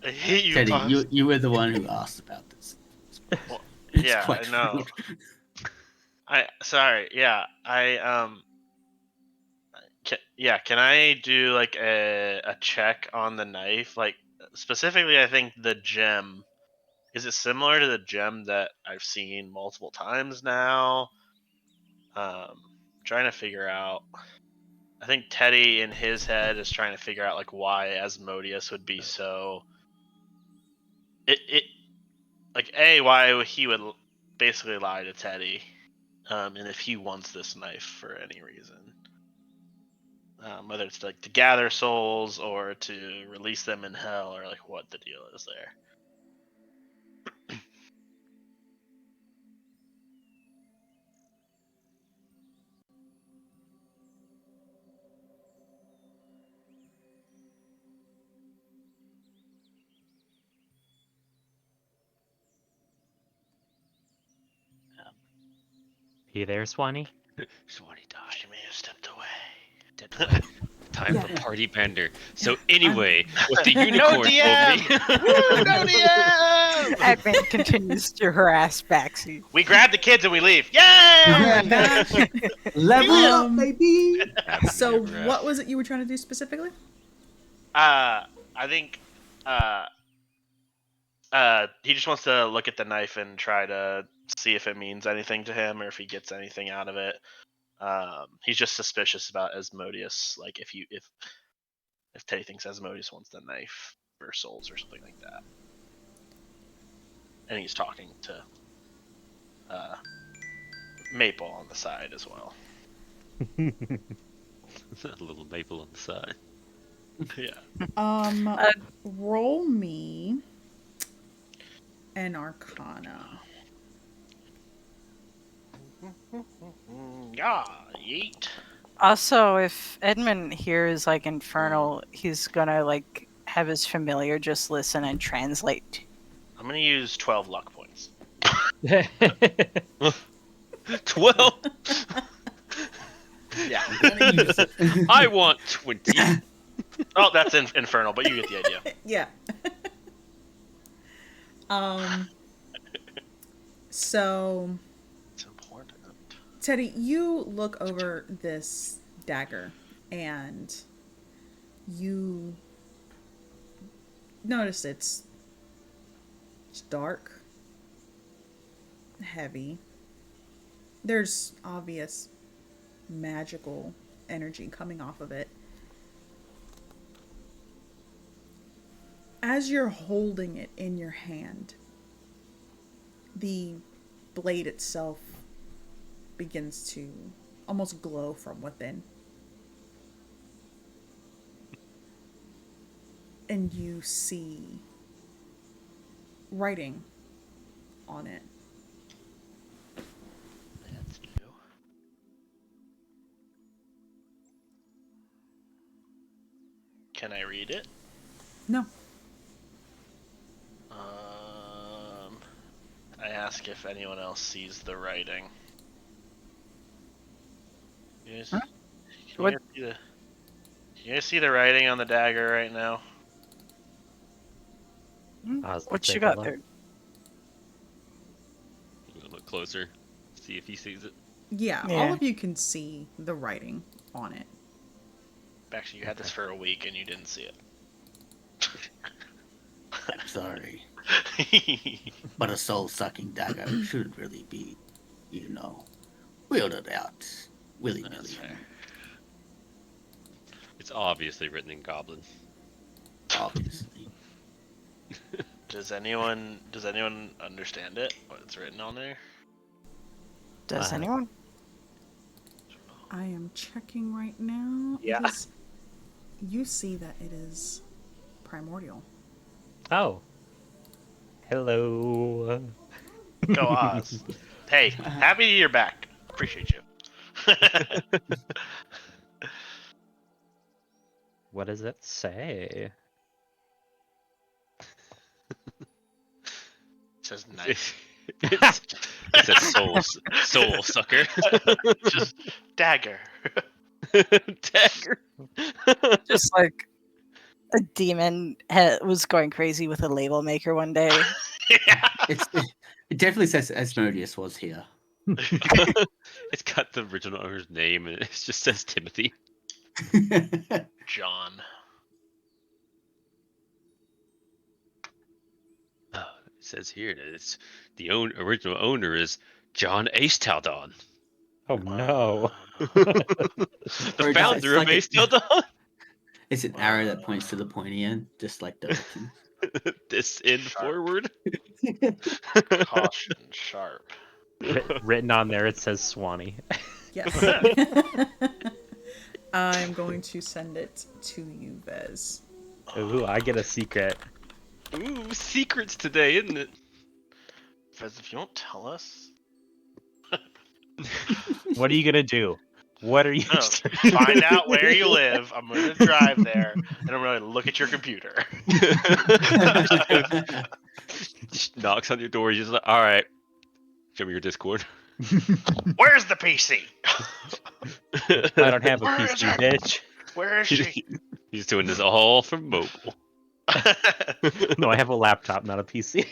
[SPEAKER 2] I hate you,
[SPEAKER 5] Teddy,
[SPEAKER 2] Oz.
[SPEAKER 5] you were the one who asked about this.
[SPEAKER 2] Well,
[SPEAKER 5] It's
[SPEAKER 2] yeah,
[SPEAKER 5] quite
[SPEAKER 2] I know.
[SPEAKER 5] rude.
[SPEAKER 2] Sorry. Yeah, Can I do a check on the knife? Specifically, I think the gem. Is it similar to the gem that I've seen multiple times now? Trying to figure out. I think Teddy in his head is trying to figure out why Asmodeus would be so. Why he would basically lie to Teddy, and if he wants this knife for any reason. Whether it's to gather souls or to release them in hell, or what the deal is there.
[SPEAKER 6] You there, Swanee?
[SPEAKER 1] Swanee died.
[SPEAKER 2] She may have stepped away.
[SPEAKER 1] Stepped away. Time
[SPEAKER 3] Yeah.
[SPEAKER 1] for party bender. So anyway, what the
[SPEAKER 2] No
[SPEAKER 1] unicorn told
[SPEAKER 2] DM!
[SPEAKER 1] me.
[SPEAKER 2] Woo, no DM!
[SPEAKER 4] Admin continues to harass Baxi.
[SPEAKER 2] We grab the kids and we leave. Yay!
[SPEAKER 5] Level up,
[SPEAKER 3] Um,
[SPEAKER 5] baby!
[SPEAKER 3] So, what was it you were trying to do specifically?
[SPEAKER 2] I think he just wants to look at the knife and try to see if it means anything to him or if he gets anything out of it. He's just suspicious about Asmodeus. If Teddy thinks Asmodeus wants the knife for souls or something like that. And he's talking to Maple on the side as well.
[SPEAKER 1] A little maple on the side.
[SPEAKER 2] Yeah.
[SPEAKER 3] Roll me an Arcana.
[SPEAKER 2] Yeah, yeet.
[SPEAKER 4] Also, if Edmund hears infernal, he's gonna have his familiar just listen and translate.
[SPEAKER 2] I'm gonna use 12 luck points.
[SPEAKER 1] 12.
[SPEAKER 2] Yeah.
[SPEAKER 1] I want 20.
[SPEAKER 2] Oh, that's infernal, but you get the idea.
[SPEAKER 3] Yeah. So,
[SPEAKER 2] It's important.
[SPEAKER 3] Teddy, you look over this dagger and you notice it's dark, heavy. There's obvious magical energy coming off of it. As you're holding it in your hand, the blade itself begins to almost glow from within. And you see writing on it.
[SPEAKER 2] That's new. Can I read it?
[SPEAKER 3] No.
[SPEAKER 2] I ask if anyone else sees the writing. You guys,
[SPEAKER 4] Huh?
[SPEAKER 2] can
[SPEAKER 4] What?
[SPEAKER 2] you guys see the? Can you guys see the writing on the dagger right now?
[SPEAKER 6] Oz will
[SPEAKER 4] What you
[SPEAKER 6] take a
[SPEAKER 4] got
[SPEAKER 6] look.
[SPEAKER 4] there?
[SPEAKER 1] I'm gonna look closer, see if he sees it.
[SPEAKER 3] Yeah, all
[SPEAKER 4] Yeah.
[SPEAKER 3] of you can see the writing on it.
[SPEAKER 2] Actually, you had this for a week and you didn't see it.
[SPEAKER 5] I'm sorry. But a soul-sucking dagger shouldn't really be, wielded out willy-nilly.
[SPEAKER 2] That's fair.
[SPEAKER 1] It's obviously written in Goblin.
[SPEAKER 5] Obviously.
[SPEAKER 2] Does anyone understand it? What's written on there?
[SPEAKER 4] Does
[SPEAKER 6] Uh,
[SPEAKER 4] anyone?
[SPEAKER 3] I am checking right now.
[SPEAKER 2] Yeah.
[SPEAKER 3] You see that it is primordial.
[SPEAKER 6] Oh. Hello.
[SPEAKER 2] Go Oz. Hey, happy you're back. Appreciate you.
[SPEAKER 6] What does it say?
[SPEAKER 2] It says knife.
[SPEAKER 1] It's a soul sucker.
[SPEAKER 2] Just dagger.
[SPEAKER 1] Dagger.
[SPEAKER 4] Just like a demon was going crazy with a label maker one day.
[SPEAKER 2] Yeah.
[SPEAKER 5] It definitely says Asmodeus was here.
[SPEAKER 1] It's got the original owner's name and it just says Timothy.
[SPEAKER 2] John.
[SPEAKER 1] Oh, it says here that it's the original owner is John Aes'Taldon.
[SPEAKER 6] Oh no.
[SPEAKER 1] The
[SPEAKER 5] Or it's
[SPEAKER 1] founder of
[SPEAKER 5] like
[SPEAKER 1] Aes'Taldon.
[SPEAKER 5] It's an arrow that points to the pointy end, just like directions.
[SPEAKER 1] This end
[SPEAKER 2] Sharp.
[SPEAKER 1] forward.
[SPEAKER 2] Caution sharp.
[SPEAKER 6] Written on there, it says Swanee.
[SPEAKER 3] Yes. I'm going to send it to you, Vez.
[SPEAKER 6] Ooh, I get a secret.
[SPEAKER 1] Ooh, secrets today, isn't it?
[SPEAKER 2] Fez, if you don't tell us,
[SPEAKER 6] What are you gonna do? What are you?
[SPEAKER 2] no, find out where you live. I'm going to drive there, and I'm going to look at your computer.
[SPEAKER 1] Just knocks on your door. You're just like, all right, show me your Discord.
[SPEAKER 2] Where's the PC?
[SPEAKER 6] I don't have a
[SPEAKER 2] Where is
[SPEAKER 6] PC,
[SPEAKER 2] it?
[SPEAKER 6] bitch.
[SPEAKER 2] Where is she?
[SPEAKER 1] He's doing this all from mobile.
[SPEAKER 6] No, I have a laptop, not a PC.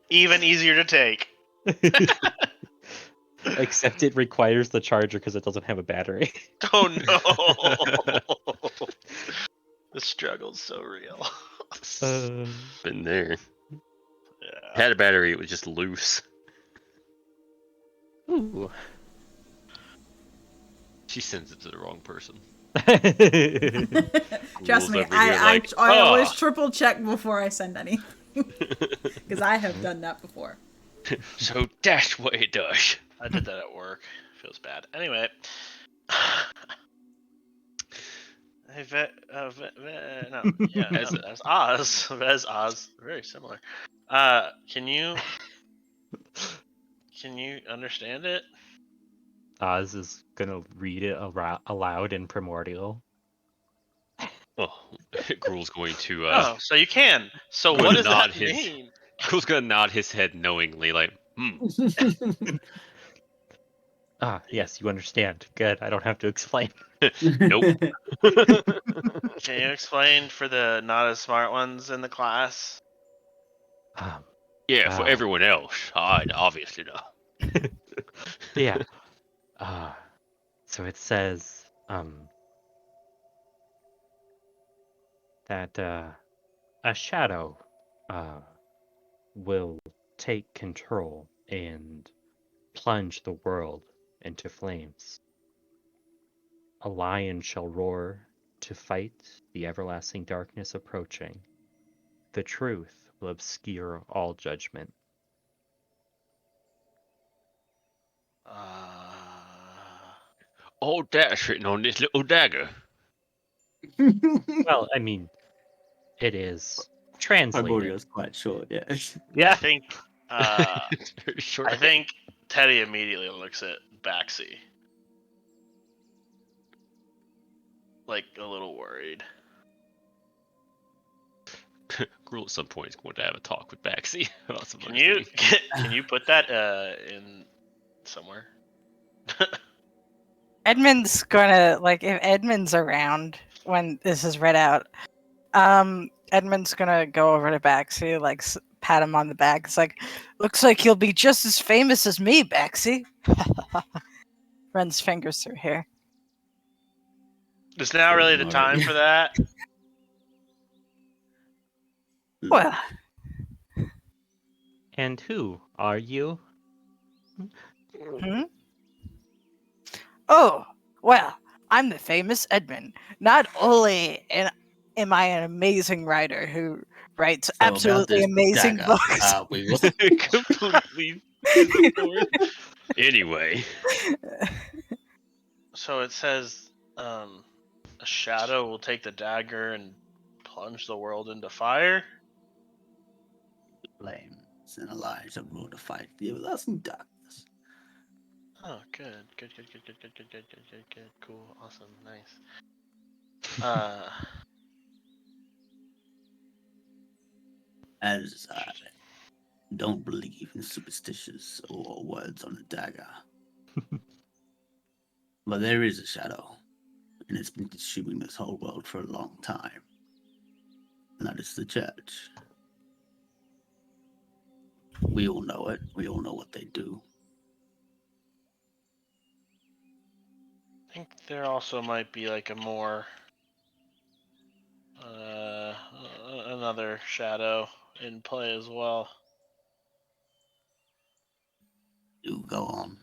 [SPEAKER 2] Even easier to take.
[SPEAKER 6] Except it requires the charger because it doesn't have a battery.
[SPEAKER 2] Oh no! The struggle's so real.
[SPEAKER 1] Been there.
[SPEAKER 2] Yeah.
[SPEAKER 1] Had a battery, it was just loose.
[SPEAKER 6] Ooh.
[SPEAKER 1] She sends it to the wrong person.
[SPEAKER 3] Trust
[SPEAKER 1] Rules
[SPEAKER 3] me,
[SPEAKER 1] over here like,
[SPEAKER 3] I always
[SPEAKER 1] "Ah."
[SPEAKER 3] triple check before I send anything. Because I have done that before.
[SPEAKER 1] So that's what it does.
[SPEAKER 2] I did that at work. Feels bad. Anyway. Hey, no, yeah, that's Oz. That's Oz. Very similar. Can you understand it?
[SPEAKER 6] Oz is gonna read it aloud in Primordial.
[SPEAKER 1] Oh, Gruel's going to
[SPEAKER 2] Oh, so you can. So
[SPEAKER 1] Good
[SPEAKER 2] what does
[SPEAKER 1] nod
[SPEAKER 2] that
[SPEAKER 1] his-
[SPEAKER 2] mean?
[SPEAKER 1] Gruel's gonna nod his head knowingly, like,
[SPEAKER 6] Ah, yes, you understand. Good. I don't have to explain.
[SPEAKER 1] nope.
[SPEAKER 2] Can you explain for the not as smart ones in the class?
[SPEAKER 1] Yeah, for
[SPEAKER 6] Ah.
[SPEAKER 1] everyone else, I'd obviously know.
[SPEAKER 6] Yeah. So it says that a shadow will take control and plunge the world into flames. A lion shall roar to fight the everlasting darkness approaching. The truth will obscure all judgment.
[SPEAKER 1] All dash written on this little dagger.
[SPEAKER 6] Well, I mean, it is translated.
[SPEAKER 5] Primordial's quite short, yeah.
[SPEAKER 2] I
[SPEAKER 6] Yeah.
[SPEAKER 2] think
[SPEAKER 1] It's very short.
[SPEAKER 2] I think Teddy immediately looks at Baxi. Like a little worried.
[SPEAKER 1] Gruul at some point is going to have a talk with Baxi about some
[SPEAKER 2] Can
[SPEAKER 1] other
[SPEAKER 2] you
[SPEAKER 1] thing.
[SPEAKER 2] can you put that in somewhere?
[SPEAKER 4] Edmund's gonna like if Edmund's around when this is read out. Edmund's gonna go over to Baxi, like pat him on the back. It's like, looks like you'll be just as famous as me, Baxi. Runs fingers through hair.
[SPEAKER 2] It's not really the time for that.
[SPEAKER 4] Well,
[SPEAKER 6] And who are you?
[SPEAKER 4] hmm? Oh, well, I'm the famous Edmund. Not only am I an amazing writer who writes
[SPEAKER 5] So about
[SPEAKER 4] absolutely
[SPEAKER 5] this
[SPEAKER 4] amazing
[SPEAKER 5] dagger,
[SPEAKER 4] books.
[SPEAKER 5] we will
[SPEAKER 1] Completely ignored. Anyway,
[SPEAKER 2] So it says a shadow will take the dagger and plunge the world into fire.
[SPEAKER 5] flames and Elijah rule to fight the everlasting darkness.
[SPEAKER 2] Oh, good. Good. Cool. Awesome. Nice.
[SPEAKER 5] As I don't believe in superstitious or words on a dagger. But there is a shadow, and it's been consuming this whole world for a long time. And that is the church. We all know it. We all know what they do.
[SPEAKER 2] I think there also might be like a more another shadow in play as well.
[SPEAKER 5] Do go on.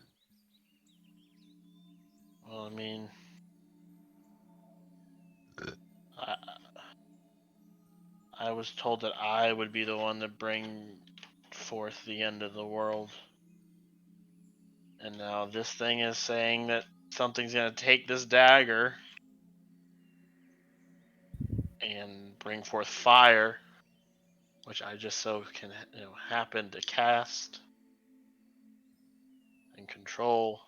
[SPEAKER 2] Well, I mean, I, I was told that I would be the one to bring forth the end of the world. And now this thing is saying that something's going to take this dagger and bring forth fire, which I just so can happen to cast and control.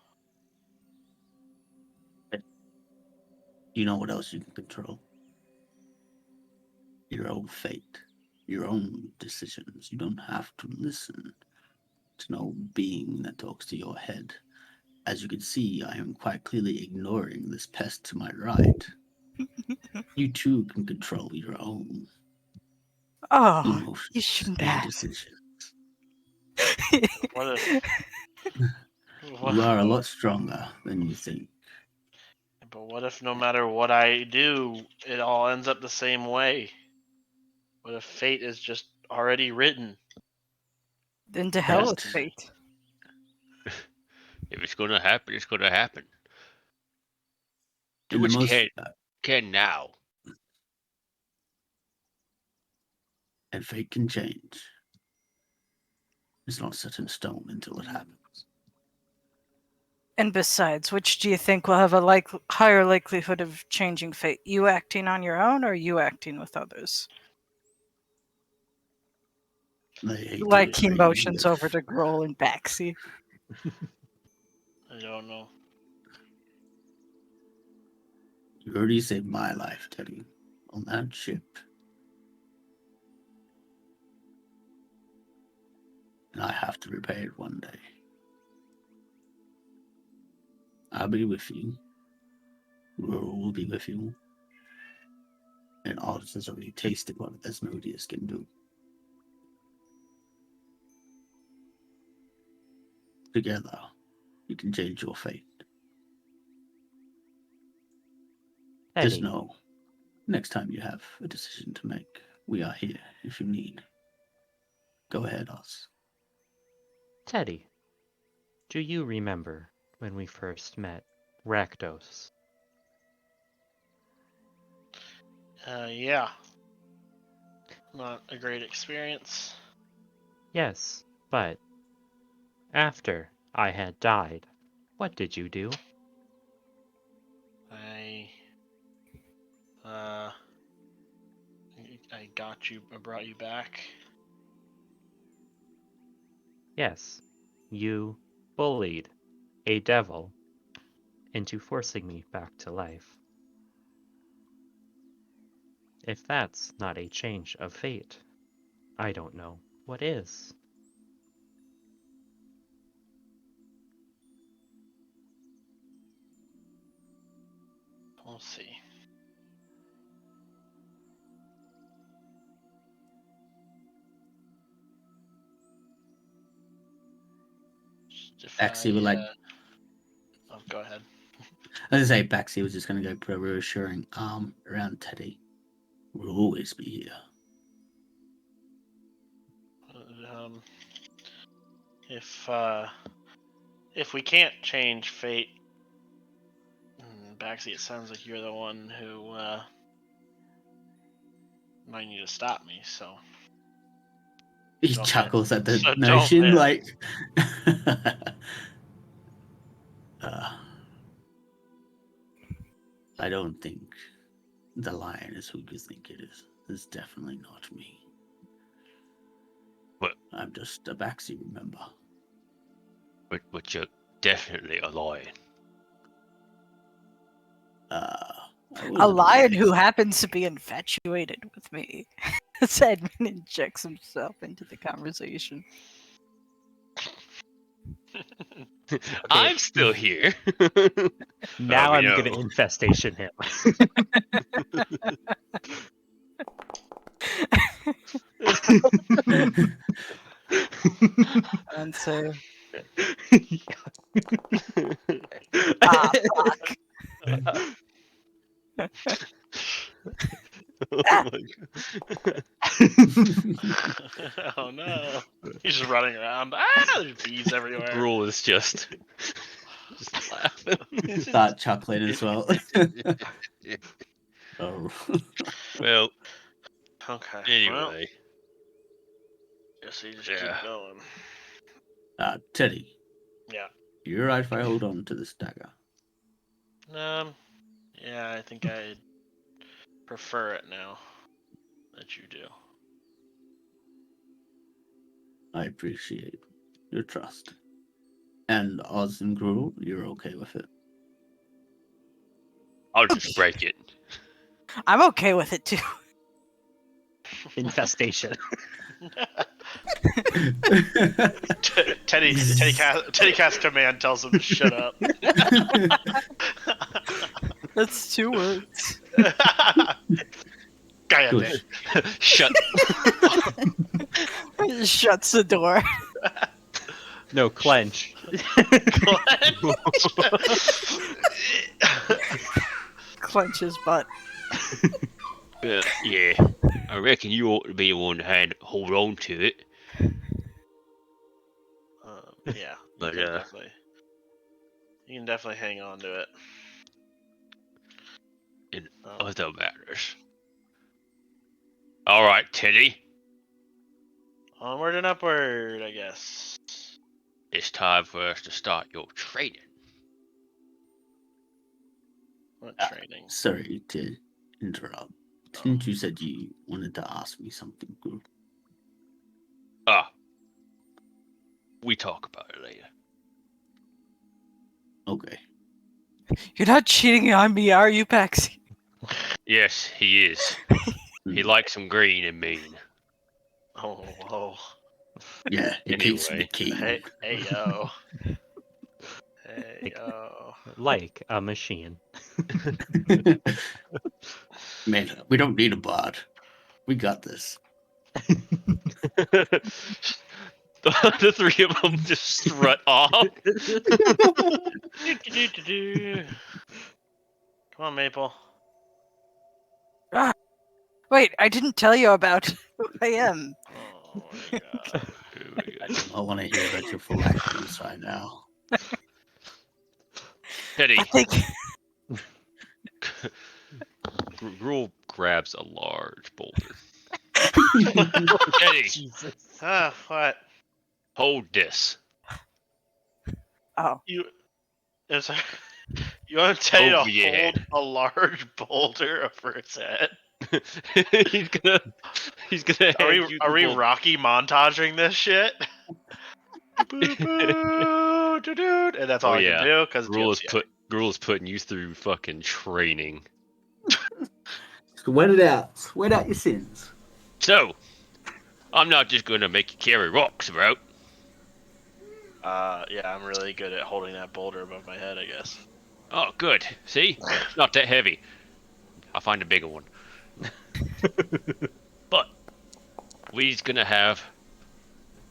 [SPEAKER 5] You know what else you can control? Your own fate, your own decisions. You don't have to listen to no being that talks to your head. As you can see, I am quite clearly ignoring this pest to my right. You too can control your own
[SPEAKER 4] Oh, you
[SPEAKER 5] emotions
[SPEAKER 4] shouldn't
[SPEAKER 5] and
[SPEAKER 4] have.
[SPEAKER 5] decisions.
[SPEAKER 2] What if?
[SPEAKER 5] You are a lot stronger than you think.
[SPEAKER 2] But what if no matter what I do, it all ends up the same way? What if fate is just already written?
[SPEAKER 4] Then to hell with
[SPEAKER 5] That-
[SPEAKER 4] fate.
[SPEAKER 1] if it's going to happen, it's going to happen. Do
[SPEAKER 5] In the
[SPEAKER 1] what you
[SPEAKER 5] most
[SPEAKER 1] can now.
[SPEAKER 5] and fate can change. It's not set in stone until it happens.
[SPEAKER 4] And besides, which do you think will have a higher likelihood of changing fate? You acting on your own or you acting with others?
[SPEAKER 5] They hate to
[SPEAKER 4] Like
[SPEAKER 5] agree
[SPEAKER 4] emotions
[SPEAKER 5] with-
[SPEAKER 4] over to Grohl and Baxi.
[SPEAKER 2] I don't know.
[SPEAKER 5] You already saved my life, Teddy, on that ship. And I have to repay it one day. I'll be with you. Rule will be with you. And Oz has already tasted what Asmodeus can do. Together, you can change your fate. Just
[SPEAKER 6] Eddie,
[SPEAKER 5] know, next time you have a decision to make, we are here if you need. Go ahead, Oz.
[SPEAKER 6] Teddy, do you remember when we first met Rakdos?
[SPEAKER 2] Yeah. Not a great experience.
[SPEAKER 6] Yes, but after I had died, What did you do?
[SPEAKER 2] I got you. I brought you back.
[SPEAKER 6] Yes, you bullied a devil into forcing me back to life. If that's not a change of fate, I don't know what is.
[SPEAKER 2] We'll see. If
[SPEAKER 5] Baxi would like.
[SPEAKER 2] Oh, go ahead.
[SPEAKER 5] As I say, Baxi was just going to go put a reassuring arm around Teddy. We'll always be here.
[SPEAKER 2] If we can't change fate, Baxi, it sounds like you're the one who might need to stop me. So
[SPEAKER 5] He
[SPEAKER 2] Don't
[SPEAKER 5] chuckles at the
[SPEAKER 2] so don't-
[SPEAKER 5] notion,
[SPEAKER 2] yeah.
[SPEAKER 5] like. I don't think the lion is who you think it is. It's definitely not me.
[SPEAKER 1] What?
[SPEAKER 5] I'm just a Baxi, remember?
[SPEAKER 1] But you're definitely a lion.
[SPEAKER 4] A lion who happens to be infatuated with me. Edmund injects himself into the conversation.
[SPEAKER 1] I'm still here.
[SPEAKER 6] Now
[SPEAKER 1] we
[SPEAKER 6] I'm
[SPEAKER 1] know.
[SPEAKER 6] gonna infestation him.
[SPEAKER 4] And so, fuck.
[SPEAKER 1] Oh my God.
[SPEAKER 2] Oh no! He's just running around. There's bees everywhere.
[SPEAKER 1] Gruel is just laughing.
[SPEAKER 5] Start chuckling as well. Oh.
[SPEAKER 1] Well,
[SPEAKER 2] Okay. Well,
[SPEAKER 1] anyway.
[SPEAKER 2] guess you just
[SPEAKER 1] Yeah.
[SPEAKER 2] keep going.
[SPEAKER 5] Teddy,
[SPEAKER 2] Yeah.
[SPEAKER 5] you're right if I hold on to this dagger.
[SPEAKER 2] Yeah, I think I prefer it now that you do.
[SPEAKER 5] I appreciate your trust. And Oz and Gruel, you're okay with it.
[SPEAKER 1] I'll just break it.
[SPEAKER 4] I'm okay with it too.
[SPEAKER 6] Infestation.
[SPEAKER 2] Teddy cast command tells him to shut up.
[SPEAKER 4] That's 2 words.
[SPEAKER 5] Good.
[SPEAKER 1] Shut.
[SPEAKER 4] Shuts the door.
[SPEAKER 6] No, clench.
[SPEAKER 4] Clench his butt.
[SPEAKER 1] Yeah, I reckon you ought to be the one to hold on to it.
[SPEAKER 2] Yeah,
[SPEAKER 1] But,
[SPEAKER 2] you can definitely hang on to it.
[SPEAKER 1] In other matters. All right, Teddy.
[SPEAKER 2] Onward and upward, I guess.
[SPEAKER 1] It's time for us to start your training.
[SPEAKER 2] What training?
[SPEAKER 5] Sorry to interrupt. Didn't you said you wanted to ask me something, Gruel?
[SPEAKER 1] We talk about it later.
[SPEAKER 5] Okay.
[SPEAKER 4] You're not cheating on me, are you, Paxi?
[SPEAKER 1] Yes, he is. He likes him green and mean.
[SPEAKER 2] Oh.
[SPEAKER 5] Yeah, it keeps me
[SPEAKER 1] Anyway.
[SPEAKER 5] keen.
[SPEAKER 2] Hey, yo. Hey, yo.
[SPEAKER 6] Like a machine.
[SPEAKER 5] Man, we don't need a bot. We got this.
[SPEAKER 1] The three of them just strut off.
[SPEAKER 2] Come on, Maple.
[SPEAKER 4] Wait, I didn't tell you about who I am.
[SPEAKER 2] Oh my god.
[SPEAKER 5] I want to hear about your phylacteries right now.
[SPEAKER 1] Teddy,
[SPEAKER 4] I think
[SPEAKER 1] Gruel grabs a large boulder. Teddy,
[SPEAKER 6] Jesus.
[SPEAKER 2] What?
[SPEAKER 1] hold this.
[SPEAKER 4] Oh.
[SPEAKER 2] Is you want Teddy
[SPEAKER 1] Over
[SPEAKER 2] to
[SPEAKER 1] your
[SPEAKER 2] hold
[SPEAKER 1] head.
[SPEAKER 2] a large boulder over its head?
[SPEAKER 1] he's gonna hand you
[SPEAKER 2] Are
[SPEAKER 1] the
[SPEAKER 2] we
[SPEAKER 1] boulder.
[SPEAKER 2] Rocky montaging this shit? Boo boo, doo-doo, and that's all
[SPEAKER 1] Oh
[SPEAKER 2] I can
[SPEAKER 1] yeah,
[SPEAKER 2] do because
[SPEAKER 1] Gruel is putting you through fucking training.
[SPEAKER 5] Sweat it out. Sweat out your sins.
[SPEAKER 1] So, I'm not just gonna make you carry rocks about.
[SPEAKER 2] Yeah, I'm really good at holding that boulder above my head, I guess.
[SPEAKER 1] Oh, good. See, it's not that heavy. I'll find a bigger one. But we's gonna have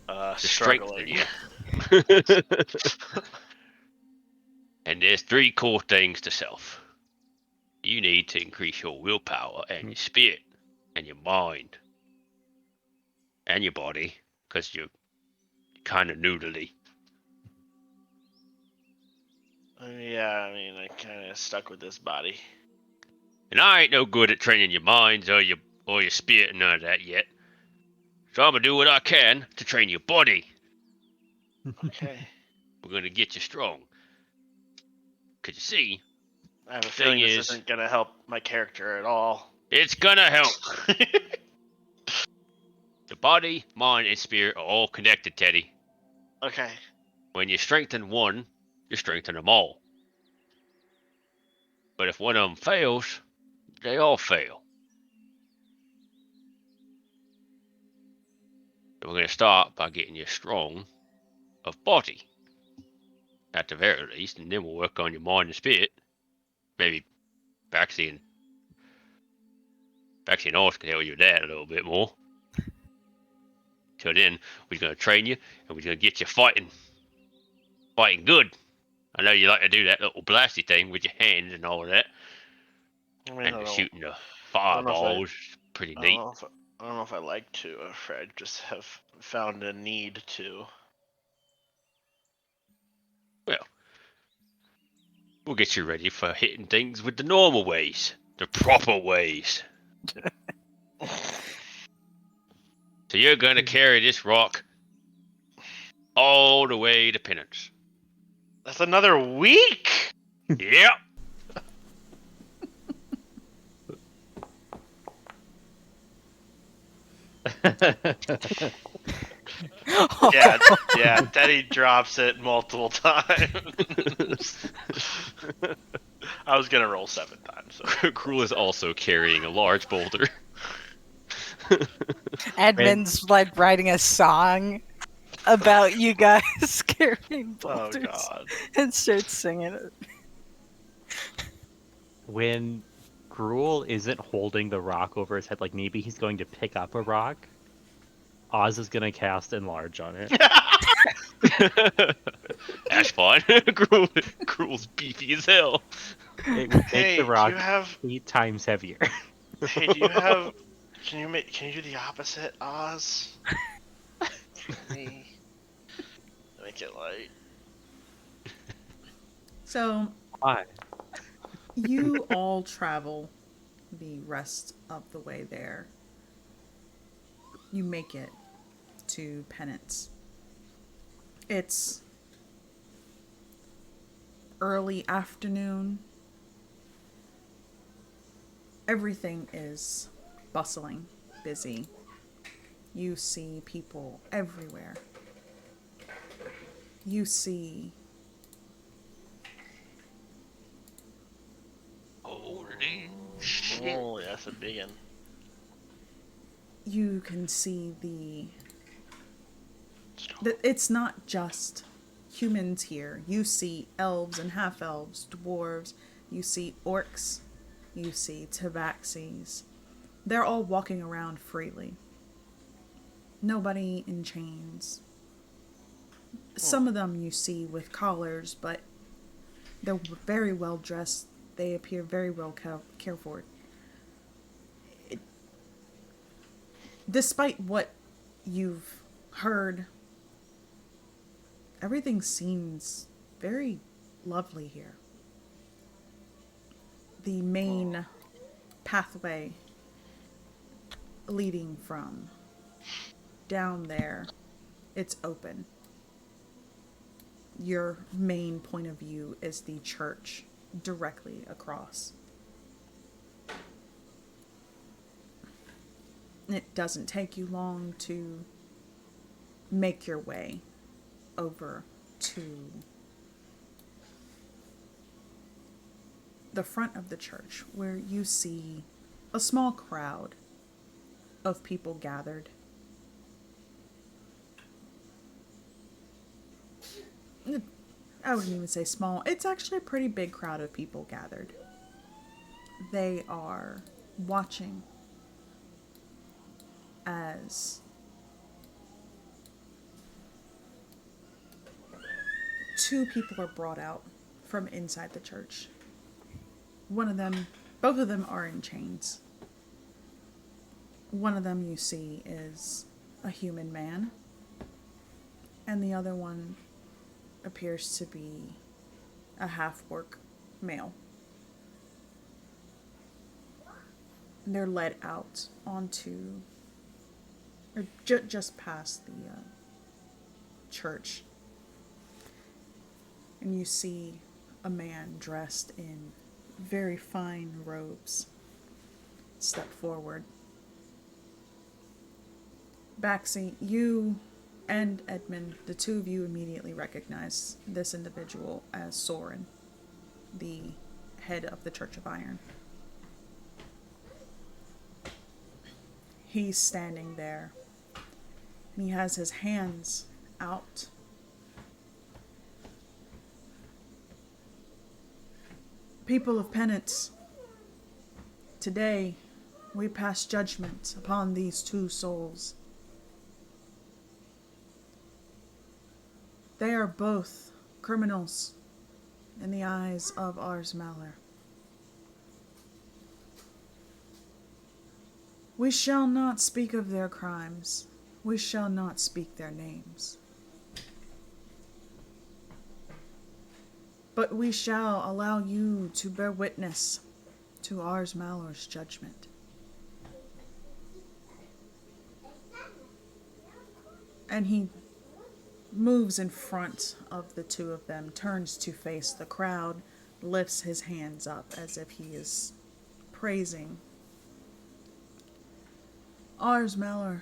[SPEAKER 1] to strengthen
[SPEAKER 2] Struggling.
[SPEAKER 1] you. And there's 3 core things to self. You need to increase your willpower and your spirit and your mind and your body because you're kind of noodly.
[SPEAKER 2] Yeah, I mean, I kind of stuck with this body.
[SPEAKER 1] And I ain't no good at training your minds or your spirit and none of that yet. So I'm gonna do what I can to train your body.
[SPEAKER 2] Okay.
[SPEAKER 1] We're gonna get you strong. Cause you see,
[SPEAKER 2] I have a
[SPEAKER 1] the thing
[SPEAKER 2] feeling this
[SPEAKER 1] is,
[SPEAKER 2] isn't gonna help my character at all.
[SPEAKER 1] it's gonna help. The body, mind, and spirit are all connected, Teddy.
[SPEAKER 2] Okay.
[SPEAKER 1] When you strengthen one, you strengthen them all. But if one of them fails, they all fail. So we're going to start by getting you strong of body, at the very least, and then we'll work on your mind and spirit. Maybe Baxi and Oz can help you with that a little bit more. Till then, we're going to train you, and we're going to get you fighting good. I know you like to do that little blasty thing with your hands and all of that,
[SPEAKER 2] I mean,
[SPEAKER 1] and shooting the
[SPEAKER 2] I don't know if
[SPEAKER 1] fireballs. Pretty
[SPEAKER 2] I don't
[SPEAKER 1] neat.
[SPEAKER 2] know if I don't know if I like to. I just have found a need to.
[SPEAKER 1] Well, we'll get you ready for hitting things with the normal ways, the proper ways. So you're gonna carry this rock all the way to Penance.
[SPEAKER 2] That's another week.
[SPEAKER 1] Yep.
[SPEAKER 2] Yeah. Teddy drops it multiple times. I was gonna roll 7 times. So.
[SPEAKER 1] Cruel is also carrying a large boulder.
[SPEAKER 4] Edmund's like writing a song about you guys carrying
[SPEAKER 2] Oh
[SPEAKER 4] boulders
[SPEAKER 2] God.
[SPEAKER 4] and starts singing it.
[SPEAKER 6] When Gruel isn't holding the rock over his head, like maybe he's going to pick up a rock, Oz is going to cast Enlarge on it.
[SPEAKER 1] That's fine. Cruel's beefy as hell.
[SPEAKER 6] It would make
[SPEAKER 2] Hey,
[SPEAKER 6] the
[SPEAKER 2] do
[SPEAKER 6] rock
[SPEAKER 2] you have?
[SPEAKER 6] 8 times heavier.
[SPEAKER 2] Hey, do you have? Can you do the opposite, Oz? For me. Make it light.
[SPEAKER 3] So
[SPEAKER 6] Why?
[SPEAKER 3] you all travel the rest of the way there. You make it to Penance. It's early afternoon. Everything is bustling, busy. You see people everywhere. You see
[SPEAKER 1] Holy shit.
[SPEAKER 2] Oh, that's a big one.
[SPEAKER 3] you can see it's not just humans here. You see elves and half elves, dwarves, you see orcs, you see tabaxis. They're all walking around freely. Nobody in chains. Some of them you see with collars, but they're very well dressed. They appear very well cared for. Despite what you've heard, everything seems very lovely here. The main pathway leading from down there, it's open. your main point of view is the church directly across. It doesn't take you long to make your way over to the front of the church, where you see a small crowd of people gathered. I wouldn't even say small. It's actually a pretty big crowd of people gathered. They are watching as two people are brought out from inside the church. Both of them are in chains. One of them you see is a human man, and the other one appears to be a half-orc male. And they're led out onto, or just past the church. And you see a man dressed in very fine robes step forward. Baxi, you and Edmund, the two of you immediately recognize this individual as Soren, the head of the Church of Iron. He's standing there, and he has his hands out. People of penance, today we pass judgment upon these two souls. They are both criminals in the eyes of Aes'Taldon. We shall not speak of their crimes. We shall not speak their names. But we shall allow you to bear witness to Aes'Taldon's judgment. And he moves in front of the two of them, turns to face the crowd, lifts his hands up as if he is praising. Aes'Taldon,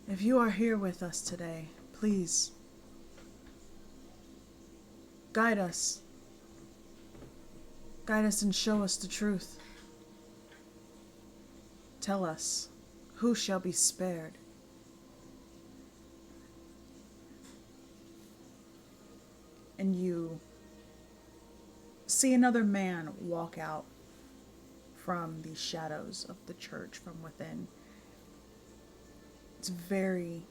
[SPEAKER 3] if you are here with us today, please guide us. Guide us and show us the truth. Tell us who shall be spared. And you see another man walk out from the shadows of the church from within. It's a very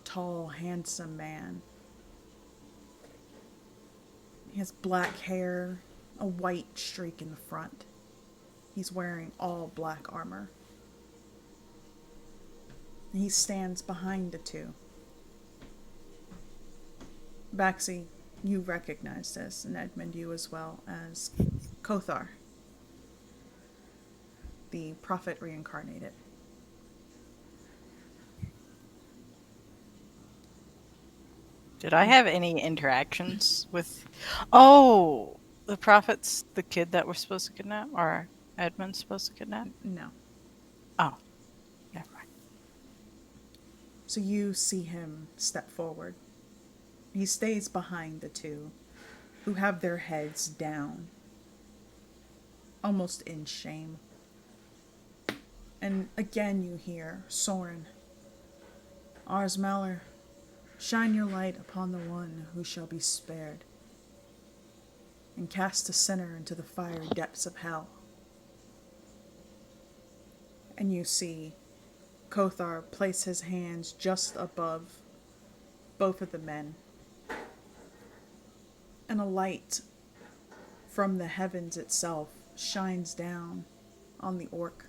[SPEAKER 3] tall, handsome man. He has black hair, a white streak in the front. He's wearing all black armor. And he stands behind the two. Baxi, you recognize this, and Edmund, you as well, as Kothar, the prophet reincarnated.
[SPEAKER 4] Did I have any interactions with... Oh! The prophet's the kid that we're supposed to kidnap? Or Edmund's supposed to kidnap?
[SPEAKER 3] No.
[SPEAKER 4] Oh. Never mind.
[SPEAKER 3] So you see him step forward. He stays behind the two, who have their heads down, almost in shame. And again you hear, Soren, Aes'Taldon, shine your light upon the one who shall be spared, and cast a sinner into the fiery depths of hell. And you see Kothar place his hands just above both of the men, and a light from the heavens itself shines down on the orc.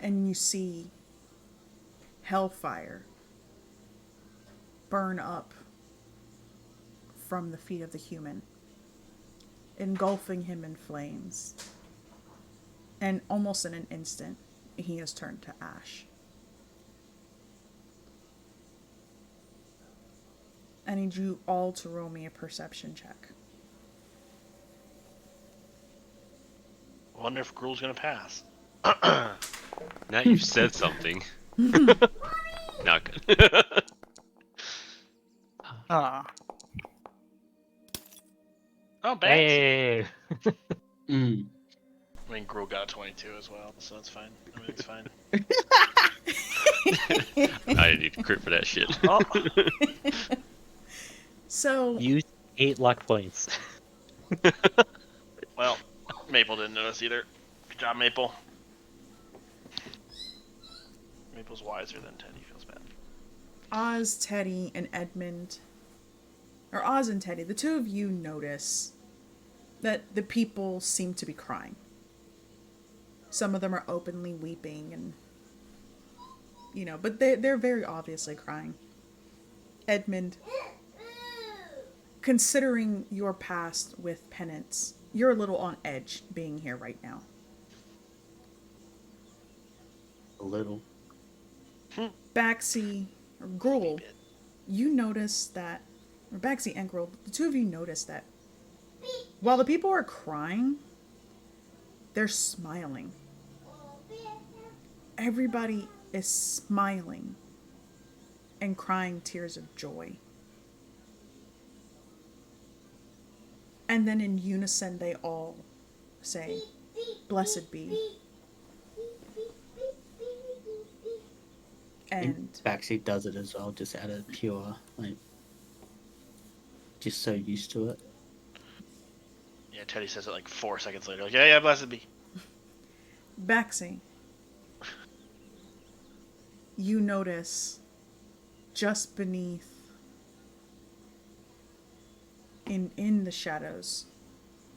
[SPEAKER 3] And you see hellfire burn up from the feet of the human, engulfing him in flames. And almost in an instant, he has turned to ash. I need you all to roll me a perception check.
[SPEAKER 2] I wonder if Gruel's gonna pass.
[SPEAKER 1] Now you've said something. Not good.
[SPEAKER 4] Aw.
[SPEAKER 2] Oh, bad.
[SPEAKER 6] Hey!
[SPEAKER 5] Mm.
[SPEAKER 2] I mean, Gruel got a 22 as well, so that's fine. Everything's fine.
[SPEAKER 1] I didn't need to crit for that shit.
[SPEAKER 2] Oh,
[SPEAKER 3] So,
[SPEAKER 6] Use 8 luck points.
[SPEAKER 2] well, Maple didn't notice either. Good job, Maple. Maple's wiser than Teddy. Feels bad.
[SPEAKER 3] Oz, Teddy, and Edmund, or Oz and Teddy, the two of you notice that the people seem to be crying. Some of them are openly weeping and, but they're very obviously crying. Edmund, considering your past with penance, you're a little on edge being here right now.
[SPEAKER 5] A little.
[SPEAKER 3] Baxi, or Gruel, you notice that, or Baxi and Gruel, the two of you notice that while the people are crying, they're smiling. Everybody is smiling and crying tears of joy. And then in unison, they all say, "Blessed be." And
[SPEAKER 5] Baxi does it as well, just out of pure, just so used to it.
[SPEAKER 2] Yeah, Teddy says it like 4 seconds later. Like, yeah, blessed be.
[SPEAKER 3] Baxi, you notice just beneath, in the shadows,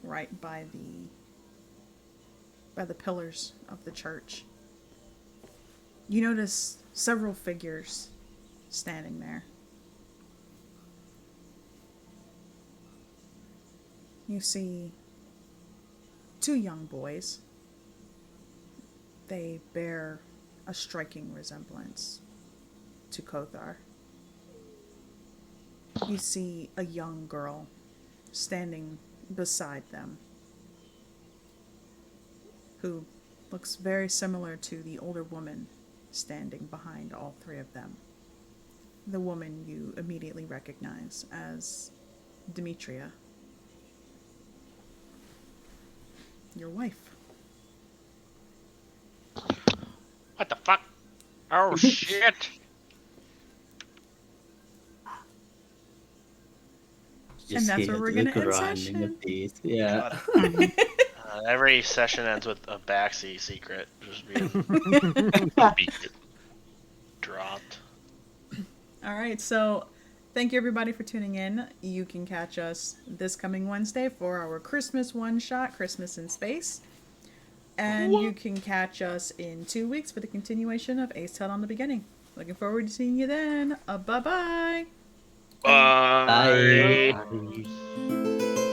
[SPEAKER 3] right by the pillars of the church, you notice several figures standing there. You see two young boys. They bear a striking resemblance to Kothar. You see a young girl standing beside them, who looks very similar to the older woman standing behind all three of them. The woman you immediately recognize as Demetria, your wife.
[SPEAKER 1] What the fuck? Oh shit!
[SPEAKER 3] And that's where we're gonna end session.
[SPEAKER 5] Yeah.
[SPEAKER 2] Every session ends with a Baxi secret just being dropped.
[SPEAKER 3] All right, so thank you everybody for tuning in. You can catch us this coming Wednesday for our Christmas one-shot, Christmas in Space. And you can catch us in 2 weeks for the continuation of Aes'Taldon the Beginning. Looking forward to seeing you then. Bye-bye.
[SPEAKER 1] Bye.
[SPEAKER 5] Bye.
[SPEAKER 6] Bye.